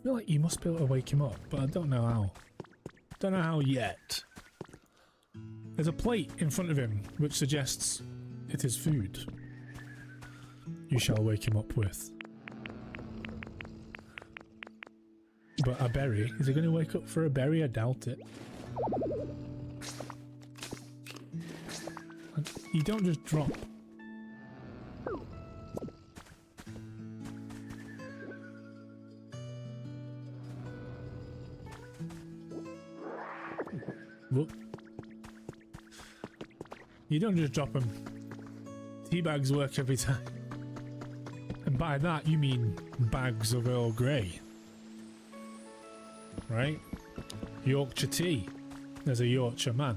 feel like you must be able to wake him up, but I don't know how. Don't know how yet. There's a plate in front of him which suggests it is food you shall wake him up with. But a berry? Is he going to wake up for a berry? I doubt it. You don't just drop. Whoop. You don't just drop them. Tea bags work every time. And by that, you mean bags of Earl Grey. Right? Yorkshire tea. There's a Yorkshire man.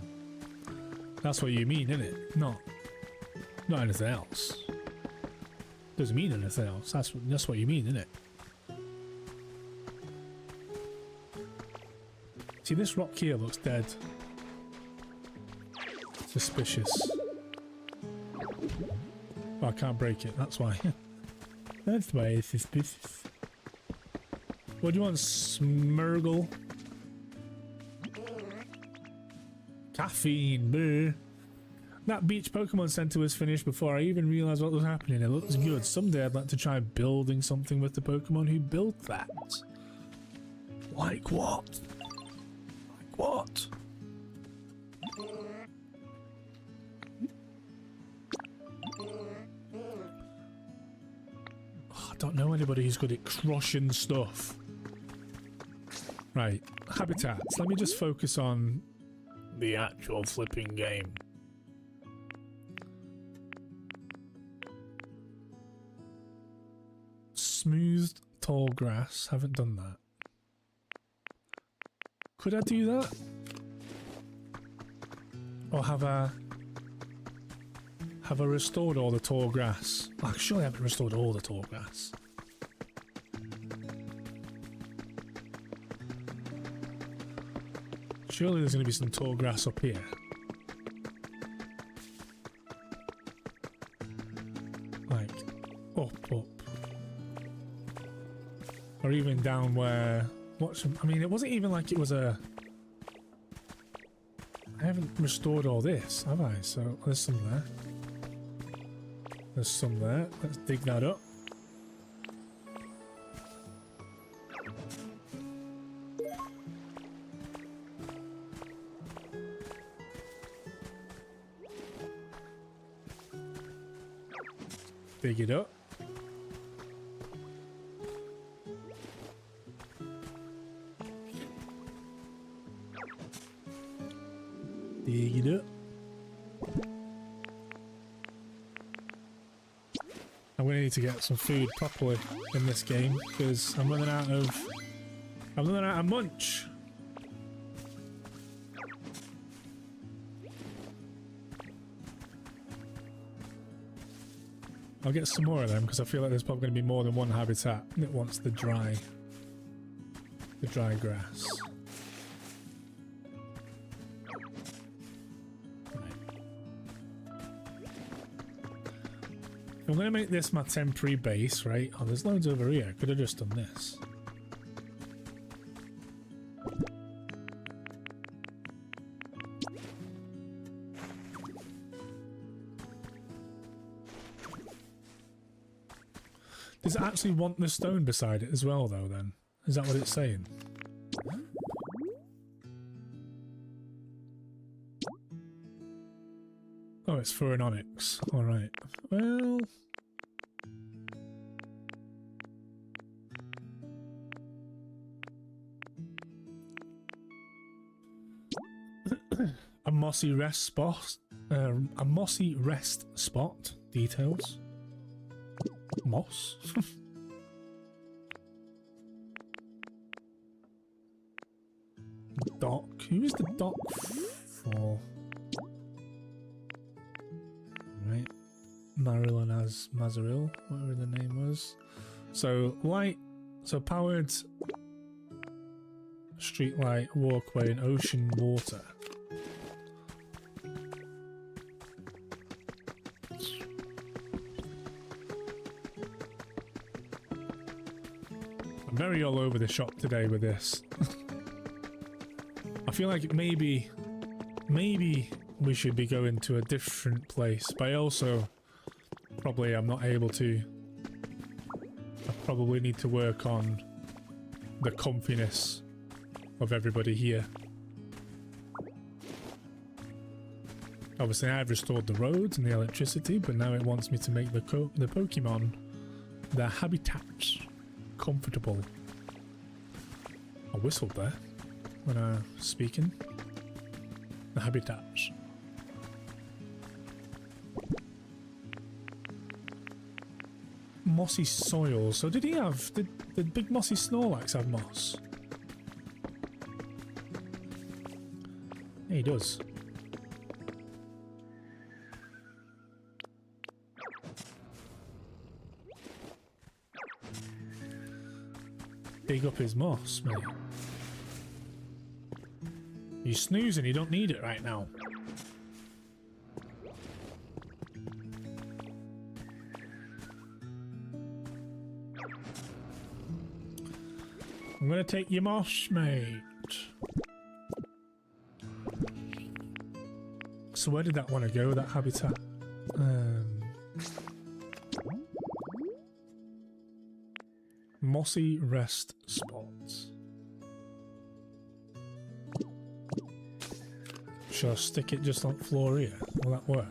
That's what you mean, innit? Not anything else. Doesn't mean anything else. That's what you mean, innit? See, this rock here looks dead. Suspicious. Oh, I can't break it, that's why. That's why it's suspicious. What do you want, Smurgle? Caffeine, boo. That beach Pokemon Center was finished before I even realized what was happening. It looks good. Someday I'd like to try building something with the Pokemon who built that. Like what? Like what? Oh, I don't know anybody who's good at crushing stuff. Right, habitats. Let me just focus on the actual flipping game. Smoothed tall grass. Haven't done that. Could I do that? Or have I restored all the tall grass? Oh, surely I haven't restored all the tall grass. Surely there's going to be some tall grass up here. Like, up. Or even down where... I mean, it wasn't even like it was a... I haven't restored all this, have I? So, there's some there. There's some there. Let's dig that up. Dig it up. Dig it up. I'm gonna need to get some food properly in this game because I'm running out of munch. I'll get some more of them because I feel like there's probably going to be more than one habitat that wants the dry grass. Right. I'm going to make this my temporary base, right? Oh, there's loads over here. I could have just done this. Does it actually want the stone beside it as well, though, then? Is that what it's saying? Oh, it's for an onyx. Alright. Well... a mossy rest spot. A mossy rest spot. Details. Moss? Dock. Who is the dock for? Right. Marilyn as Mazaril, whatever the name was. So light, so powered street light, walkway and ocean water. I'm very all over the shop today with this. I feel like maybe we should be going to a different place, but I also probably I'm not able to. I probably need to work on the comfiness of everybody here. Obviously I've restored the roads and the electricity, but now it wants me to make the Pokemon, their habitats, comfortable. I whistled there when I was speaking. habitats. Mossy soil. So did he have... Did Big Mossy Snorlax have moss? Yeah, he does. Dig up his moss, mate. You're snoozing, you don't need it right now. I'm gonna take your moss, mate. So where did that want to go, that habitat? Mossy rest spots. Shall I stick it just on the floor here? Will that work?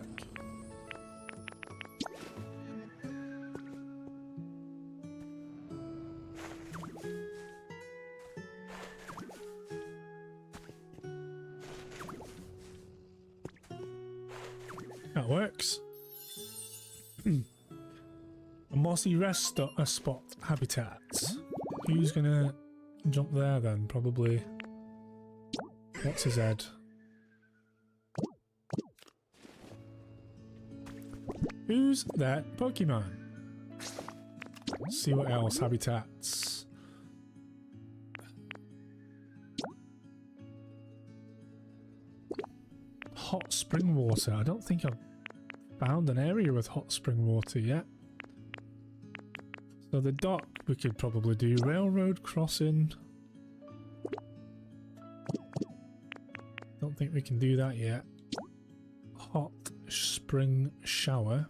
That works. A mossy rest spot habitats. Who's gonna jump there then? Probably. What's his head? Who's that Pokemon? Let's see what else habitats. Hot spring water. I don't think I've found an area with hot spring water yet. So the dock we could probably do. Railroad crossing. Don't think we can do that yet. Hot spring shower.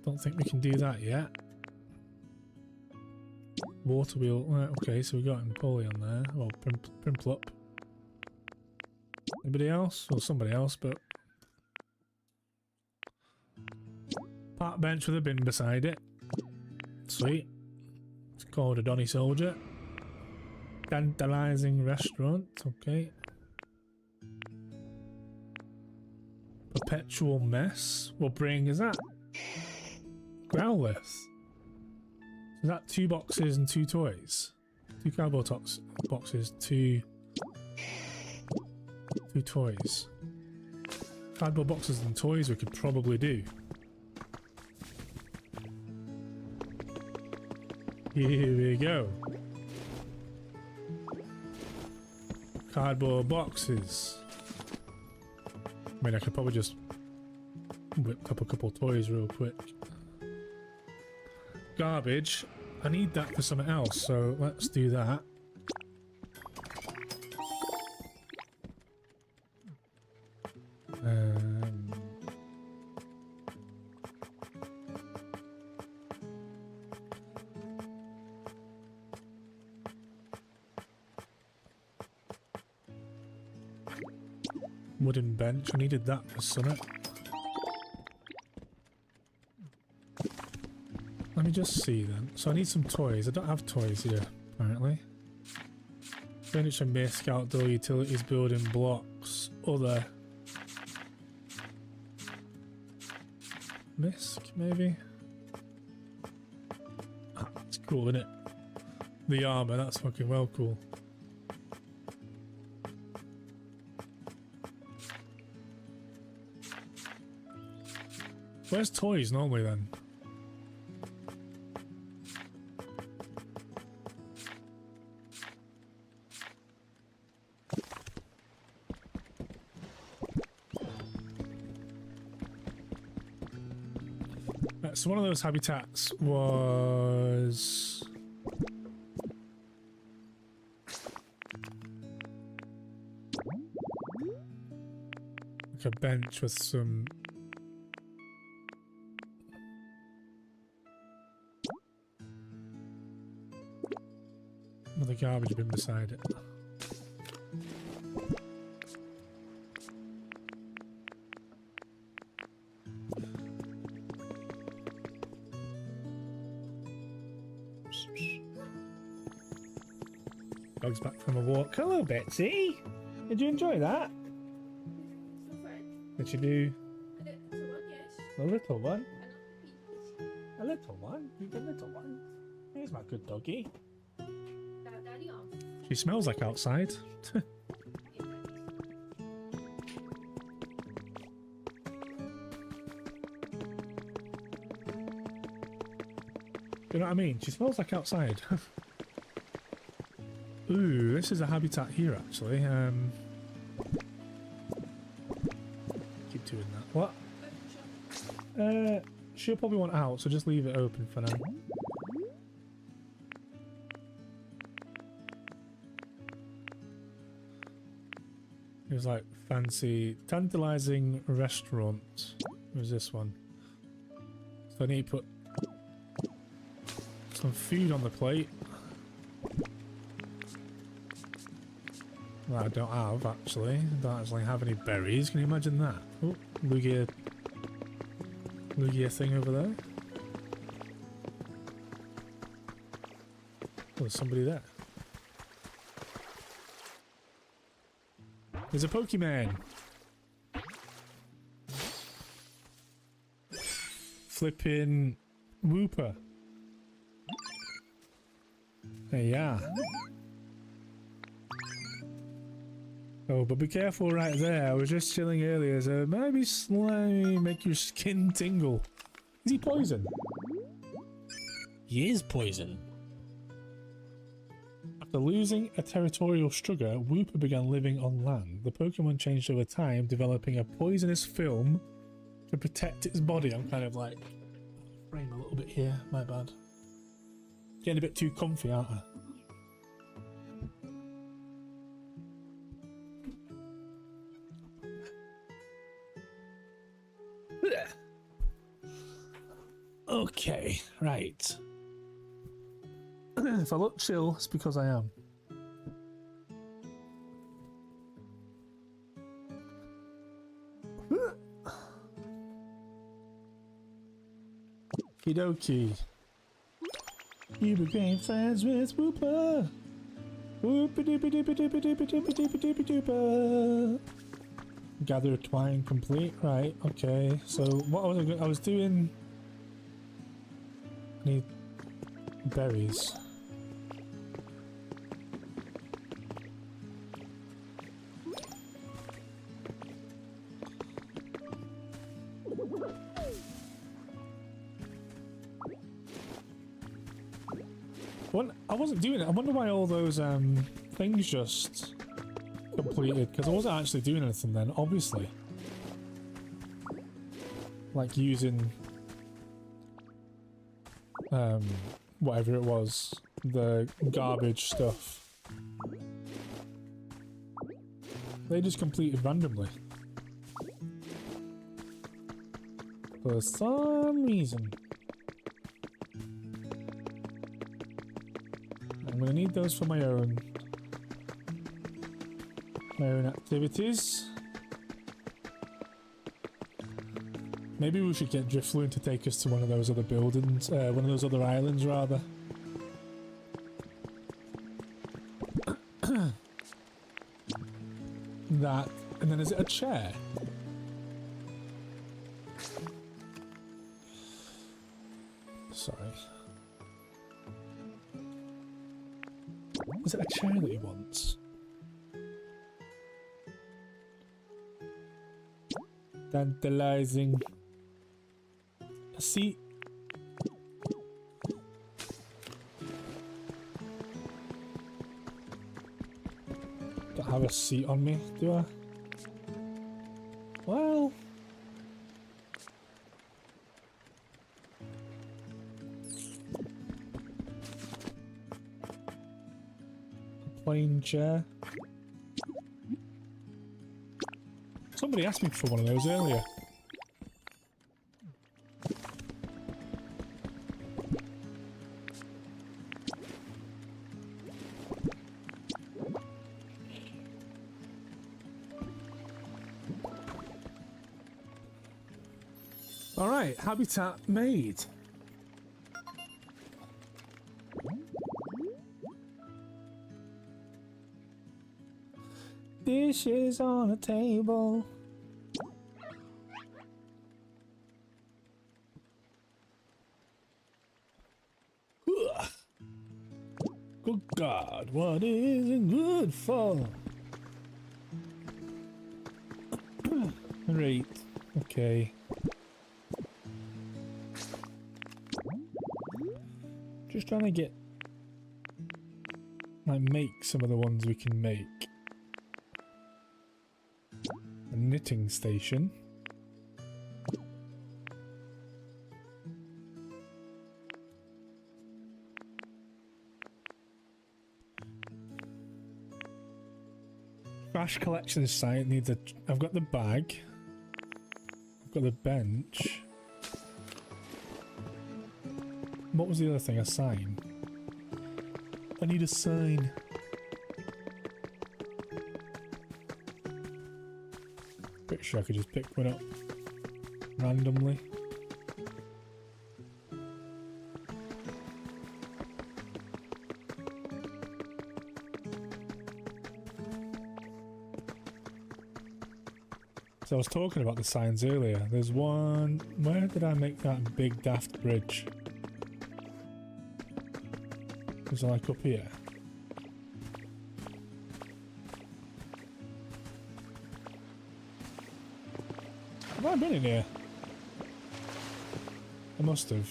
Don't think we can do that yet. Water wheel. Right, okay, so we got Empoleon there. Well, Primplup. Anybody else? Well, somebody else, but... Park bench with a bin beside it. Sweet. It's called a Donny Soldier. Tantalizing restaurant. Okay. Perpetual mess. What bring is that? Growlithe. Is that 2 boxes and 2 toys? 2 cardboard boxes, 2 toys. Cardboard boxes and toys we could probably do. Here we go. Cardboard boxes. I mean, I could probably just whip up a couple of toys real quick. Garbage. I need that for something else, so let's do that. Wooden bench. I needed that for something. Let me just see then. So I need some toys. I don't have toys here, apparently. Furniture, misc, outdoor utilities, building blocks, other. Misc, maybe? Ah, that's cool, isn't it? The armor, that's fucking well cool. Where's toys normally then? So one of those habitats was... like a bench with some... with a garbage bin beside it. Dog's back from a walk. Hello, Betsy. Did you enjoy that? So fun. Did you do A little one, yes. a little one? A little one? You did a little one? Here's my good doggy. Daddy off. She smells like outside. You know what I mean? She smells like outside. Ooh, this is a habitat here actually. Keep doing that. What? She'll probably want out, so just leave it open for now. It was like fancy, tantalizing restaurant. What was this one? So I need to put some food on the plate. Well, I don't have actually. I don't actually have any berries. Can you imagine that? Oh, Lugia thing over there. Oh, there's somebody there. There's a Pokemon. Flipping Wooper. Hey, yeah. Oh, but be careful right there. I was just chilling earlier, so maybe slimy make your skin tingle. Is he poison? He is poison. After losing a territorial struggle, Wooper began living on land. The Pokemon changed over time, developing a poisonous film to protect its body. I'm kind of like frame a little bit here, my bad. Getting a bit too comfy, aren't I? Okay, right. If I look chill, it's because I am. Okie dokie. You became friends with Wooper. Wooper doopy doopy doopy doopy doopy doopy doopy dooper. Gather twine complete. Right, okay. So what I was doing. Need berries. I wasn't doing it. I wonder why all those things just completed, because I wasn't actually doing anything then, obviously. Like using whatever it was, the garbage stuff. They just completed randomly. For some reason. I'm gonna need those for my own activities. Maybe we should get Drifloon to take us to one of those other buildings, one of those other islands rather. That, and then is it a chair? Sorry. Is it a chair that he wants? Tantalizing. A seat. Don't have a seat on me, do I? Well. A plain chair. Somebody asked me for one of those earlier. Alright, habitat made. Dishes on a table. Ugh. Good God, what is it good for? Right, okay. Just trying to get, like, make some of the ones we can make. A knitting station. Trash collection site needs a. I've got the bag. I've got the bench. What was the other thing? A sign. I need a sign. Pretty sure I could just pick one up randomly. So I was talking about the signs earlier. There's one... Where did I make that big daft bridge? Was it like up here? Have I been in here? I must have.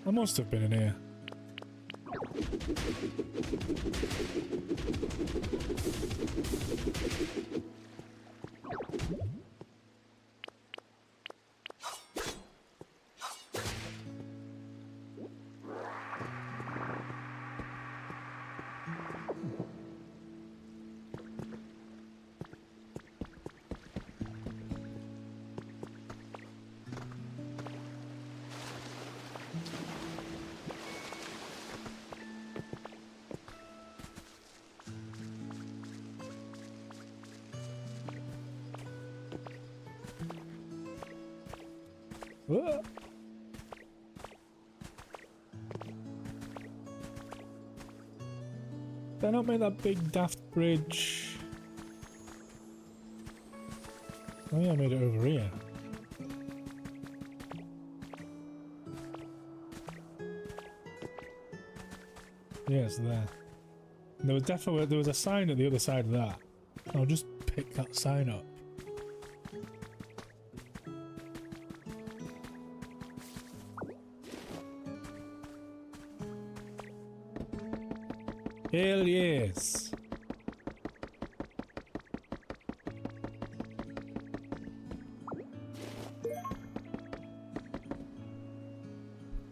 I must have been in here. Whoa. Did I not make that big daft bridge? Oh yeah, I made it over here. Yeah, it's there. There was definitely a sign at the other side of that. I'll just pick that sign up. Hell yes!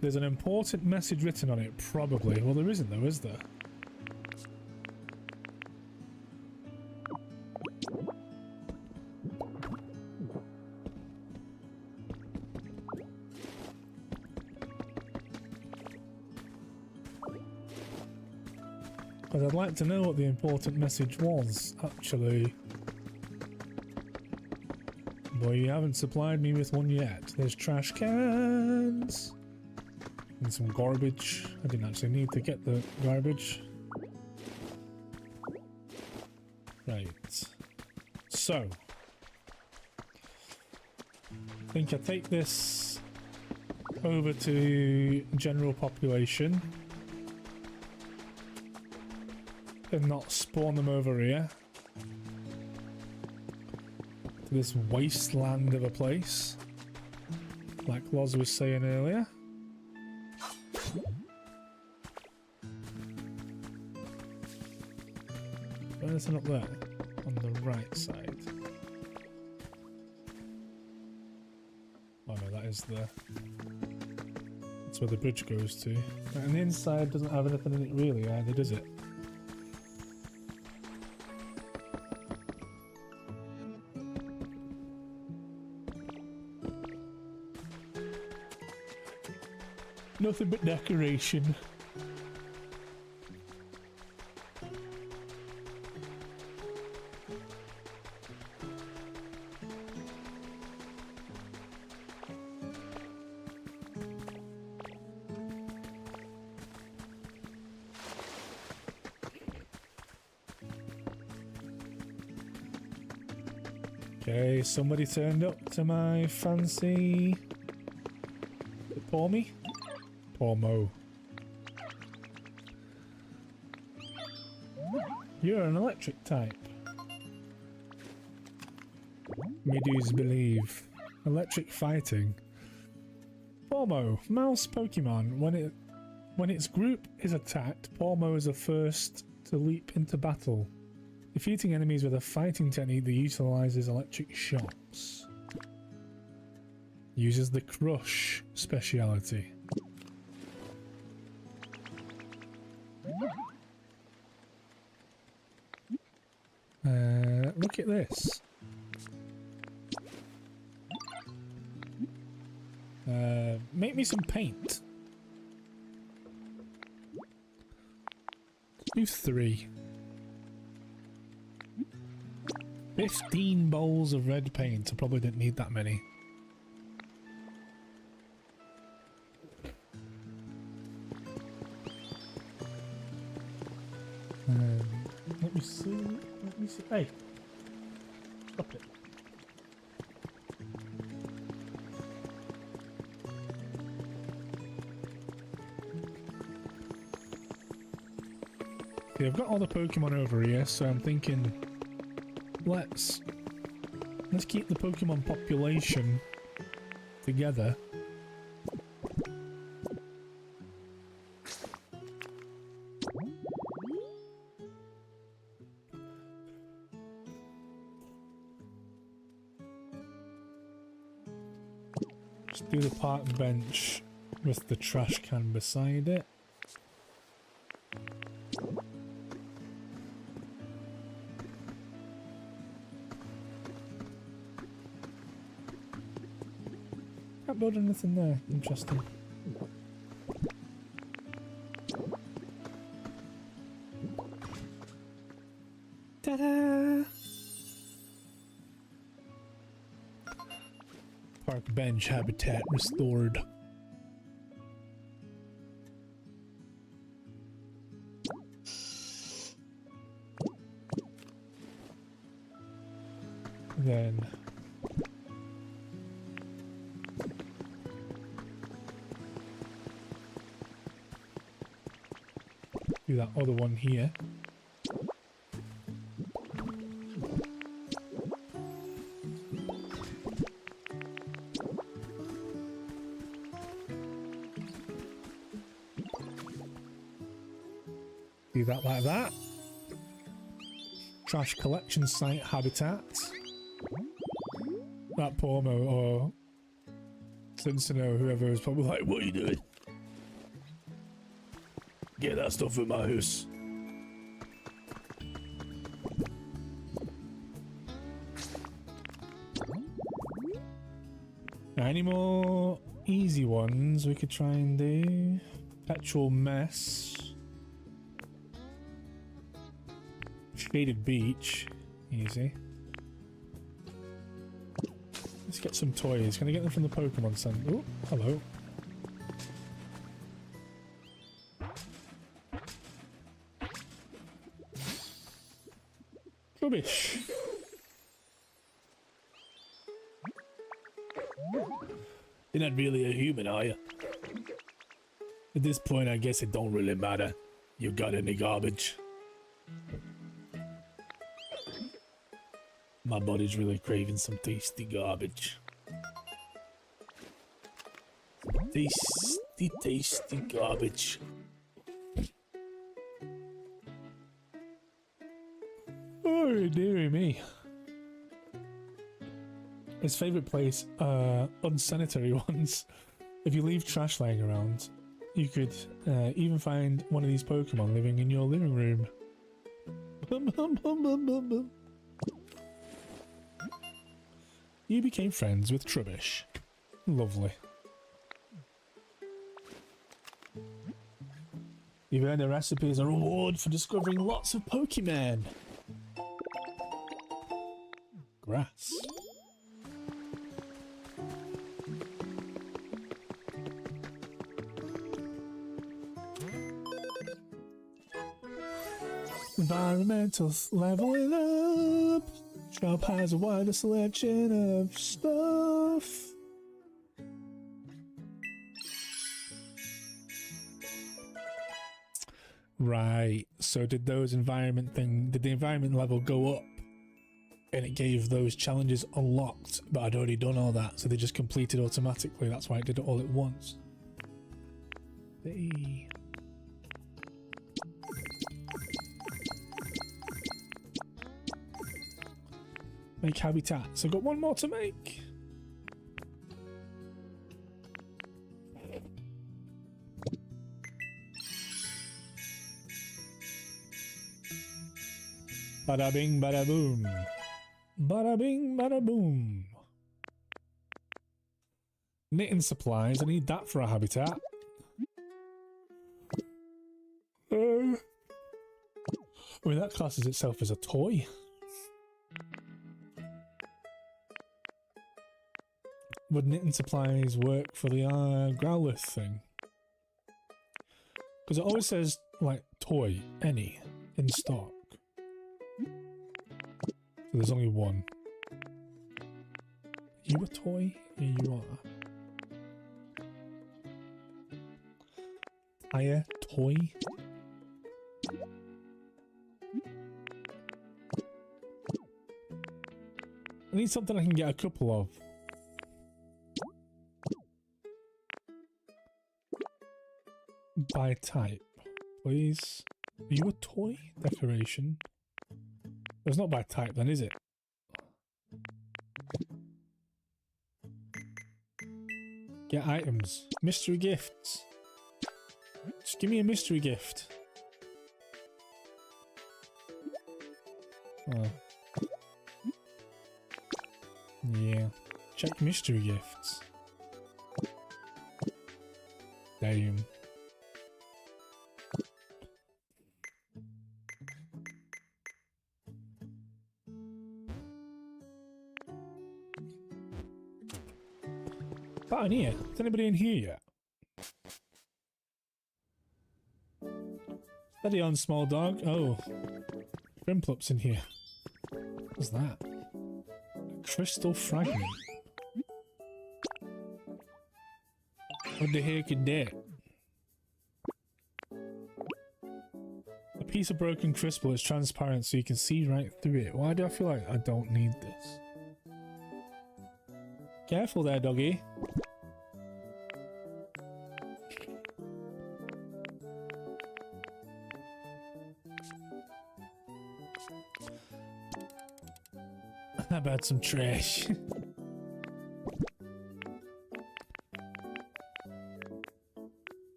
There's an important message written on it, probably. Well, there isn't though, is there? Because I'd like to know what the important message was, actually. Boy, you haven't supplied me with one yet. There's trash cans! And some garbage. I didn't actually need to get the garbage. Right. So. I think I take this over to general population. And not spawn them over here. To this wasteland of a place. Like Loz was saying earlier. Anything up there? On the right side. Oh no, that is the... That's where the bridge goes to. And the inside doesn't have anything in it really either, does it? Nothing but decoration. Okay, somebody turned up to my fancy... Pour me? Pour mo. You're an electric type. Midus believe. Electric fighting. Pormo, mouse Pokemon. When its group is attacked, Pormo is the first to leap into battle. Defeating enemies with a fighting technique that utilizes electric shocks. Uses the Crush speciality. Look at this. Make me some paint. Do 3. 15 bowls of red paint. I probably didn't need that many. Let me see. Let me see. Hey, stop it. Okay, I've got all the Pokemon over here, so I'm thinking let's keep the Pokemon population together. Just do the park bench with the trash can beside it. Can't build anything there. Interesting. Ta-da! Park bench habitat restored. Then do that other one here. Do that like that. Trash collection site habitat. That Pormo or Cincinnati, whoever was probably like, what are you doing? Get that stuff in my house. Now, any more easy ones we could try and do? Petrol Mess. Shaded Beach. Easy. Let's get some toys. Can I get them from the Pokemon Center? Oh, hello. Rubbish. You're not really a human, are you? At this point, I guess it don't really matter. You got any garbage? My body's really craving some tasty garbage. Tasty, tasty garbage. Oh, dearie me. His favourite place, unsanitary ones. If you leave trash laying around, you could even find one of these Pokemon living in your living room. Bum, bum, bum, bum, bum, bum. You became friends with Trubbish. Lovely. You've earned a recipe as a reward for discovering lots of Pokemon. Grass. Environmental leveling up. shop has a wider selection of stuff. Right, so did the environment level go up and it gave those challenges unlocked, but I'd already done all that, so they just completed automatically. That's why it did it all at once. Hey. Make habitat. So I've got one more to make. Bada bing, bada boom. Bada bing, bada boom. Knitting supplies. I need that for a habitat. I mean, that classes itself as a toy. Would knitting supplies work for the Growlithe thing? Because it always says, like, toy, any, in stock. So there's only one. Are you a toy? Yeah, you are. Tire, toy? I need something I can get a couple of. By type, please. Are you a toy? Decoration? It's not by type then, is it? Get items. Mystery gifts. Just give me a mystery gift. Oh. Yeah. Check mystery gifts. Damn. In here? Is anybody in here yet? Steady on, small dog. Oh. Grimplop's in here. What's that? A crystal fragment. What the heck is that? A piece of broken crystal is transparent so you can see right through it. Why do I feel like I don't need this? Careful there, doggy. How about some trash?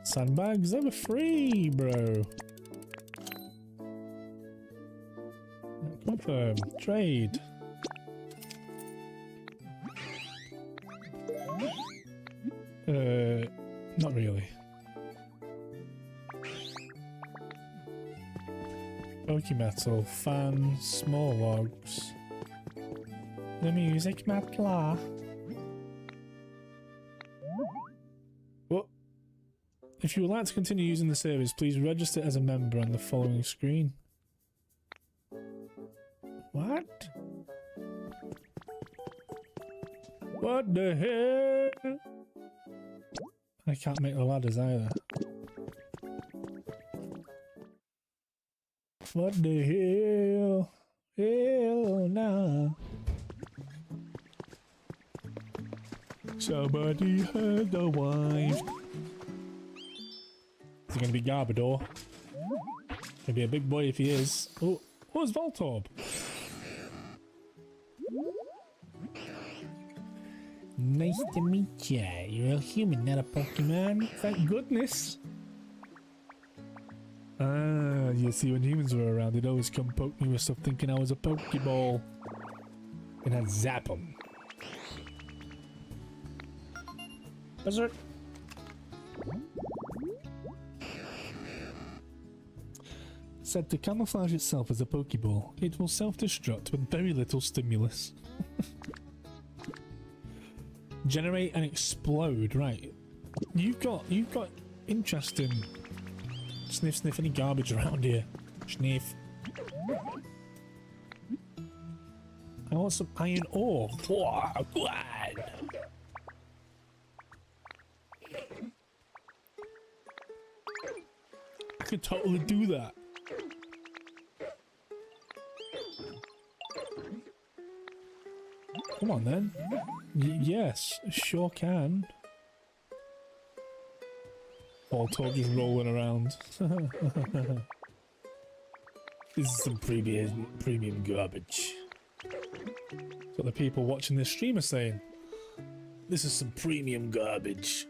Sandbags, they were free, bro. Confirm. Trade. Not really. Pokemetal, fan, small logs. The music matla. What? If you would like to continue using the service, please register as a member on the following screen. What? What the hell? I can't make the ladders either. What the hell? Hell nah. Somebody had a wife. Is he gonna be Garbodor? Gonna be a big boy if he is. Oh, what's Voltorb? Nice to meet ya. You're a human, not a Pokemon. Thank goodness. Ah, you see, when humans were around, they'd always come poke me with stuff thinking I was a Pokeball. And I'd zap them. Buzzard. Said to camouflage itself as a Pokeball, it will self-destruct with very little stimulus. Generate and explode, right. You've got interesting. Sniff any garbage around here. Sniff. I want some iron ore. Whoa, God. I could totally do that. Come on then. Yes, sure can. All told just rolling around. This is some premium garbage. That's what the people watching this stream are saying. This is some premium garbage.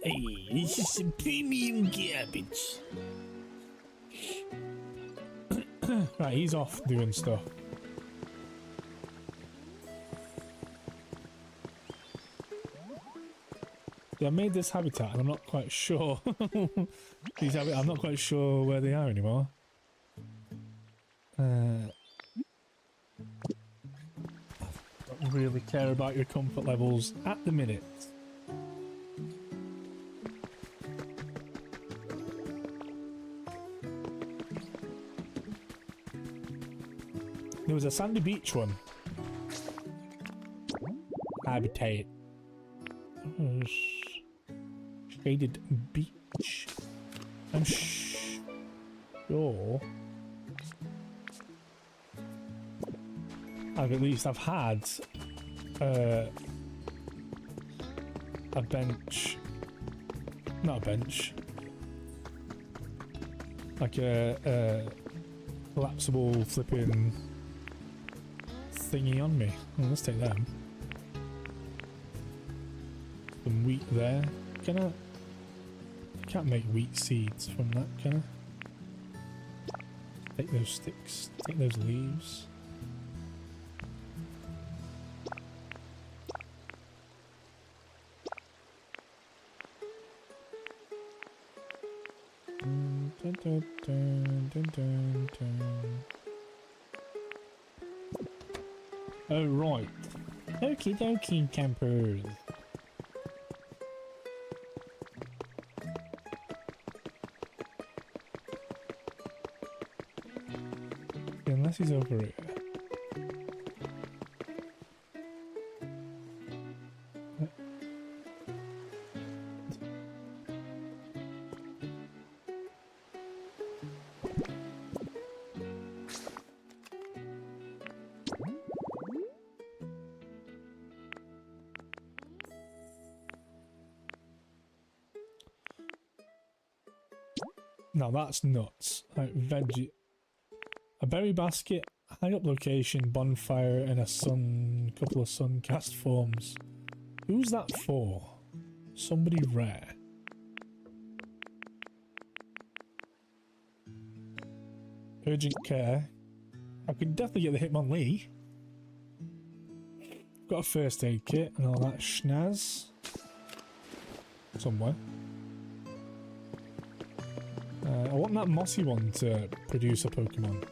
Hey, this is some premium garbage. Right, he's off doing stuff. Yeah, I made this habitat and I'm not quite sure. I'm not quite sure where they are anymore. I don't really care about your comfort levels at the minute. There was a sandy beach one. Habitat. Shaded beach. I'm sure I've had a bench. Not a bench. Like a collapsible flipping thingy on me. Oh, let's take them. Some wheat there. Can I? Can't make wheat seeds from that, can I? Take those sticks. Take those leaves. Dun, dun, dun, dun, dun, dun. Oh right. Okie dokie, campers. Unless he's over here. Now that's nuts. Like veggie. A berry basket, high up location, bonfire, and a couple of sun cast forms. Who's that for? Somebody rare. Urgent care. I could definitely get the Hitmonlee. Got a first aid kit and all that schnaz. Somewhere. I want that mossy one to produce a Pokemon.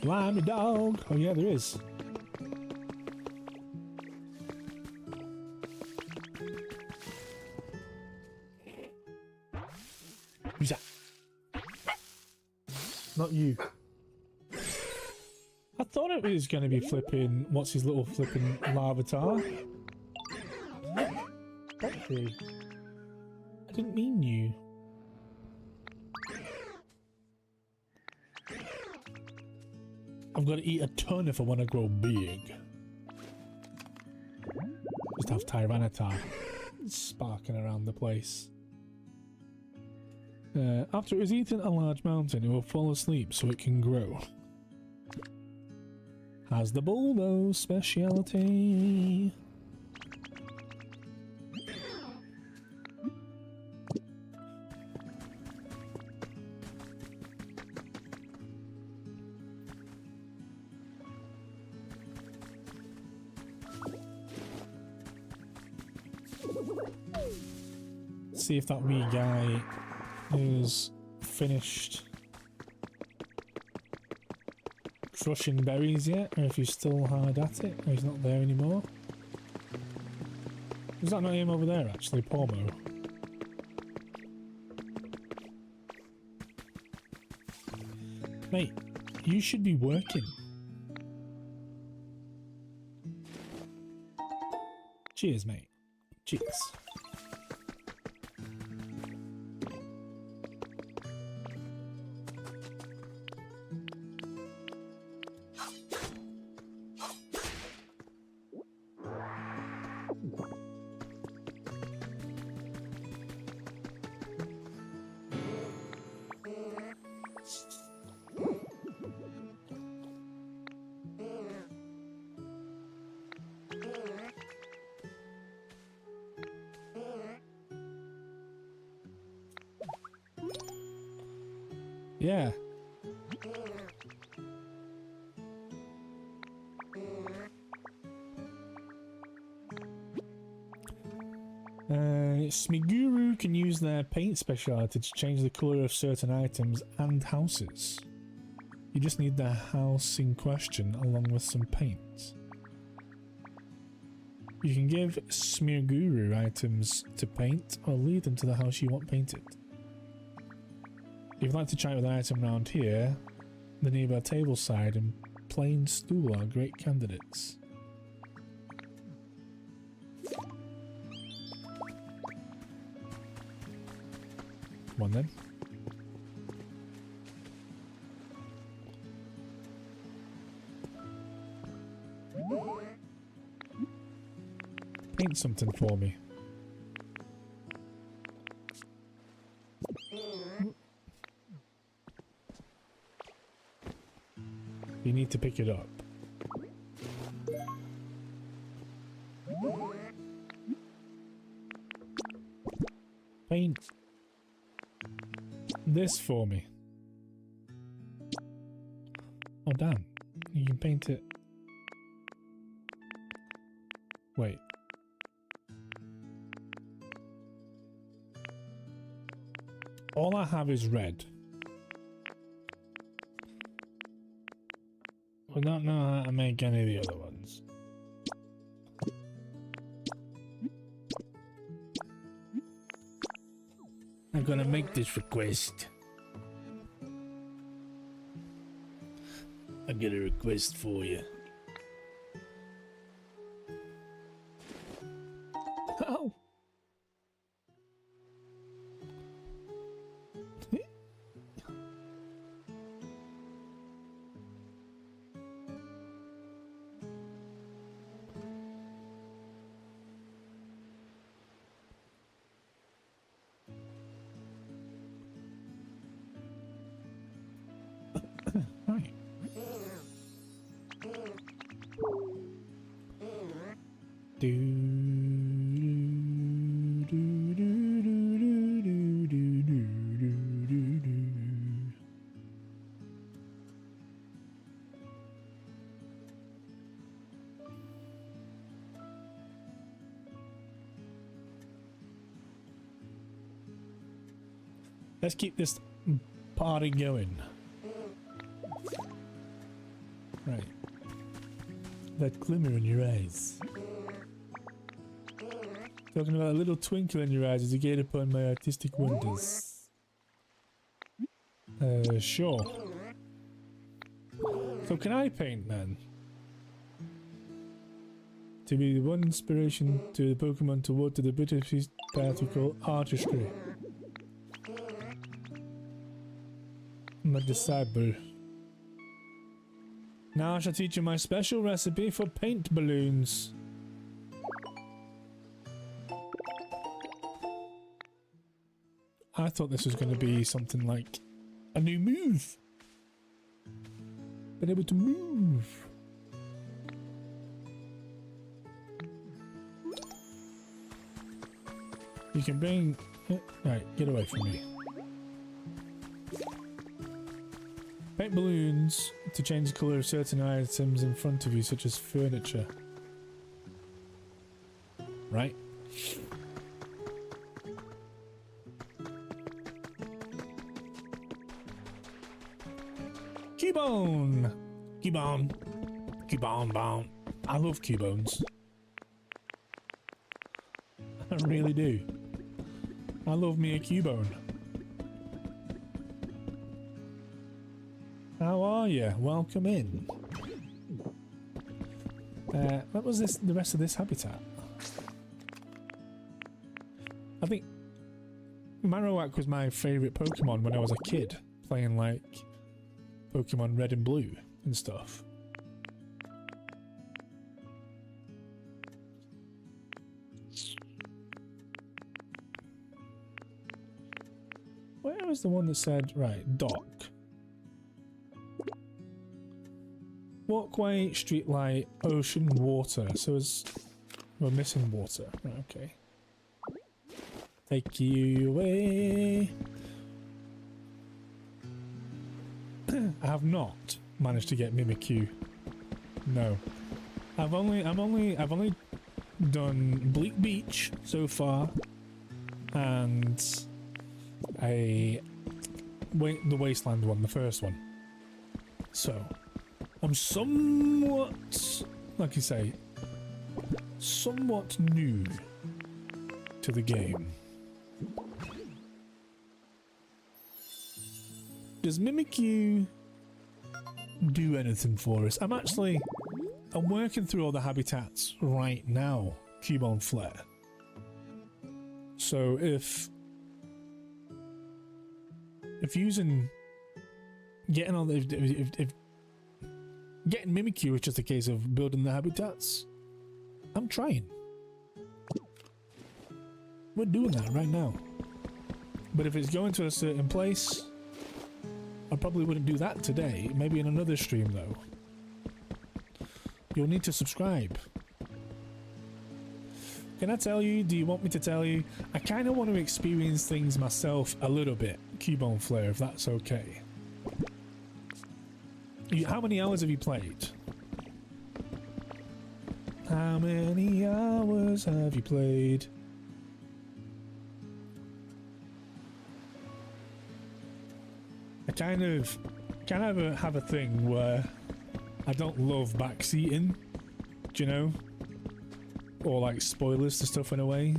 Slimy dog! Oh yeah, there is. Who's that? Not you. I thought it was going to be flipping... What's his little flipping Larvitar? Okay. I didn't mean you. I've got to eat a ton if I want to grow big. Just have Tyranitar sparking around the place. After it has eaten a large mountain, it will fall asleep so it can grow. Has the bulldoze speciality. see if that wee guy is finished crushing berries yet, or if he's still hard at it, or he's not there anymore. Is that not him over there actually, Pormo? Mate, you should be working. Cheers, mate. Cheers. Yeah. Smiguru can use their paint speciality to change the colour of certain items and houses. You just need the house in question along with some paint. You can give Smiguru items to paint or lead them to the house you want painted. If you'd like to try with an item around here, the nearby table side and plain stool are great candidates. Come on then. Paint something for me. You need to pick it up. Paint this for me. Oh damn, you can paint it. Wait. All I have is red. I don't know how to make any of the other ones. I'm gonna make this request. I get a request for you. Oh. Right. Let's keep this party going. Right. That glimmer in your eyes. Talking about a little twinkle in your eyes as you gate upon my artistic wonders. Sure. So can I paint then? To be the one inspiration to the Pokemon toward to the British particle artistry. I'm a disciple. Now I shall teach you my special recipe for paint balloons. I thought this was going to be something like a new move. Been able to move. You can bring... Right, get away from me. Paint balloons to change the colour of certain items in front of you, such as furniture. Right. Cubone! Cubone! Cubone bone. I love Cubones. I really do. I love me a Cubone. How are you? Welcome in. What was this? The rest of this habitat? I think Marowak was my favourite Pokemon when I was a kid, playing like Pokemon Red and Blue and stuff. Where was the one that said, right, dock? Walkway, streetlight, ocean, water. So we're missing water. Right, okay. Take you away. I have not managed to get Mimikyu. No. I've only done Bleak Beach so far, and the Wasteland one, the first one. So I'm somewhat, like you say, somewhat new to the game. Does Mimikyu do anything for us? I'm working through all the habitats right now, Cubone Flare. So if getting Mimikyu is just a case of building the habitats, I'm trying. We're doing that right now. But if it's going to a certain place, I probably wouldn't do that today. Maybe in another stream though. You'll need to subscribe. Can I tell you? Do you want me to tell you? I kind of want to experience things myself a little bit. Cubone Flare, if that's okay. How many hours have you played? How many hours have you played? I kind of have a thing where I don't love backseating, do you know? Or like spoilers to stuff in a way.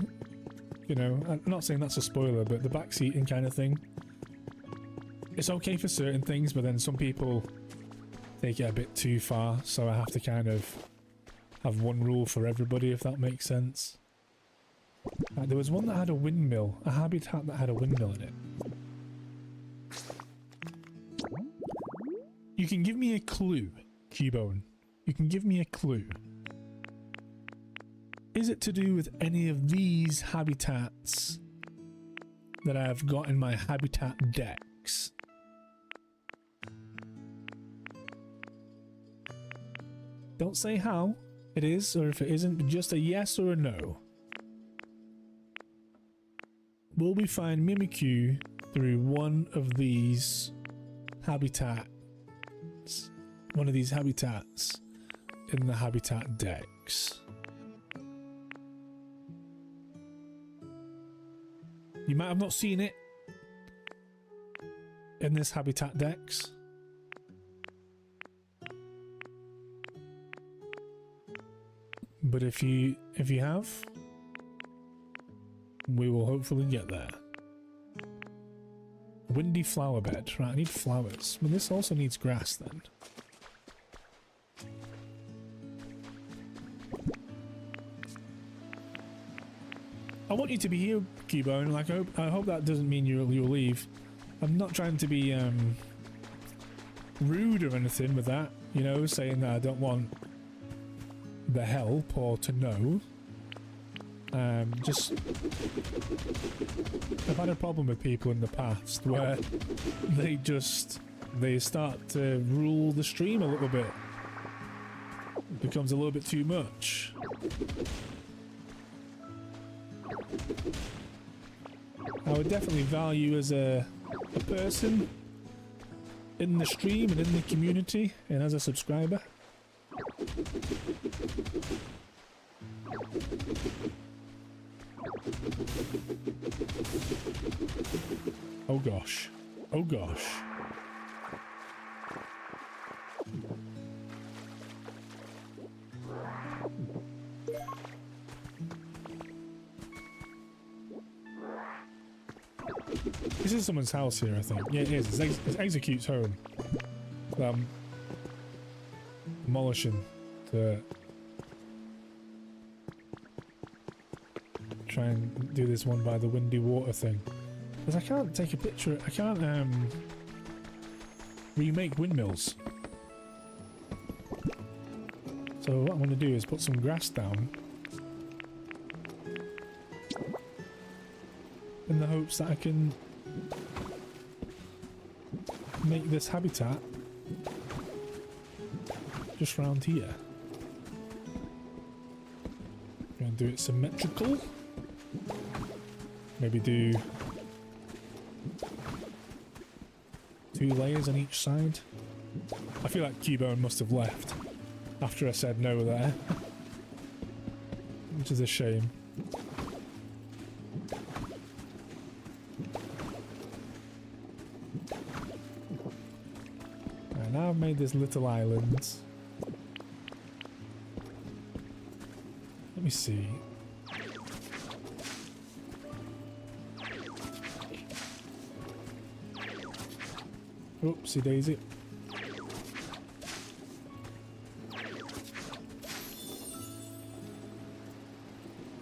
You know, I'm not saying that's a spoiler, but the backseating kind of thing. It's okay for certain things, but then some people take it a bit too far, so I have to kind of have one rule for everybody, if that makes sense. There was one that had a windmill, a habitat that had a windmill in it. You can give me a clue, Cubone. You can give me a clue. Is it to do with any of these habitats that I've got in my habitat decks? Don't say how it is, or if it isn't, just a yes or a no. Will we find Mimikyu through one of these habitats? One of these habitats in the habitat decks. You might have not seen it in this habitat decks. But if you have, we will hopefully get there. Windy flower bed. Right, I need flowers. But this also needs grass then. I want you to be here, Cubone. Like, I hope that doesn't mean you'll leave. I'm not trying to be rude or anything with that, you know, saying that I don't want the help or to know. Just I've had a problem with people in the past where they start to rule the stream a little bit. It becomes a little bit too much. I would definitely value as a person in the stream and in the community and as a subscriber. Oh gosh. Oh gosh. is someone's house here, I think. Yeah, it is. It's Execute's home. Demolishing to try and do this one by the windy water thing. Because I can't take a picture. I can't remake windmills. So what I'm going to do is put some grass down in the hopes that I can make this habitat just round here. I'm going to do it symmetrical. Maybe do 2 layers on each side. I feel like Cubone must have left after I said no there, which is a shame. And now I've made this little island. Let me see. Oopsie daisy.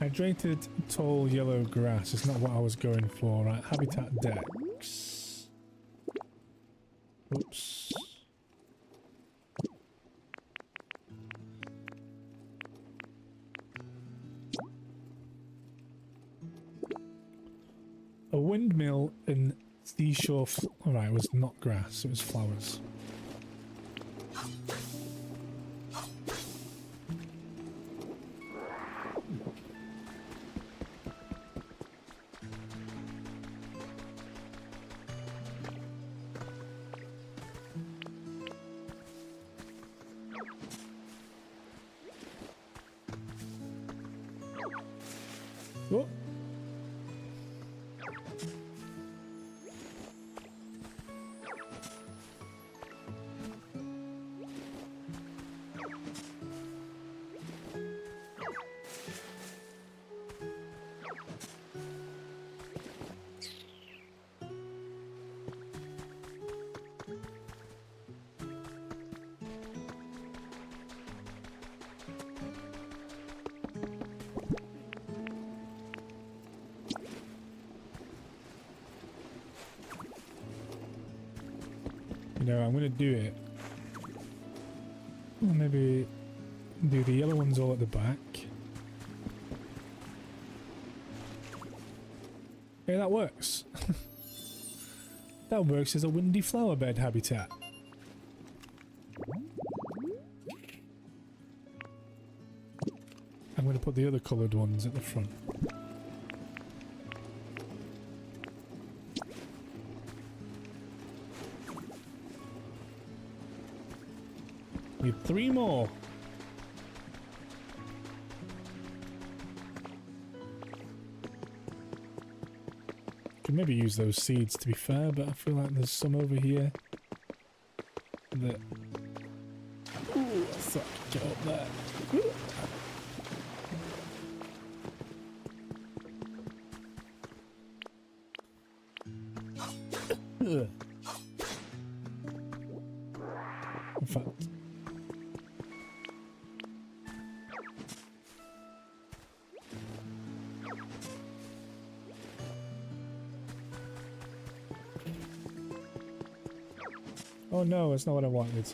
Hydrated tall yellow grass is not what I was going for. Right, habitat decks. Oops. A windmill in seashore. Alright, it was not grass, it was flowers. Oh. You know, I'm going to do it. Or maybe do the yellow ones all at the back. Hey, that works. That works as a windy flower bed habitat. I'm going to put the other coloured ones at the front. Need 3 more. Could maybe use those seeds to be fair, but I feel like there's some over here that. Ooh, I thought I could get up there. Ugh. In fact. Oh no, that's not what I wanted.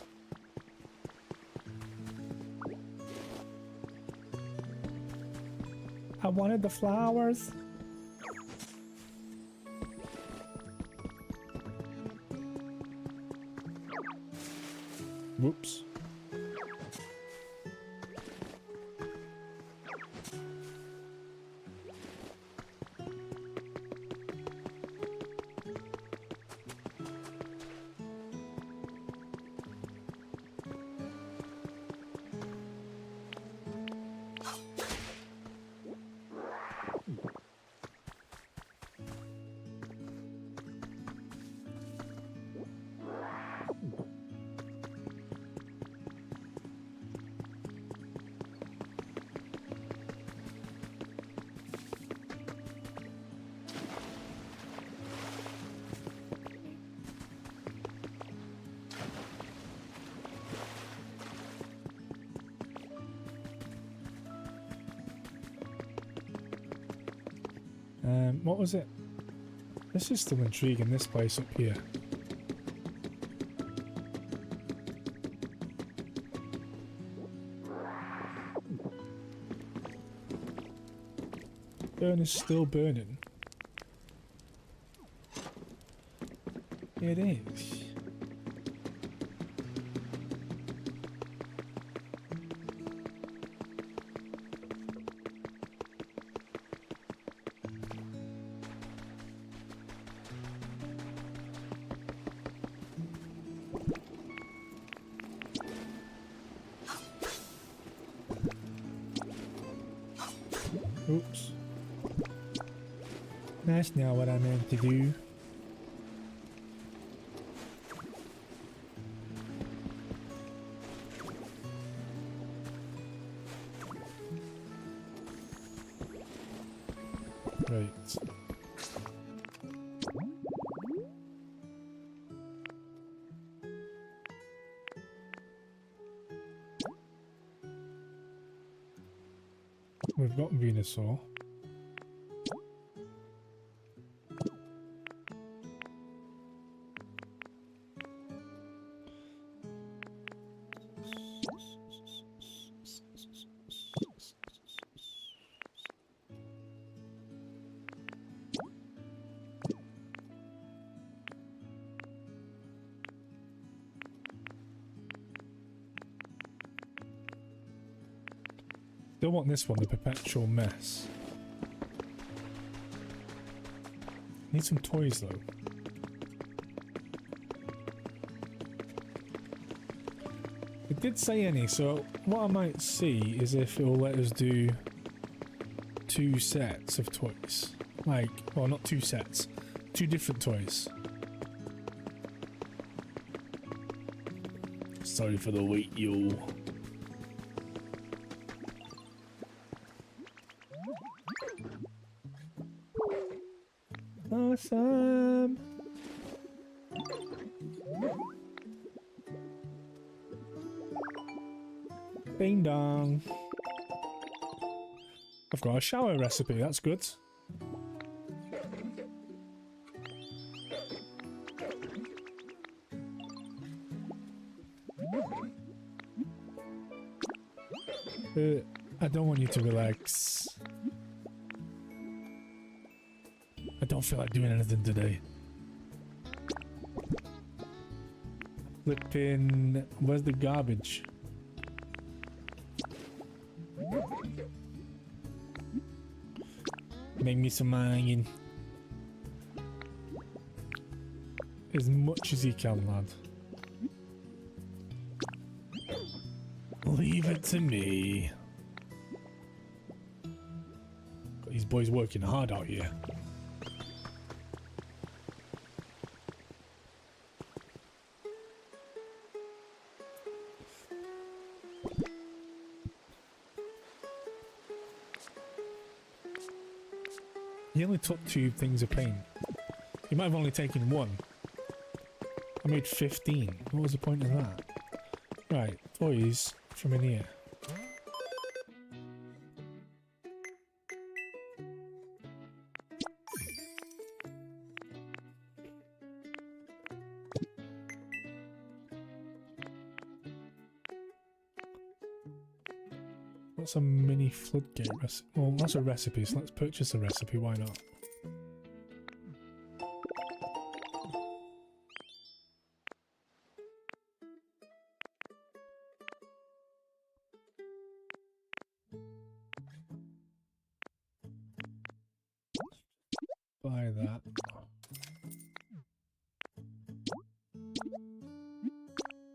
I wanted the flowers. Whoops. What was it? This is still intriguing, this place up here. Burn is still burning. It is. Oops. That's not what I meant to do. Right. We've got Venusaur. Still want this one, the perpetual mess. Need some toys though. It did say any, so what I might see is if it will let us do 2 sets of toys. Like, well, not 2 sets, 2 different toys. Sorry for the wait, yo. Awesome. Ding dong. I've got a shower recipe, that's good. I don't want you to relax. I don't feel like doing anything today. Flipping... Where's the garbage? Make me some onion. As much as you can, lad. Leave it to me. Got these boys working hard out here. He only took 2 things of paint. He might have only taken 1. I made 15. What was the point of that? Right, toys from in here. What's a mini floodgate recipe? Well, that's a recipe, so let's purchase a recipe, why not? Buy that.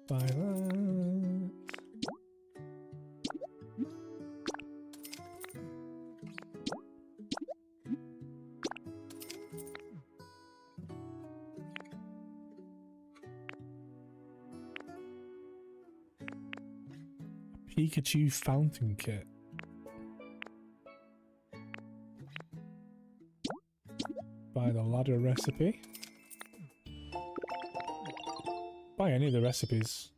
Buy that. Pikachu fountain kit. Buy the ladder recipe. Buy any of the recipes.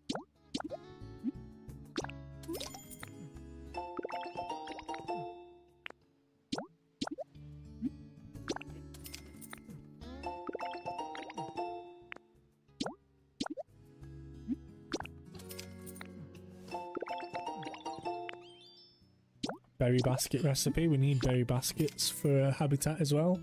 berry basket recipe. We need berry baskets for habitat as well.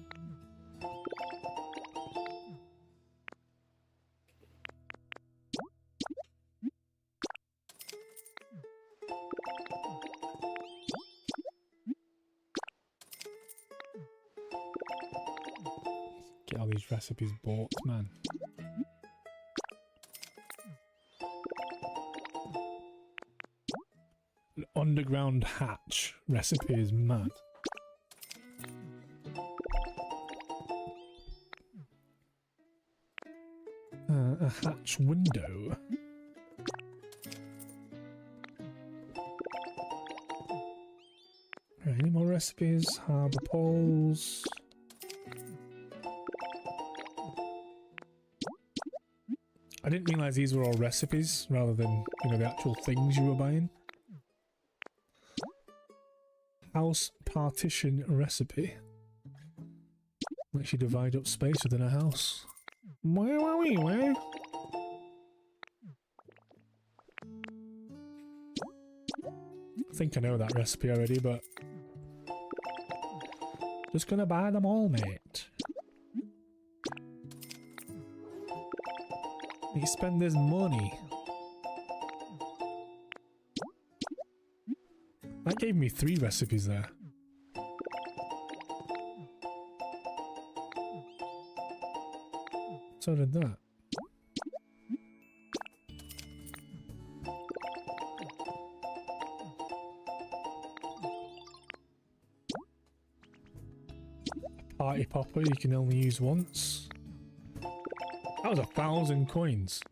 Get all these recipes bought, man. An underground hatch recipe is mad. A hatch window. Right, any more recipes? Harbour poles. I didn't realise these were all recipes rather than, you know, the actual things you were buying. House partition recipe. Lets you divide up space within a house. Where? I think I know that recipe already, but just gonna buy them all, mate. You spend this money. That gave me 3 recipes there. So did that. Party popper you can only use once. That was 1,000 coins.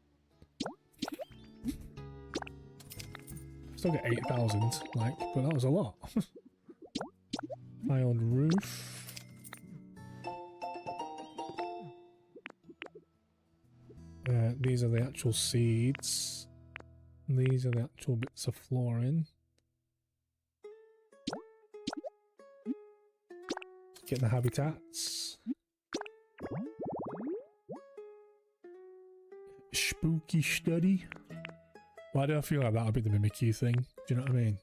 Still get 8,000, like, but that was a lot. Tiled roof. These are the actual seeds. These are the actual bits of flooring. Get the habitats. Spooky study. Why do I feel like that'll be the Mimikyu thing? Do you know what I mean?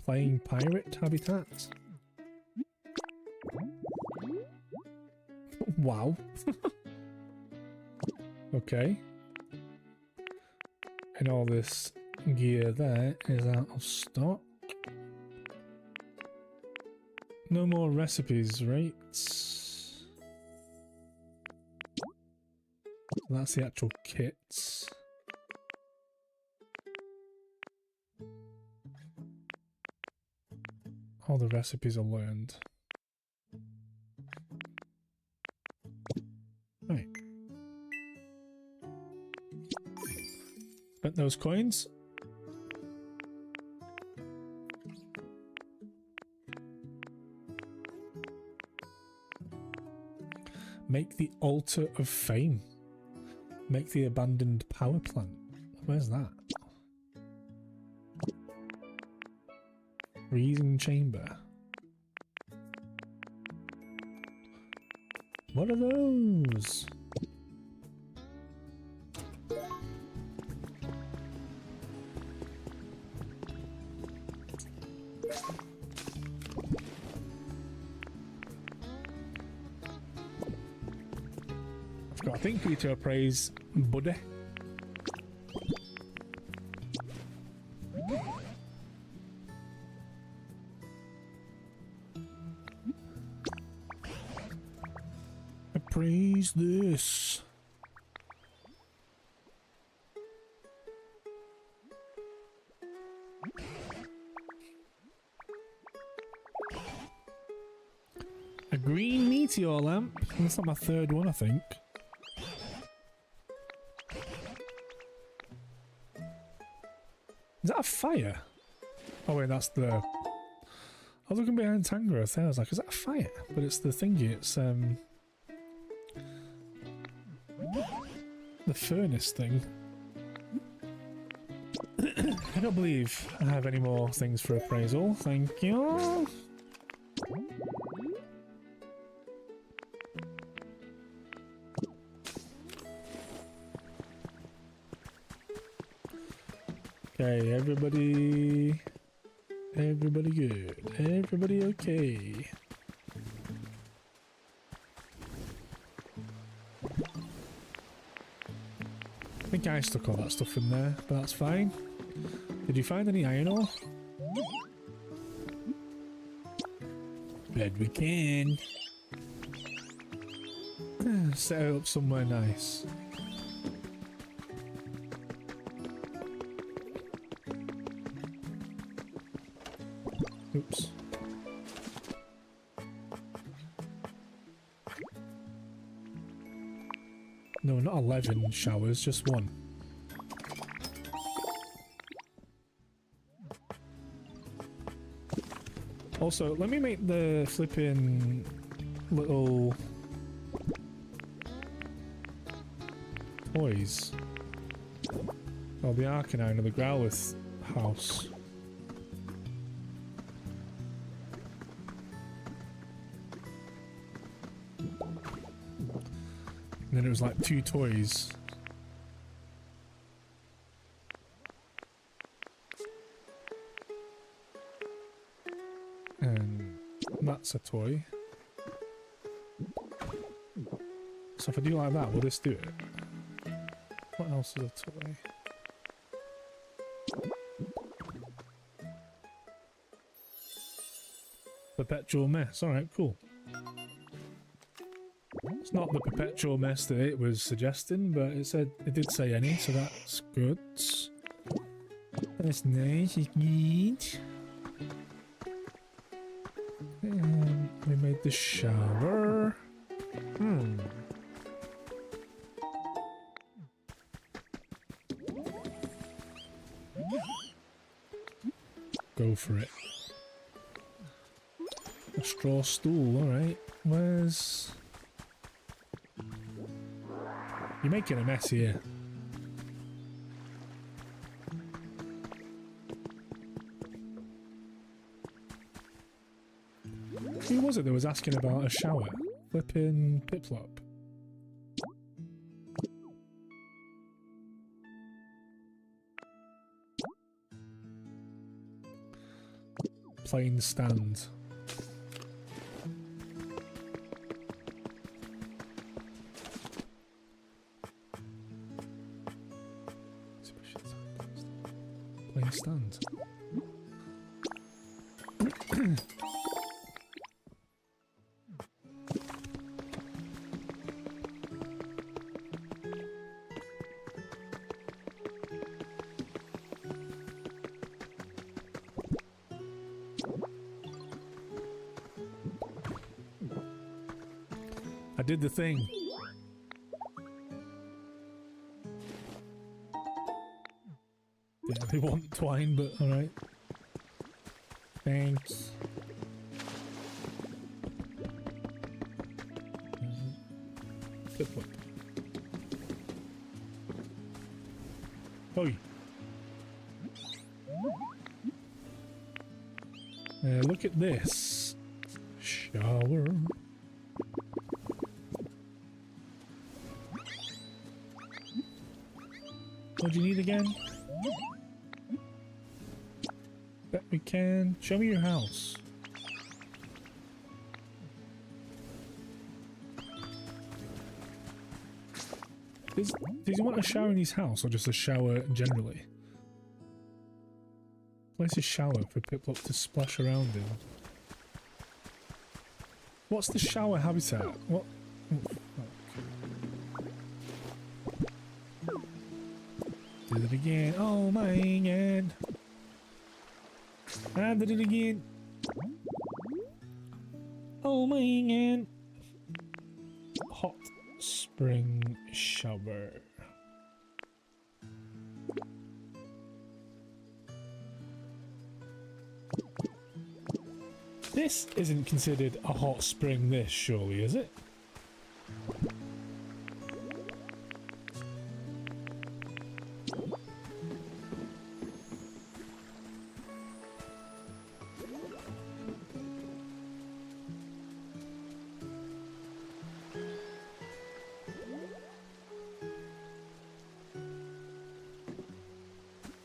Playing pirate habitat. Wow. Okay. And all this gear there is out of stock. No more recipes, right? That's the actual kits. All the recipes are learned. Right. Spent those coins. Make the altar of fame. Make the abandoned power plant. Where's that? Freezing chamber. What are those? I've got a thing for you to appraise, buddy. Appraise this. A green meteor lamp. That's not my third one, I think. Is that a fire? Oh wait, that's the... I was looking behind Tangrowth there, I was like, is that a fire? But it's the thingy, it's the furnace thing. I don't believe I have any more things for appraisal, thank you. Okay, everybody good. Everybody okay. I think I stuck all that stuff in there, but that's fine. Did you find any iron ore? Bet we can. Set it up somewhere nice. Oops. No, not 11 showers, just one. Also, let me make the flipping little toys. Oh, the Arcanine and the Growlithe house. And then it was like 2 toys. And that's a toy. So if I do like that, will this do it? What else is a toy? Perpetual mess. Alright, cool. It's not the perpetual mess that it was suggesting, but it did say any, so that's good. That's nice, it's neat. And we made the shower. Go for it. A straw stool, alright. Where's... You're making a mess here. Who was it that was asking about a shower? Flippin' Piplup. Plain stand. Plain stand. I did the thing. Didn't really want twine, but alright. Thanks. Piplup. Oi. Look at this. Shower. What do you need again? Bet we can. Show me your house. Does he want a shower in his house or just a shower generally? Place a shower for Piplup to splash around in. What's the shower habitat? What? Did it again. Oh my god. I did it again. Oh my god. Hot spring shower. This isn't considered a hot spring, this, surely, is it?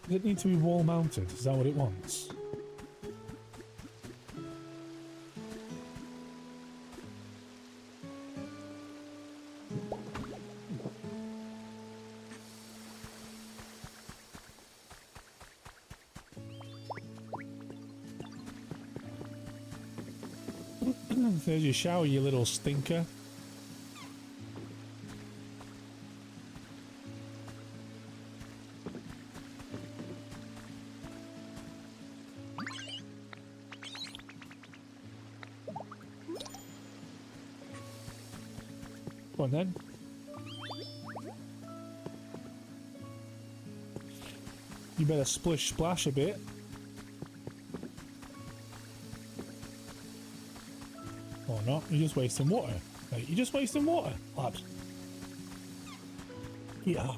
Does it need to be wall mounted? Is that what it wants? There's your shower, you little stinker. Go on then. You better splish splash a bit. Or not, you're just wasting water. Right, you're just wasting water, lad. Yeah.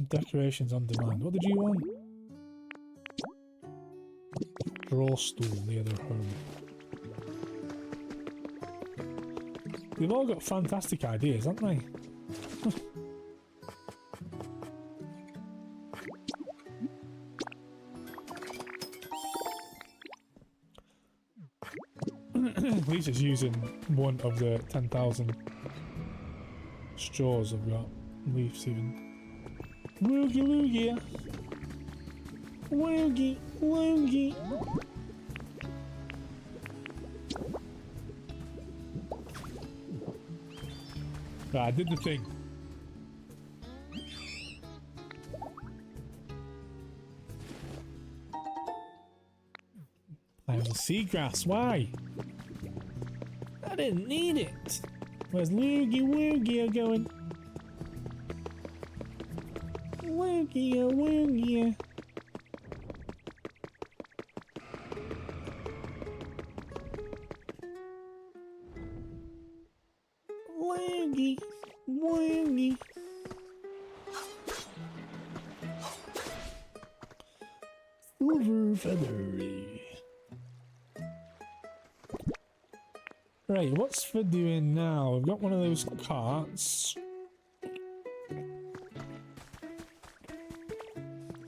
Decorations on demand. What did you want? Draw stool near their home. They've all got fantastic ideas, haven't they? At least it's using one of the 10,000 straws I've got. Leaves even. Woogie loogie. Woogie loogie. Right, I did the thing. I was a seagrass, why? I didn't need it. Where's Loogie Woogie going? Woogie Woogie. Woogie Woogie. Silver feathery. Right, what's for doing now? We've got one of those carts.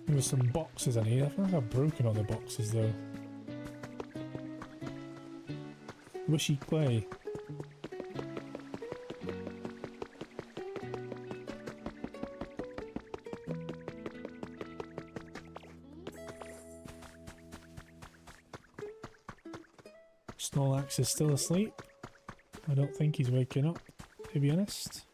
With some boxes I need. I feel like I've broken all the boxes though. Wishy clay. Snorlax is still asleep. I don't think he's waking up, to be honest.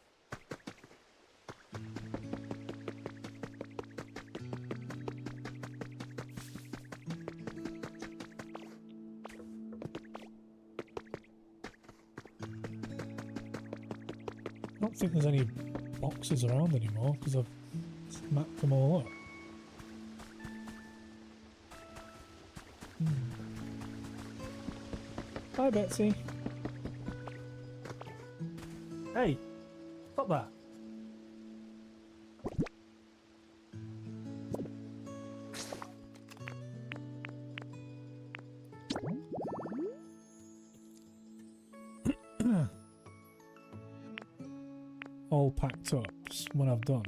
I don't think there's any boxes around anymore because I've mapped them all up. Hi Betsy. Hey, stop that. All packed up when I've done.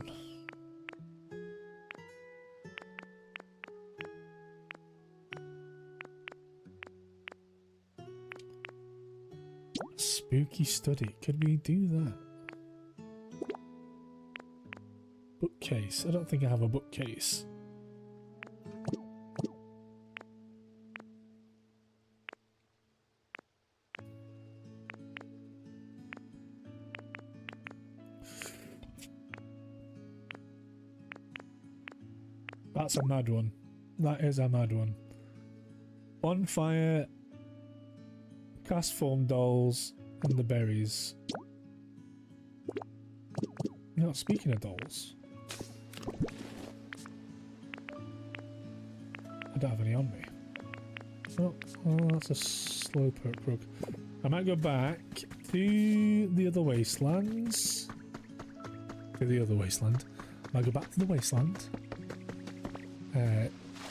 Spooky study. Could we do that? Bookcase. I don't think I have a bookcase. That's a mad one. That is a mad one. Bonfire, cast foam dolls, and the berries. You know, speaking of dolls, I don't have any on me. Oh, that's a slowpoke rug. I might go back to the other wastelands. To the other wasteland. I might go back to the wasteland.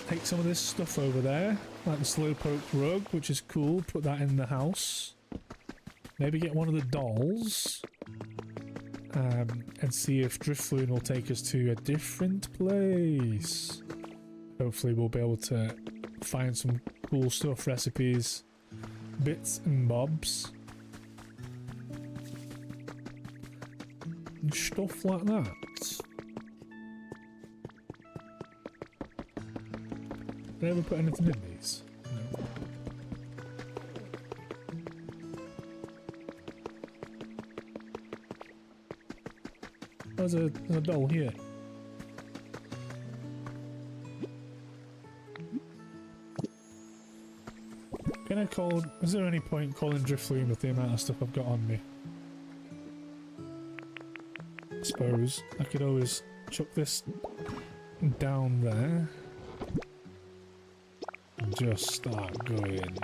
Take some of this stuff over there, like the slowpoke rug, which is cool. Put that in the house. Maybe get one of the dolls. and see if Driftloon will take us to a different place. Hopefully we'll be able to find some cool stuff, recipes, bits and bobs. And stuff like that. Did I ever put anything in these? No. There's a doll here. Can I call... Is there any point calling Driftloon with the amount of stuff I've got on me? I suppose I could always chuck this down there. And just start going.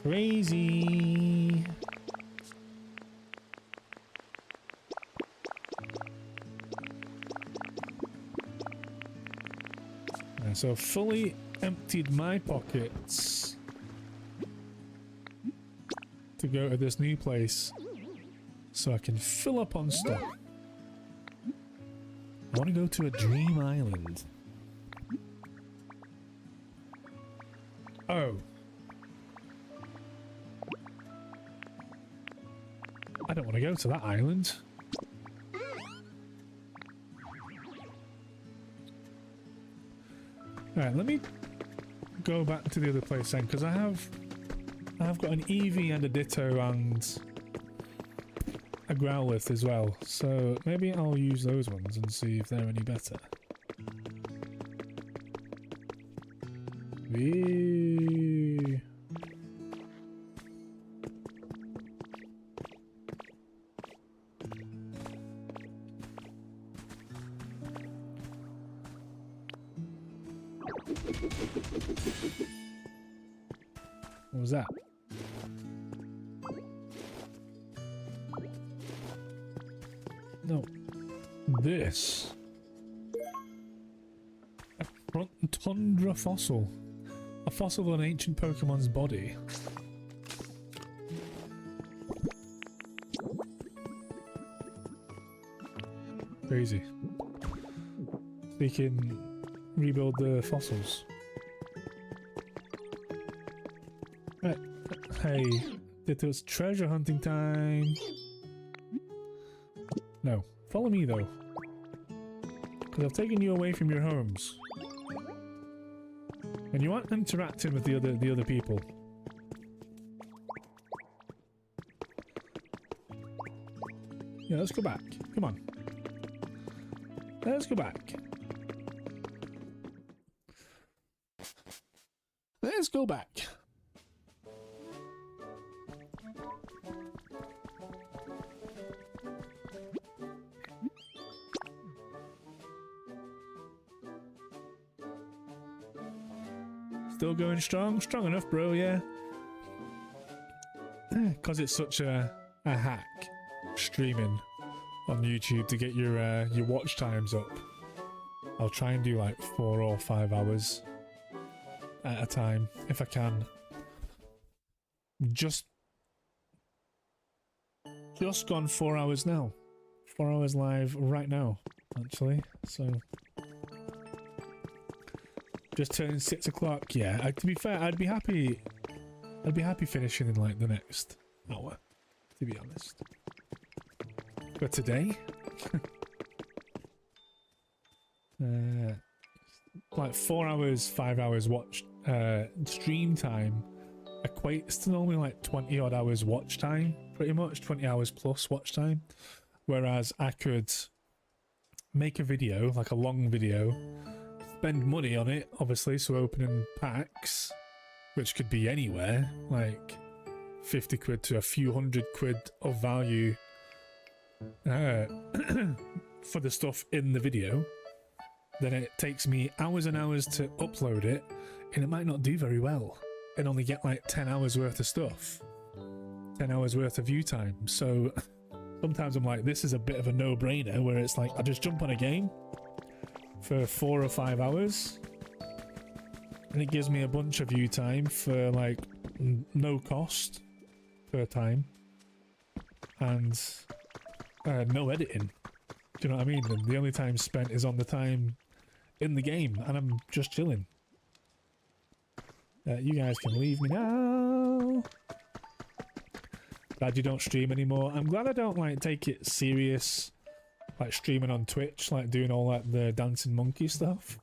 Crazy. And so fully emptied my pockets to go to this new place so I can fill up on stuff. I want to go to a dream island. Oh. I don't want to go to that island. Alright, let me go back to the other place then, because I've got an Eevee and a Ditto and a Growlithe as well, so maybe I'll use those ones and see if they're any better. Whee! What was that? No. This. A tundra fossil. A fossil of an ancient Pokemon's body. Crazy. They can rebuild the fossils. Right. Hey, it was treasure hunting time. No, follow me though, because I've taken you away from your homes, and you aren't interacting with the other people. Yeah, let's go back. Come on, let's go back. Let's go back. Still going strong? Strong enough, bro, yeah. Because it's such a hack, streaming on YouTube to get your watch times up. I'll try and do like 4 or 5 hours at a time, if I can. Just gone 4 hours now. 4 hours live right now, actually, so... Just turned 6 o'clock. Yeah, to be fair, I'd be happy finishing in like the next hour, to be honest. But today, like 4 hours, 5 hours watch stream time equates to normally like 20 odd hours watch time, pretty much 20 hours plus watch time. Whereas I could make a video, like a long video, spend money on it, obviously, so opening packs, which could be anywhere, like 50 quid to a few hundred quid of value for the stuff in the video. Then it takes me hours and hours to upload it, and it might not do very well, and only get like 10 hours worth of stuff, 10 hours worth of view time. So sometimes I'm like, this is a bit of a no-brainer, where it's like, I just jump on a game for 4 or 5 hours, and it gives me a bunch of view time for like no cost per time, and no editing. Do you know what I mean? And the only time spent is on the time in the game, and I'm just chilling. You guys can leave me now. Glad you don't stream anymore. I'm glad I don't like take it serious, like streaming on Twitch, like doing all that the dancing monkey stuff.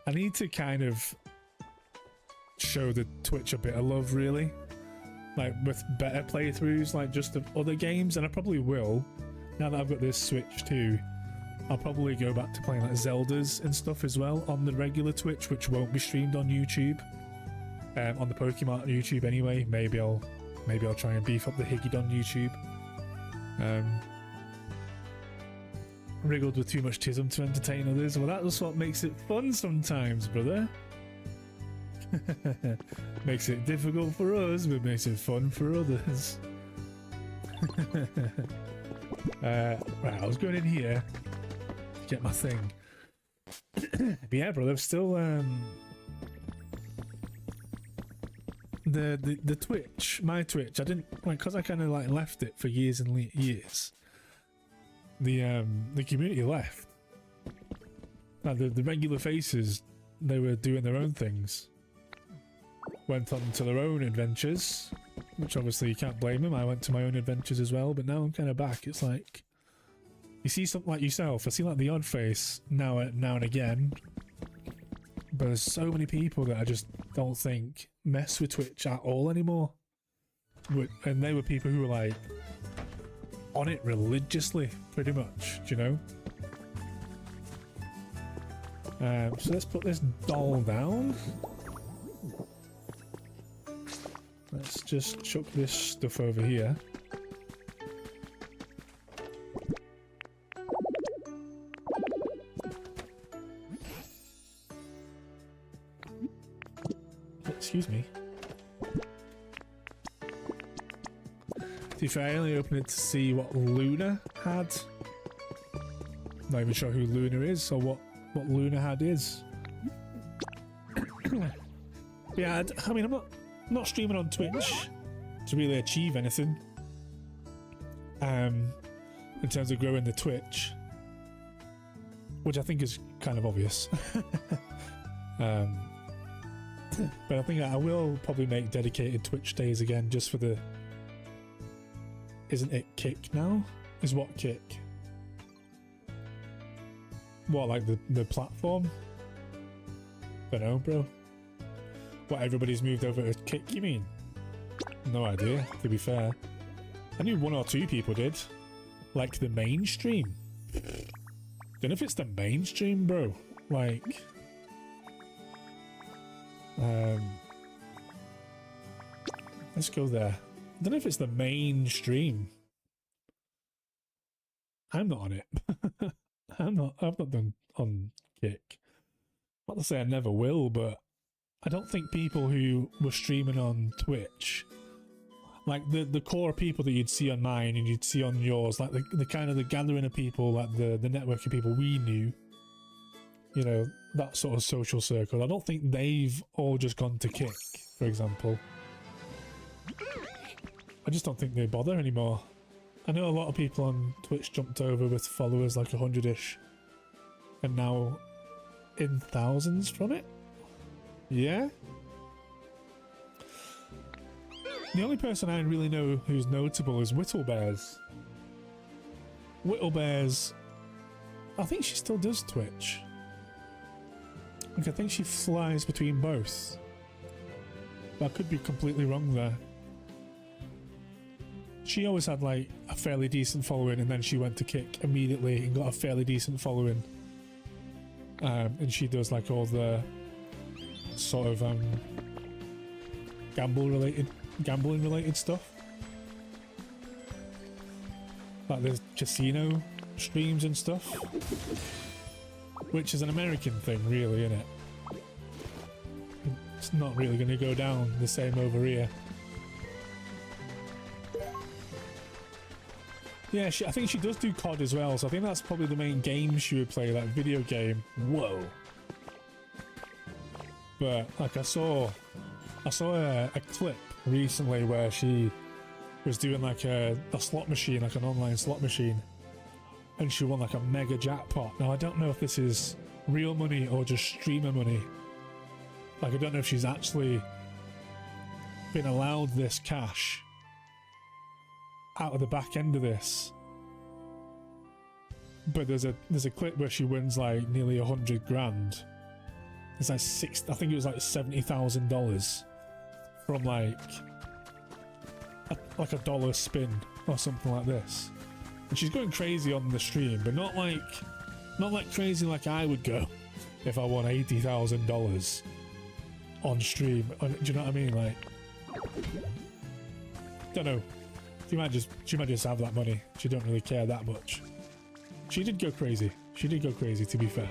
I need to kind of show the Twitch a bit of love, really, like with better playthroughs, like just of other games, and I probably will. Now that I've got this Switch too, I'll probably go back to playing like Zeldas and stuff as well on the regular Twitch, which won't be streamed on YouTube. On the Pokemon YouTube anyway. Maybe I'll try and beef up the Higged on YouTube. Wriggled with too much tism to entertain others. Well, that's what makes it fun sometimes, brother. Makes it difficult for us, but makes it fun for others. Right, I was going in here to get my thing. But yeah, brother, still the Twitch, my Twitch, I didn't like, because I kind of like left it for years and years. The community left. Like the regular faces, they were doing their own things. Went on to their own adventures, which obviously you can't blame them. I went to my own adventures as well, but now I'm kind of back. It's like you see something like yourself. I see like the odd face now and again, but there's so many people that I just don't think mess with Twitch at all anymore. And they were people who were like on it religiously, pretty much, do you know? So let's put this doll down. Let's just chuck this stuff over here. Excuse me. To be fair, I only opened it to see what Luna had. Not even sure who Luna is or what Luna had is. Yeah, I mean, I'm not streaming on Twitch to really achieve anything. In terms of growing the Twitch, which I think is kind of obvious. But I think I will probably make dedicated Twitch days again, just for the... Isn't it Kick now? Is what Kick? What, like the platform? Don't know, bro. What, everybody's moved over to Kick, you mean? No idea, to be fair. I knew one or two people did. Like the mainstream. Don't know if it's the mainstream, bro. Like... let's go there. I don't know if it's the mainstream. I'm not on it. I've not done on Kick. Not to say I never will, but I don't think people who were streaming on Twitch, like the core people that you'd see on mine and you'd see on yours, like the kind of the gathering of people, like the network of people we knew, you know, that sort of social circle. I don't think they've all just gone to Kick, for example. I just don't think they bother anymore. I know a lot of people on Twitch jumped over with followers like 100-ish, and now in thousands from it. Yeah? The only person I really know who's notable is Whittlebears. Whittlebears, I think she still does Twitch. Like, I think she flies between both. But I could be completely wrong there. She always had like a fairly decent following, and then she went to Kick immediately and got a fairly decent following. And she does like all the sort of gambling related stuff, like the casino streams and stuff, which is an American thing, really, isn't it? It's not really going to go down the same over here. Yeah, I think she does do COD as well, so I think that's probably the main game she would play, like video game. Whoa. but like I saw a clip recently where she was doing like a slot machine, like an online slot machine, and she won like a mega jackpot. Now I don't know if this is real money or just streamer money. Like I don't know if she's actually been allowed this cash out of the back end of this. But there's a clip where she wins like nearly 100 grand. It's like I think it was like $70,000 from like a dollar spin or something like this. And she's going crazy on the stream, but not like crazy like I would go if I won $80,000 on stream. Do you know what I mean? Like, don't know. She might just have that money. She don't really care that much. She did go crazy. She did go crazy, to be fair.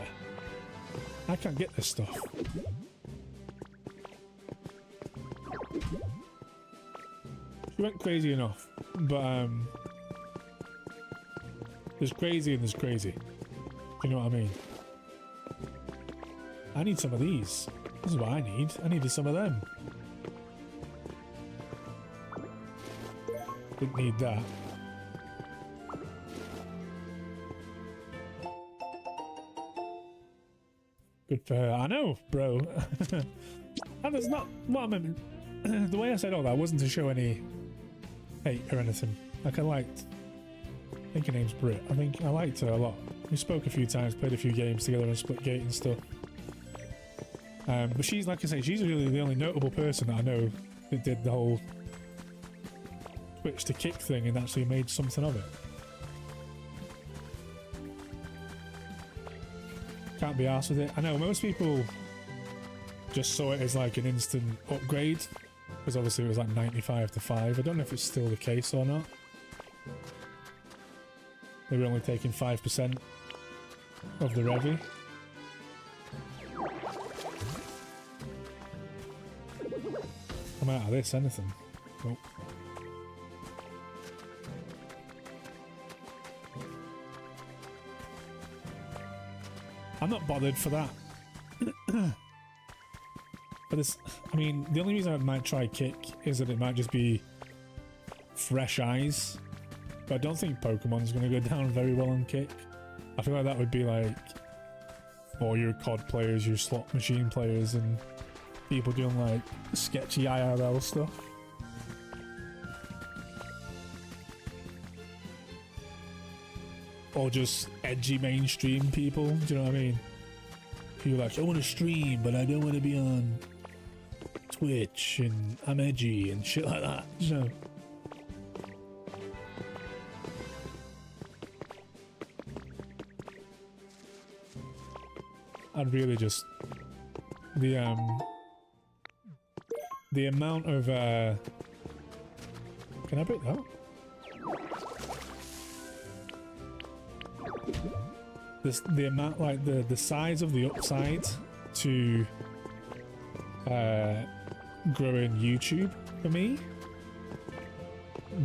I can't get this stuff. She went crazy enough, but there's crazy and there's crazy. Do you know what I mean? I need some of these. This is what I need. I needed some of them. Didn't need that. Good for her. I know, bro. And it's not what I meant. The way I said all that wasn't to show any hate or anything. Like I think her name's Brit. I think I liked her a lot. We spoke a few times, played a few games together on Splitgate and stuff. But she's, like I say, she's really the only notable person that I know that did the whole Twitch to kick thing and actually made something of it. Can't be arsed with it. I know most people just saw it as like an instant upgrade, because obviously it was like 95 to 5. I don't know if it's still the case or not. They were only taking 5% of the revy. I'm out of this, anything. Nope. I'm not bothered for that. But this, I mean, the only reason I might try kick is that it might just be fresh eyes. But I don't think Pokemon's going to go down very well on kick. I feel like that would be like all your COD players, your slot machine players, and people doing like sketchy IRL stuff. Or just edgy mainstream people, do you know what I mean? People like, I want to stream, but I don't want to be on Twitch, and I'm edgy and shit like that, you know? I'd really just... The amount of, Can I break that? The amount, like the size of the upside to growing YouTube for me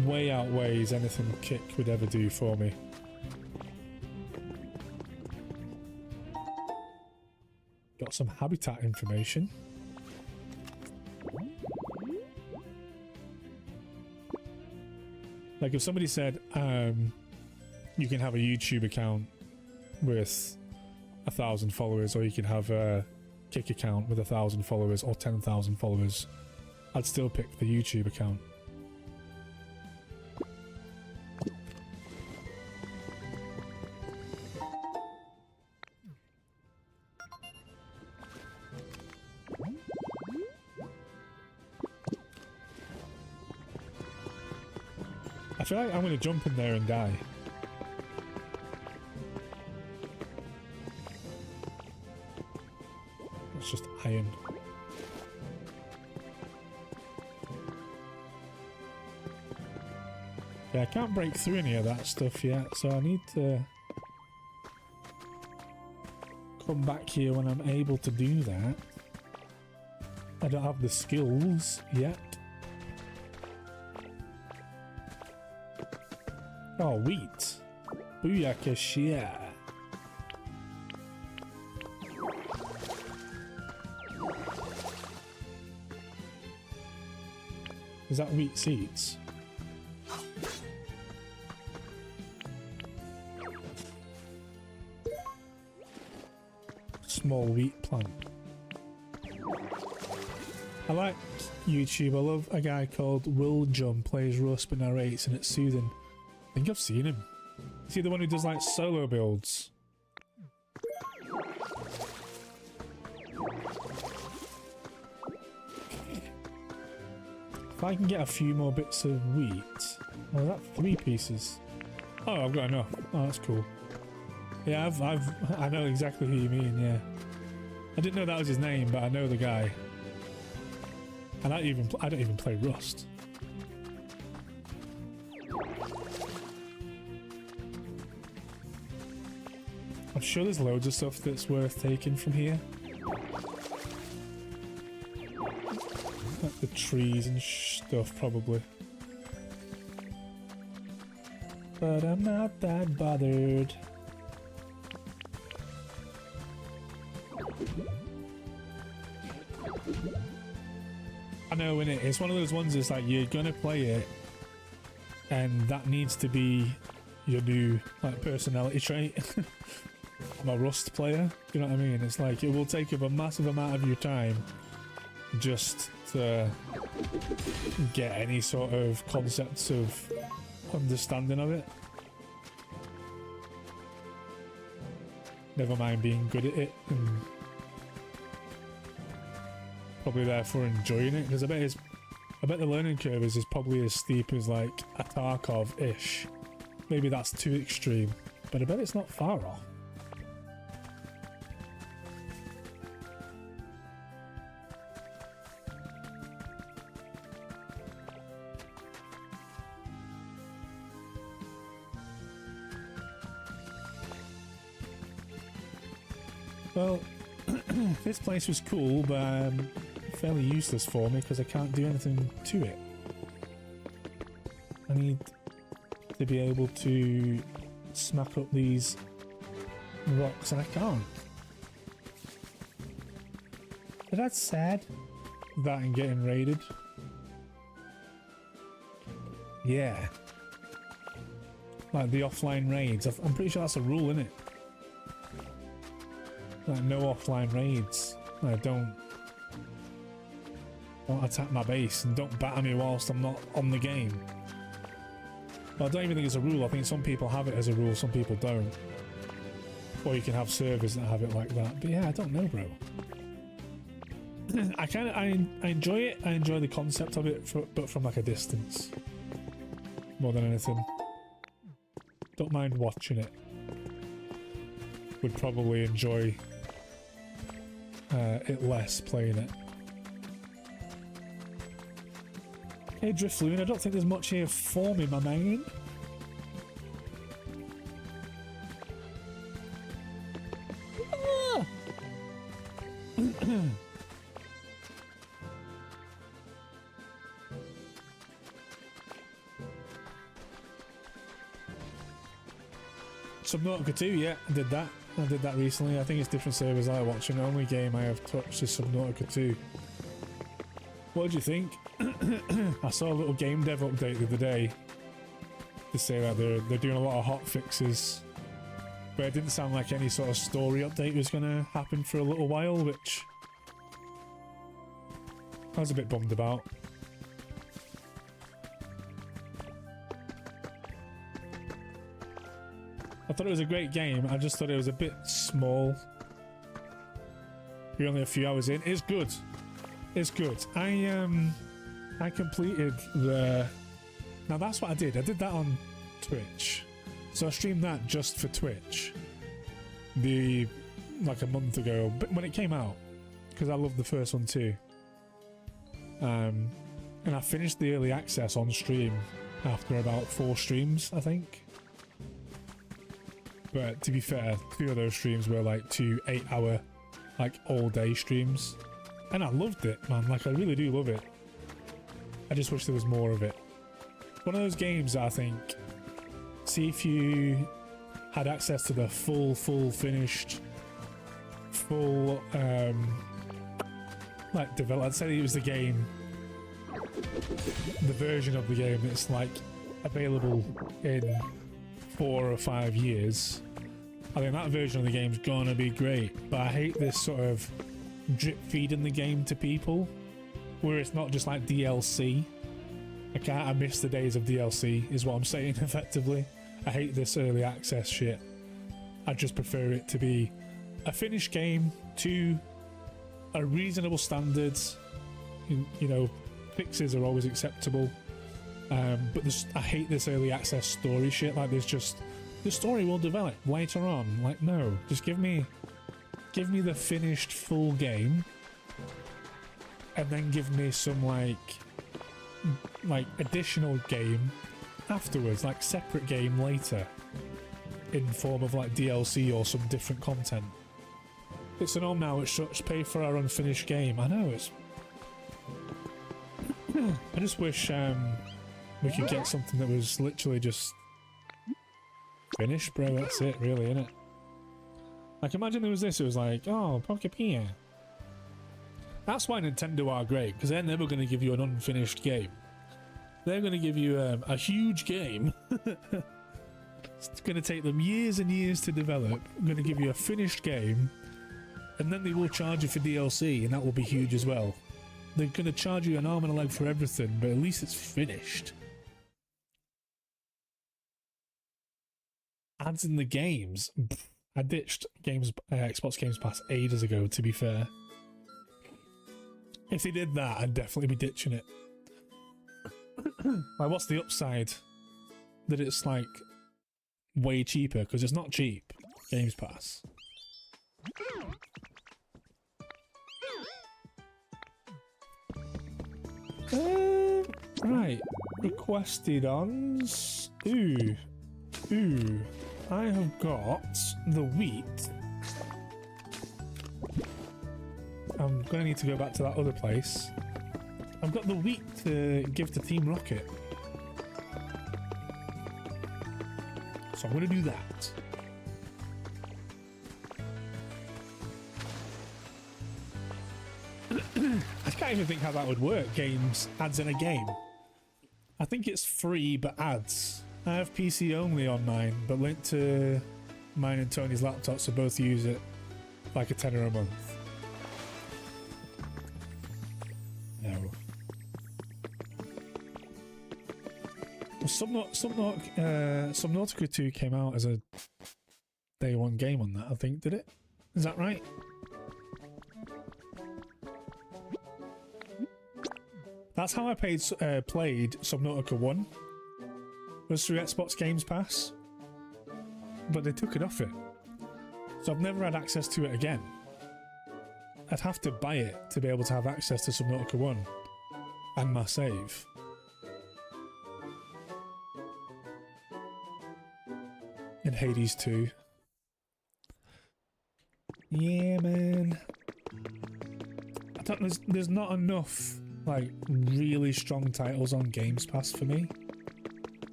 way outweighs anything Kick would ever do for me. Got some habitat information. Like if somebody said you can have a YouTube account with 1,000 followers, or you can have a Kick account with 1,000 followers or 10,000 followers, I'd still pick the YouTube account. I feel like I'm going to jump in there and die. It's just iron. Yeah, I can't break through any of that stuff yet, so I need to come back here when I'm able to do that. I don't have the skills yet. Oh, wheat. Booyaka shit. Is that wheat seeds? Small wheat plant. I like YouTube. I love a guy called Will Jum, plays Rust but narrates, and it's soothing. I think I've seen him. Is he the one who does like solo builds? If I can get a few more bits of wheat. Oh, is that 3 pieces? Oh, I've got enough. Oh, that's cool. Yeah, I know exactly who you mean, yeah. I didn't know that was his name, but I know the guy. And I don't even play Rust. I'm sure there's loads of stuff that's worth taking from here. Like the trees and stuff, probably. But I'm not that bothered. I know, innit? It's one of those ones that's like you're gonna play it and that needs to be your new like personality trait. I'm a Rust player, you know what I mean? It's like it will take up a massive amount of your time just to get any sort of concepts of understanding of it. Never mind being good at it and probably therefore enjoying it, because I bet the learning curve is probably as steep as like a Tarkov-ish. Maybe that's too extreme, but I bet it's not far off. Well, this place was cool, but fairly useless for me because I can't do anything to it. I need to be able to smack up these rocks and I can't. But that's sad. That and getting raided. Yeah. Like the offline raids. I'm pretty sure that's a rule, isn't it? Like no offline raids. Like don't attack my base and don't batter me whilst I'm not on the game. Well, I don't even think it's a rule. I think some people have it as a rule, some people don't. Or you can have servers that have it like that. But yeah, I don't know, bro. I enjoy it. I enjoy the concept of it, but from like a distance. More than anything. Don't mind watching it. Would probably enjoy it less playing it. Hey Driftloon, I don't think there's much here for me, my man. Ah! Subnautica 2, yeah, I did that. I did that recently. I think it's different servers I watch, and the only game I have touched is Subnautica 2. What did you think? I saw a little game dev update the other day to say that they're doing a lot of hot fixes, but it didn't sound like any sort of story update was going to happen for a little while, which I was a bit bummed about. I thought it was a great game, I just thought it was a bit small. You're only a few hours in. It's good. It's good. I completed the... Now that's what I did. I did that on Twitch. So I streamed that just for Twitch. Like a month ago, but when it came out. Because I loved the first one too. And I finished the early access on stream after about 4 streams, I think. But to be fair, 3 of those streams were like 2 8-hour, like all day streams. And I loved it, man. Like I really do love it. I just wish there was more of it. One of those games that I think, see if you had access to the full finished, like develop. I'd say it was the game the version of the game that's like available in 4 or 5 years, I think that version of the game's gonna be great. But I hate this sort of drip feeding the game to people, where it's not just like DLC. I miss the days of DLC, is what I'm saying effectively. I hate this early access shit. I just prefer it to be a finished game to a reasonable standard. You know, fixes are always acceptable. But I hate this early access story shit. Like, there's just, the story will develop later on. Like, no, just give me the finished full game, and then give me some like additional game afterwards, like separate game later, in form of like DLC or some different content. It's an now, it's just pay for our unfinished game. I know, it's I just wish we could get something that was literally just finished, bro. That's it, really, innit? Like, imagine there was this, it was like, oh, Pokopia. That's why Nintendo are great, because they're never going to give you an unfinished game. They're going to give you a huge game. It's going to take them years and years to develop. Going to give you a finished game, and then they will charge you for DLC, and that will be huge as well. They're going to charge you an arm and a leg for everything, but at least it's finished. Ads in the games. I ditched Xbox Games Pass ages ago, to be fair. If they did that, I'd definitely be ditching it. Like, what's the upside? That it's, like, way cheaper, because it's not cheap. Games Pass. Right. Requested ons. Ooh. I have got the wheat. I'm gonna need to go back to that other place. I've got the wheat to give to Team Rocket. So I'm gonna do that. I can't even think how that would work. Games, ads in a game. I think it's free, but ads. I have PC only on mine, but linked to mine and Tony's laptop, so both use it like a tenner a month. No. Subnautica 2 came out as a day one game on that, I think, did it? Is that right? That's how I played Subnautica 1. Was through Xbox Games Pass. But they took it off it. So I've never had access to it again. I'd have to buy it to be able to have access to Subnautica 1 and my save. In Hades 2. Yeah, man. I don't, there's not enough like really strong titles on Games Pass for me.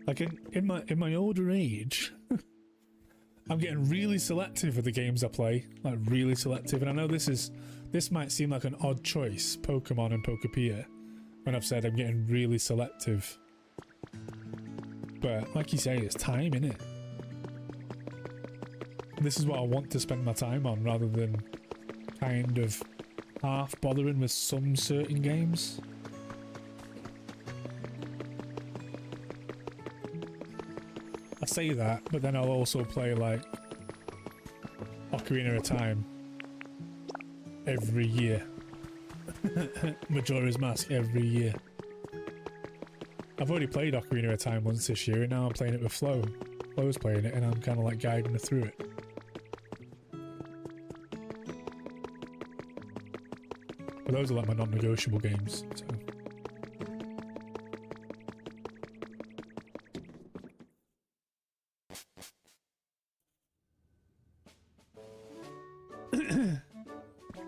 Like in my older age, I'm getting really selective with the games I play, like really selective. And I know this might seem like an odd choice, Pokemon and Pokopia, when I've said I'm getting really selective. But like you say, it's time, innit? This is what I want to spend my time on, rather than kind of half bothering with some certain games. I say that, but then I'll also play like Ocarina of Time every year. Majora's Mask every year. I've already played Ocarina of Time once this year, and now I'm playing it with Flo. Flo's playing it, and I'm kind of like guiding her through it. But those are like my non-negotiable games, so.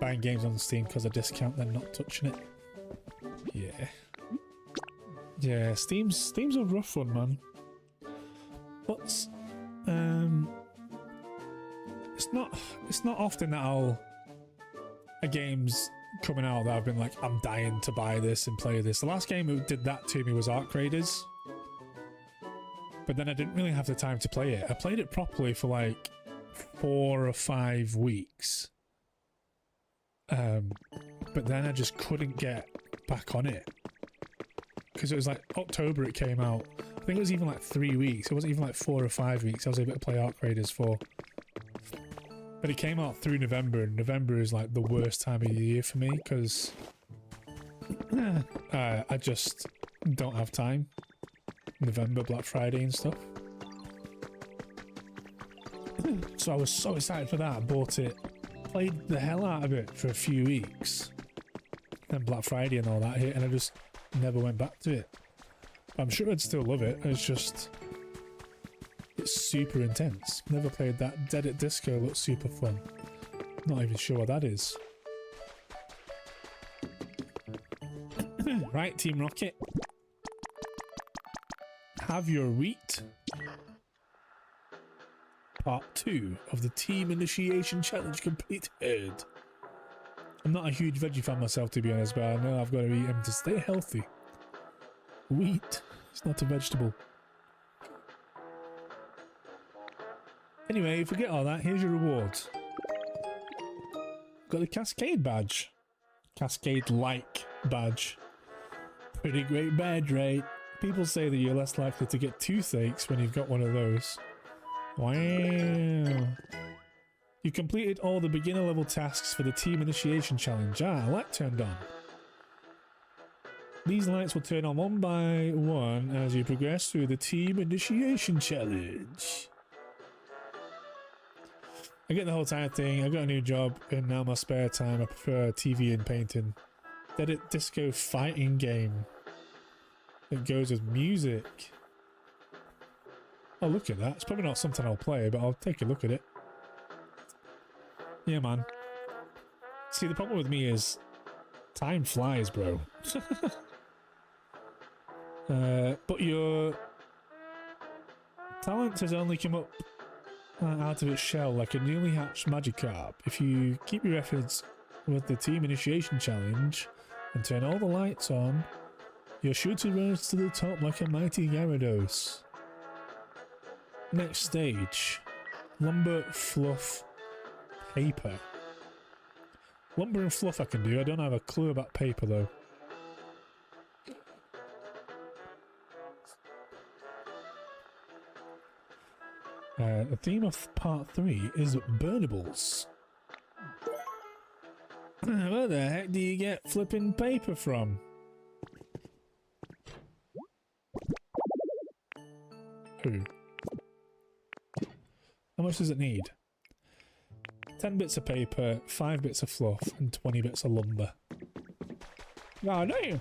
Buying games on Steam because of discount, then not touching it. Yeah. Yeah, Steam's a rough one, man. But it's not often that a game's coming out that I've been like, I'm dying to buy this and play this. The last game that did that to me was Arc Raiders. But then I didn't really have the time to play it. I played it properly for like 4 or 5 weeks. But then I just couldn't get back on it. Because it was like October it came out. I think it was even like 3 weeks. It wasn't even like 4 or 5 weeks I was able to play Arc Raiders for. But it came out through November, and November is like the worst time of the year for me because I just don't have time. November, Black Friday and stuff. So I was so excited for that. I bought it, played the hell out of it for a few weeks. Then Black Friday and all that hit, and I just never went back to it. I'm sure I'd still love it. It's just... it's super intense. Never played that. Dead at Disco looks super fun. Not even sure what that is. Right, Team Rocket. Have your wheat. Part 2 of the Team Initiation Challenge completed. I'm not a huge veggie fan myself, to be honest, but I know I've got to eat them to stay healthy. Wheat. It's not a vegetable. Anyway, forget all that. Here's your rewards. Got the Cascade badge. Cascade-like badge. Pretty great badge, right? People say that you're less likely to get toothaches when you've got one of those. Wow. You completed all the beginner level tasks for the Team Initiation Challenge. Ah, light turned on. These lights will turn on one by one as you progress through the Team Initiation Challenge. I get the whole time thing. I got a new job, and now my spare time I prefer TV and painting. Dead at Disco fighting game. It goes with music. Oh, look at that. It's probably not something I'll play, but I'll take a look at it. Yeah, man. See, the problem with me is time flies, bro. But your talent has only come up out of its shell like a newly hatched Magikarp. If you keep your efforts with the Team Initiation Challenge and turn all the lights on, you're sure to rise to the top like a mighty Gyarados. Next stage. Lumber, Fluff, Paper. Lumber and Fluff I can do. I don't have a clue about Paper though. The theme of part 3 is burnables. Where the heck do you get flipping paper from? Who? How much does it need? 10 bits of paper, 5 bits of fluff, and 20 bits of lumber. God damn!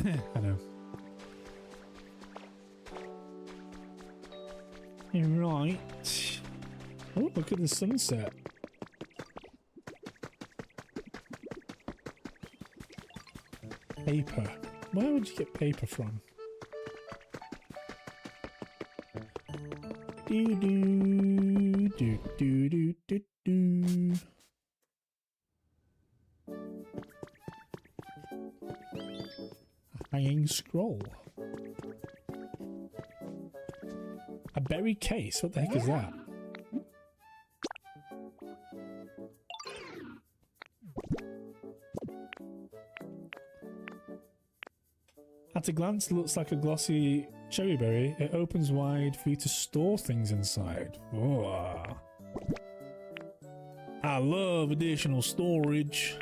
I know. Right. Oh, look at the sunset. Paper. Where would you get paper from? Do do do do do do do. A hanging scroll. A berry case? What the heck is that? At a glance, it looks like a glossy cherry berry. It opens wide for you to store things inside. Oh. I love additional storage.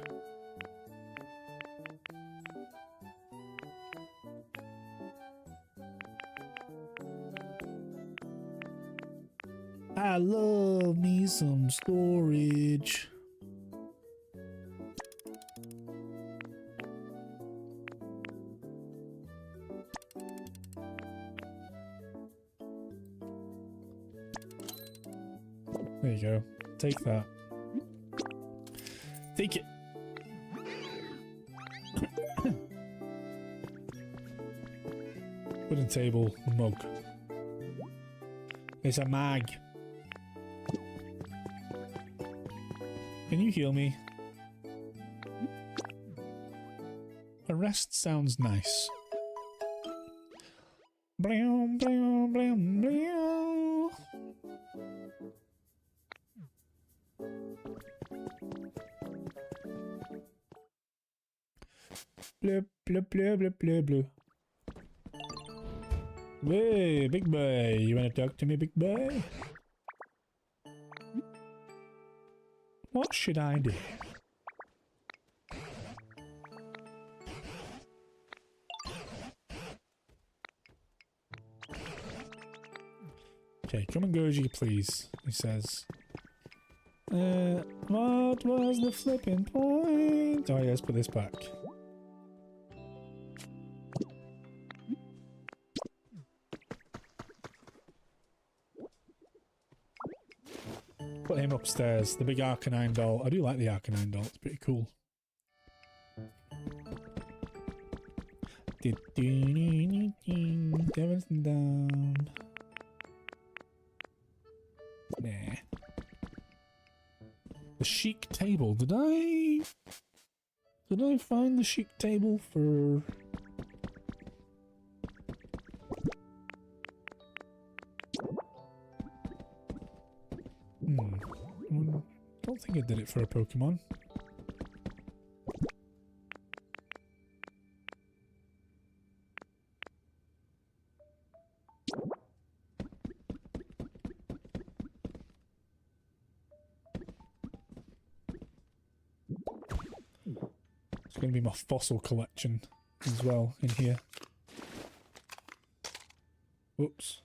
I love me some storage. There you go. Take that. Take it. Wooden table, mug. It's a mag. Can you heal me? A rest sounds nice. Blam, blam, blam, blam. Blue, blue, blue, blue, blue, blue. Hey, big boy. You wanna talk to me, big boy? What should I do? Okay, come and go as you please, he says. What was the flipping point? Oh yeah, let's put this back. Put him upstairs, the big Arcanine doll. I do like the Arcanine doll, it's pretty cool. Everything down. Nah. The chic table. Did I find the chic table for... Don't think I did it for a Pokemon. It's going to be my fossil collection as well in here. Whoops.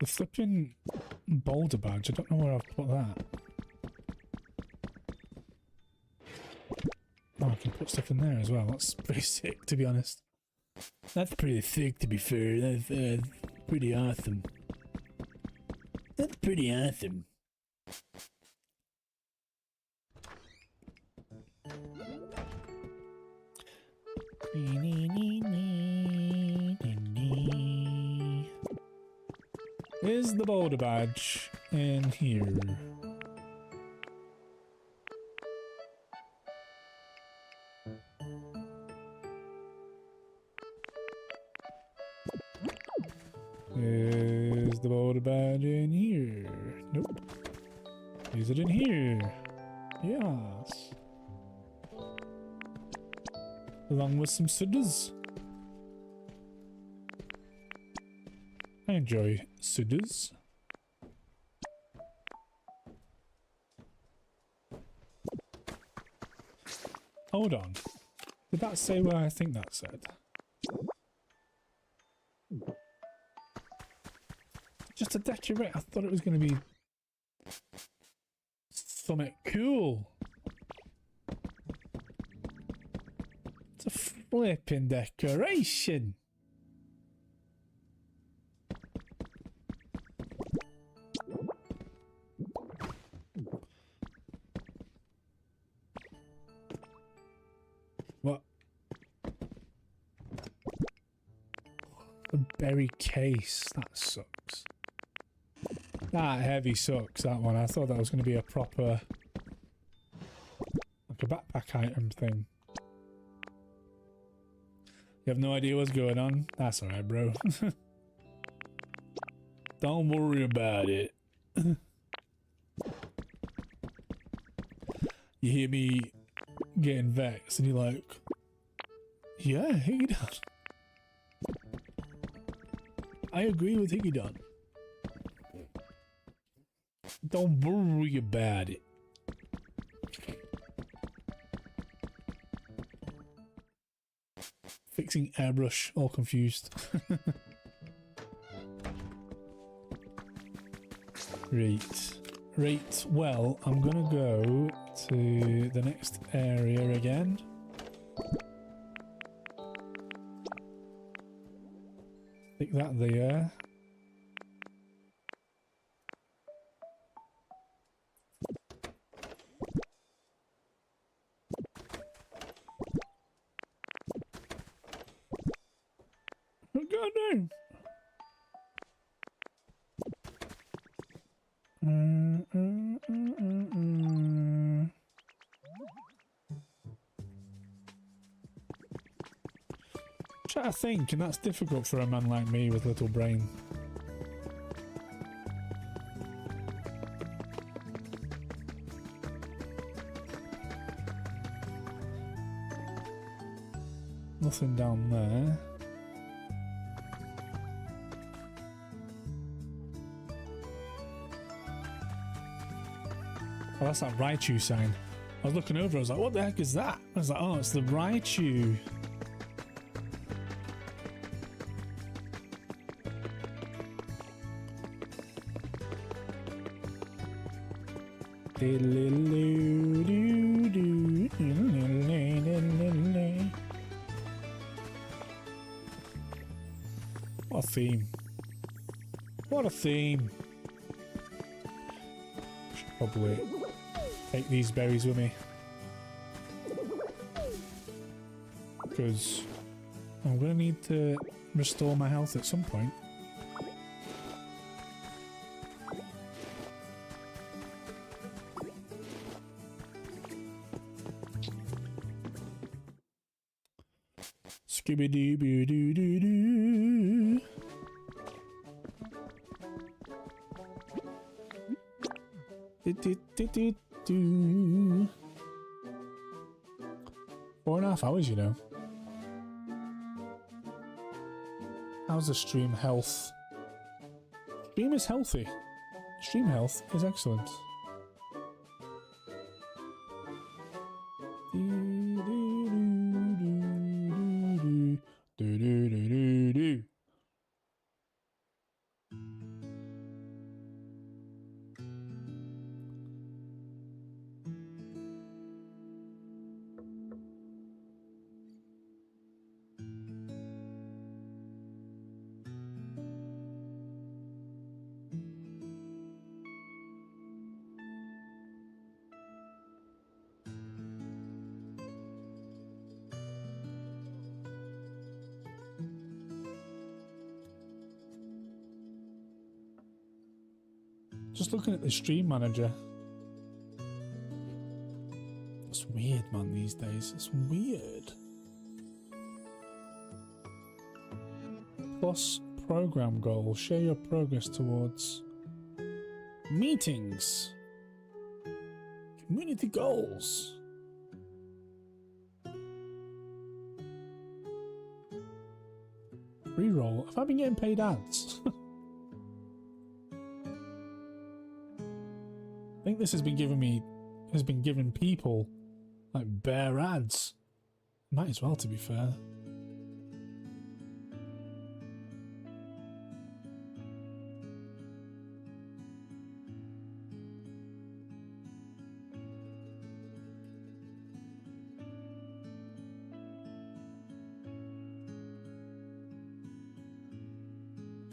The flipping boulder badge, I don't know where I've put that. Oh, I can put stuff in there as well. That's pretty sick, to be honest. That's pretty sick, to be fair. That's pretty awesome. That's pretty awesome. Is the boulder badge in here? Is the boulder badge in here? Nope. Is it in here? Yes. Along with some sodas. I enjoy sodas. Hold on. Did that say what I think that said? Just a decorate. I thought it was going to be something cool. It's a flipping decoration. What? The berry case. That sucks. That heavy sucks, that one. I thought that was going to be a proper... like a backpack item thing. You have no idea what's going on? That's alright, bro. Don't worry about it. You hear me getting vexed and you're like, yeah, Higgudon. I agree with Higgudon. Don't worry about it. Fixing airbrush, all confused. Right, well, I'm gonna go to the next area again. Stick that there. Oh, God damn. Try to think, and that's difficult for a man like me with little brain. Nothing down there. Oh, that's that Raichu sign. I was looking over, I was like, what the heck is that? I was like, oh, it's the Raichu. What a theme. What a theme. Should probably take these berries with me, because I'm going to need to restore my health at some point. Scooby-Doo-Doo-Doo-Doo. Do-do-do-do-do. 4.5 hours, you know. How's the stream health? Stream is healthy. Stream health is excellent. Do-do-do-do-do-do. Just looking at the stream manager. It's weird, man, these days. It's weird. Plus program goal. Share your progress towards meetings. Community goals. Reroll. Have I been getting paid ads? I think this has been giving people like bare ads. Might as well, to be fair.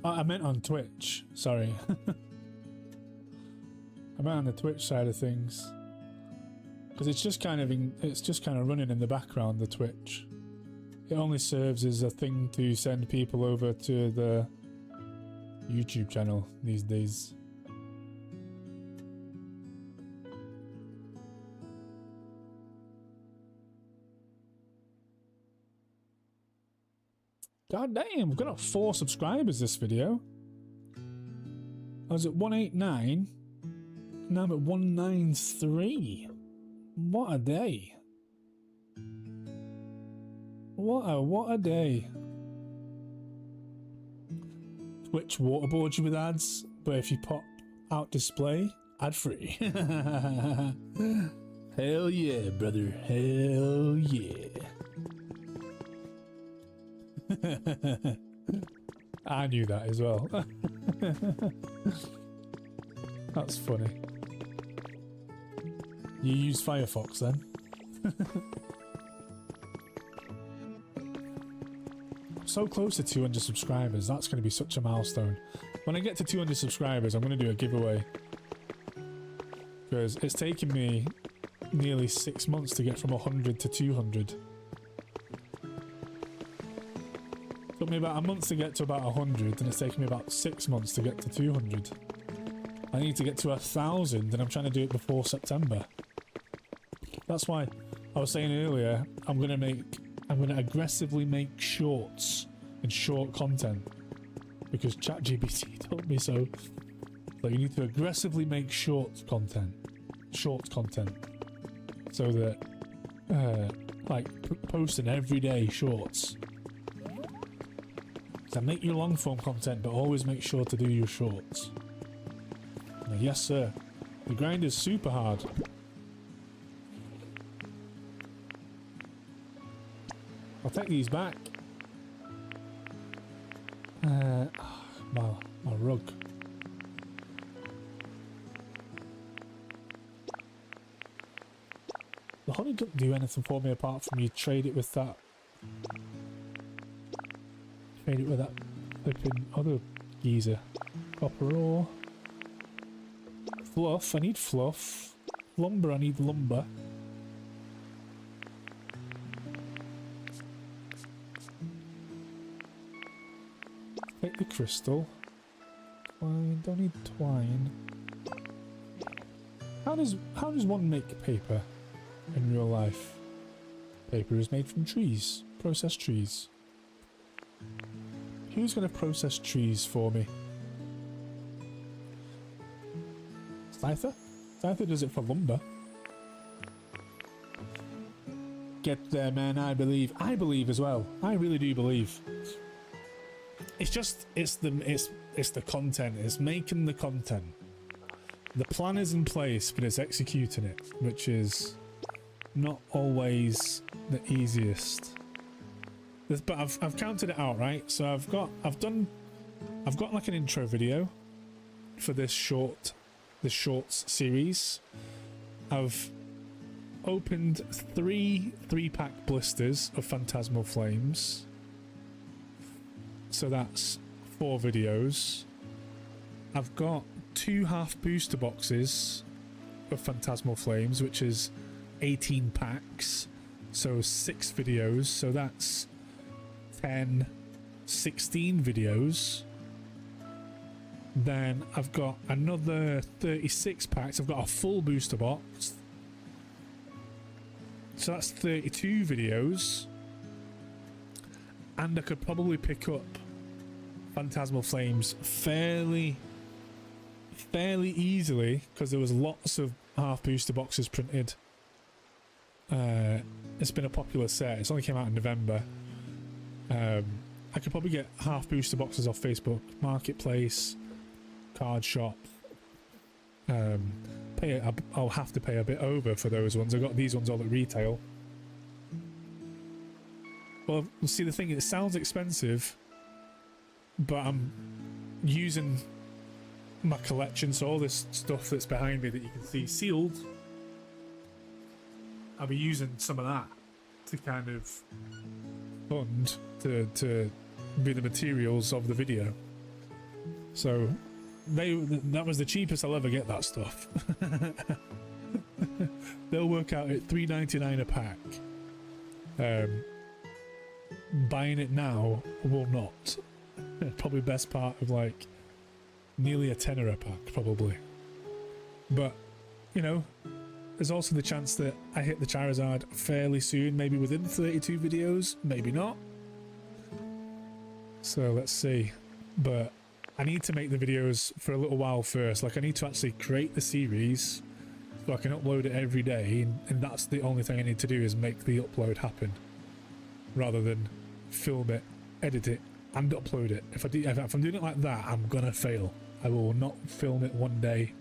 Oh, I meant on Twitch. Sorry. I meant on the Twitch side of things, because it's just kind of running in the background. The Twitch, it only serves as a thing to send people over to the YouTube channel these days. God damn, we've got 4 subscribers this video. I was at 189. Now I'm at 193. What a day. What a day. Twitch waterboards you with ads, but if you pop out display, ad free. Hell yeah, brother. Hell yeah. I knew that as well. That's funny. You use Firefox then? so close to 200 subscribers. That's going to be such a milestone. When I get to 200 subscribers, I'm going to do a giveaway. Because it's taken me nearly 6 months to get from 100 to 200. Took me about a month to get to about 100, and it's taken me about 6 months to get to 200. I need to get to 1,000, and I'm trying to do it before September. That's why I was saying earlier, I'm gonna aggressively make shorts and short content, because ChatGPT told me so. So you need to aggressively make short content, so that like posting everyday shorts. So make your long form content, but always make sure to do your shorts. Now, yes, sir. The grind is super hard. I'll take these back. My rug. The honey doesn't do anything for me apart from you trade it with that. Trade it with that flipping other geezer. Copper ore. Fluff, I need fluff. Lumber, I need lumber. Take the crystal. Twine, don't need twine. How does one make paper in real life? Paper is made from trees. Processed trees. Who's going to process trees for me? Scyther? Scyther does it for lumber. Get there, man, I believe. I believe as well. I really do believe. It's just, it's the content. It's making the content. The plan is in place, but it's executing it, which is not always the easiest. But I've counted it out, right? So I've got like an intro video for this shorts series. I've opened three pack blisters of Phantasmal Flames. So that's 4 videos. I've got 2 half booster boxes of Phantasmal Flames, which is 18 packs. So 6 videos. So that's 16 videos. Then I've got another 36 packs. I've got a full booster box. So that's 32 videos. And I could probably pick up Phantasmal Flames fairly easily, because there was lots of half booster boxes printed. It's been a popular set. It's only came out in November. I could probably get half booster boxes off Facebook Marketplace, card shop. I'll have to pay a bit over for those ones. I got these ones all at retail. Well, see, the thing, it sounds expensive, but I'm using my collection, so all this stuff that's behind me that you can see sealed, I'll be using some of that to kind of fund to be the materials of the video. So that was the cheapest I'll ever get that stuff. They'll work out at $3.99 a pack. Buying it now will not. Probably best part of like nearly a tenner a pack, probably. But you know, there's also the chance that I hit the Charizard fairly soon, maybe within 32 videos, maybe not. So let's see. But I need to make the videos for a little while first. Like, I need to actually create the series so I can upload it every day, and that's the only thing I need to do, is make the upload happen, rather than film it, edit it, and upload it. If I'm doing it like that, I'm gonna fail. I will not film it one day.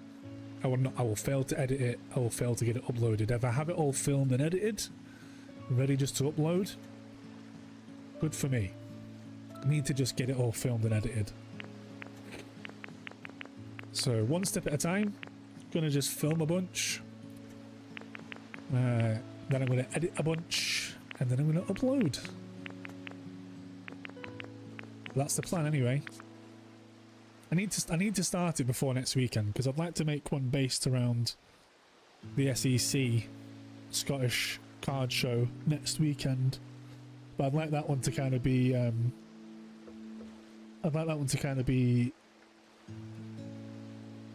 I will fail to edit it. I will fail to get it uploaded. If I have it all filmed and edited, ready just to upload, good for me. I need to just get it all filmed and edited. So one step at a time. Gonna just film a bunch. Then I'm gonna edit a bunch, and then I'm gonna upload. That's the plan anyway. I need to start it before next weekend because I'd like to make one based around the SEC Scottish card show next weekend. But I'd like that one to kind of be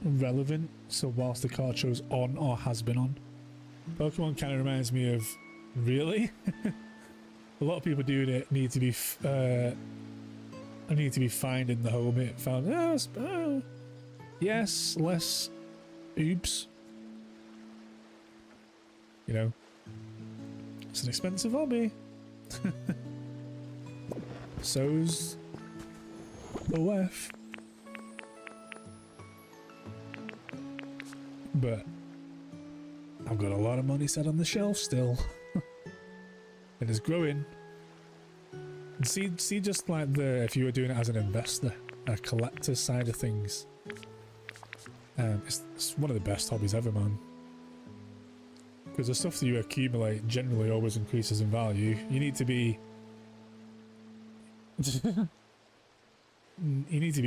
relevant, so whilst the card show's on or has been on. Pokemon kind of reminds me of, really? A lot of people doing it need to be finding the home it found. Yes, less oops. You know, it's an expensive hobby. So's OF. But I've got a lot of money set on the shelf still. And it's growing. And see just like if you were doing it as an investor, a collector side of things. It's one of the best hobbies ever, man. Because the stuff that you accumulate generally always increases in value. You need to be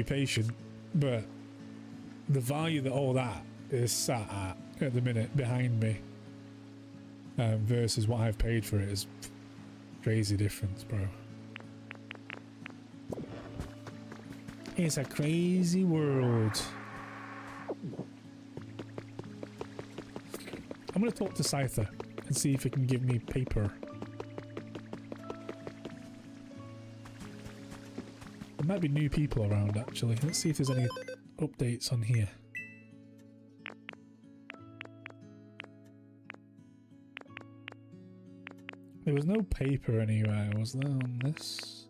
patient, but the value that all that is sat at the minute behind me versus what I've paid for it is crazy difference, bro. It's a crazy world. I'm going to talk to Scyther and see if he can give me paper. There might be new people around, actually. Let's see if there's any updates on here. There was no paper anywhere, was there, on this?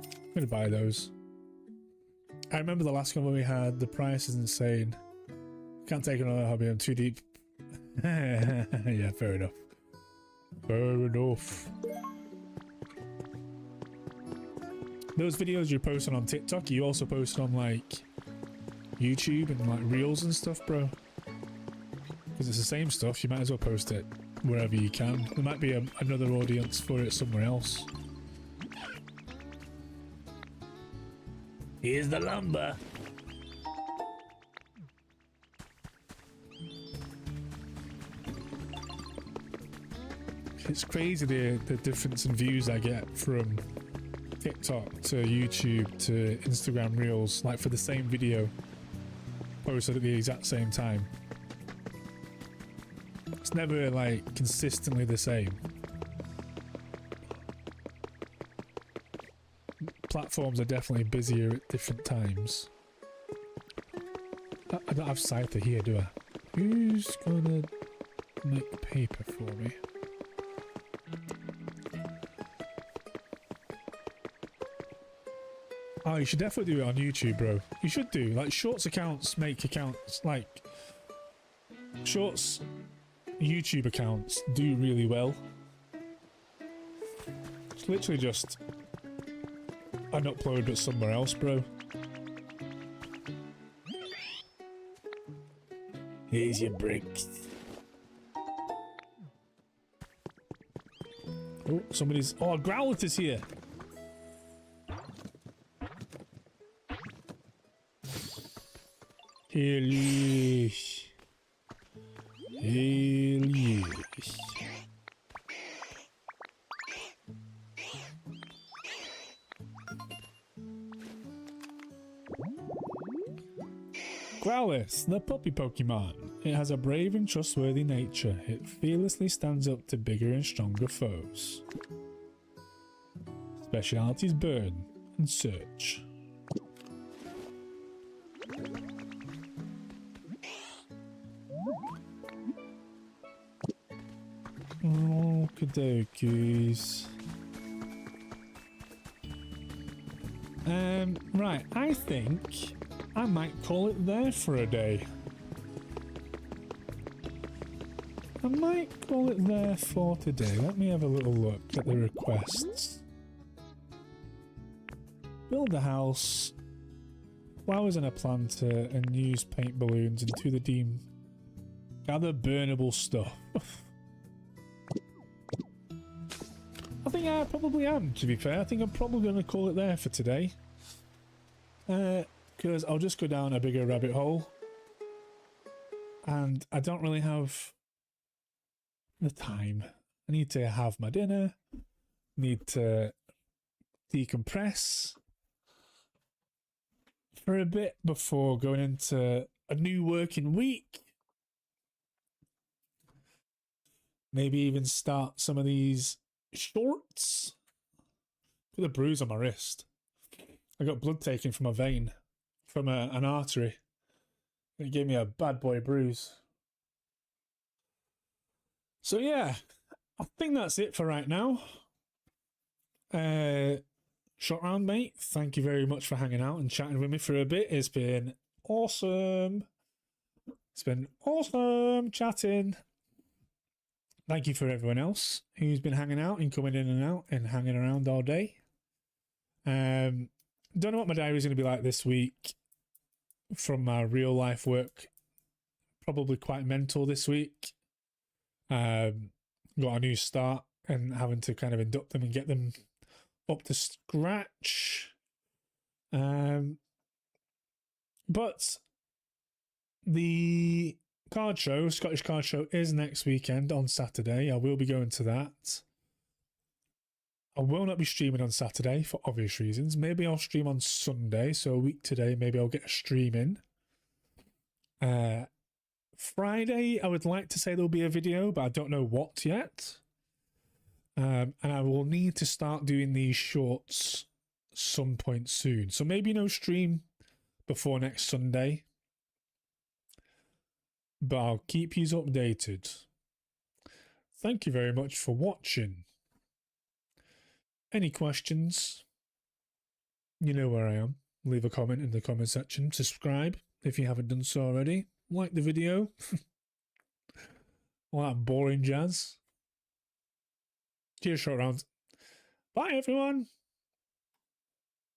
I'm gonna buy those. I remember the last one when we had, the price is insane. Can't take another hobby, I'm too deep. Yeah, fair enough. Fair enough. Those videos you're posting on TikTok, you also post on like YouTube and like Reels and stuff, bro. Because it's the same stuff, you might as well post it wherever you can. There might be another audience for it somewhere else. Here's the lumber. It's crazy the difference in views I get from TikTok to YouTube to Instagram Reels, like for the same video posted at the exact same time. It's never like consistently the same. Platforms are definitely busier at different times. I don't have Scyther here, do I? Who's gonna make paper for me? Oh, you should definitely do it on YouTube, bro. You should do. Like, Shorts accounts make accounts, like... Shorts YouTube accounts do really well. It's literally just an upload but somewhere else, bro. Here's your bricks. Oh, somebody's... Oh, Growlithe is here! Hell yes. Hell yes. Growlithe, the puppy Pokemon. It has a brave and trustworthy nature. It fearlessly stands up to bigger and stronger foes. Specialities burn and search. Okey-dokies. Right, I think I might call it there for a day. I might call it there for today. Let me have a little look at the requests. Build a house, flowers in a planter, and use paint balloons into the Gather burnable stuff. I think I probably am, to be fair. I think I'm probably going to call it there for today. Because I'll just go down a bigger rabbit hole. And I don't really have the time. I need to have my dinner. Need to decompress for a bit before going into a new working week. Maybe even start some of these shorts. Look at the bruise on my wrist. I got blood taken from a vein, from an artery. It gave me a bad boy bruise. So yeah, I think that's it for right now. Short round, mate. Thank you very much for hanging out and chatting with me for a bit. It's been awesome. It's been awesome chatting. Thank you for everyone else who's been hanging out and coming in and out and hanging around all day. Don't know what my diary is going to be like this week from my real life work. Probably quite mental this week. Got a new start and having to kind of induct them and get them up to scratch. But the card show, Scottish Card Show, is next weekend on Saturday. I will be going to that. I will not be streaming on Saturday for obvious reasons. Maybe I'll stream on Sunday, so a week today, maybe I'll get a stream in. Friday, I would like to say there'll be a video, but I don't know what yet. And I will need to start doing these shorts some point soon. So maybe no stream before next Sunday. But I'll keep you updated. Thank you very much for watching. Any questions? You know where I am. Leave a comment in the comment section. Subscribe if you haven't done so already. Like the video. All that boring jazz. Cheers, short round. Bye, everyone.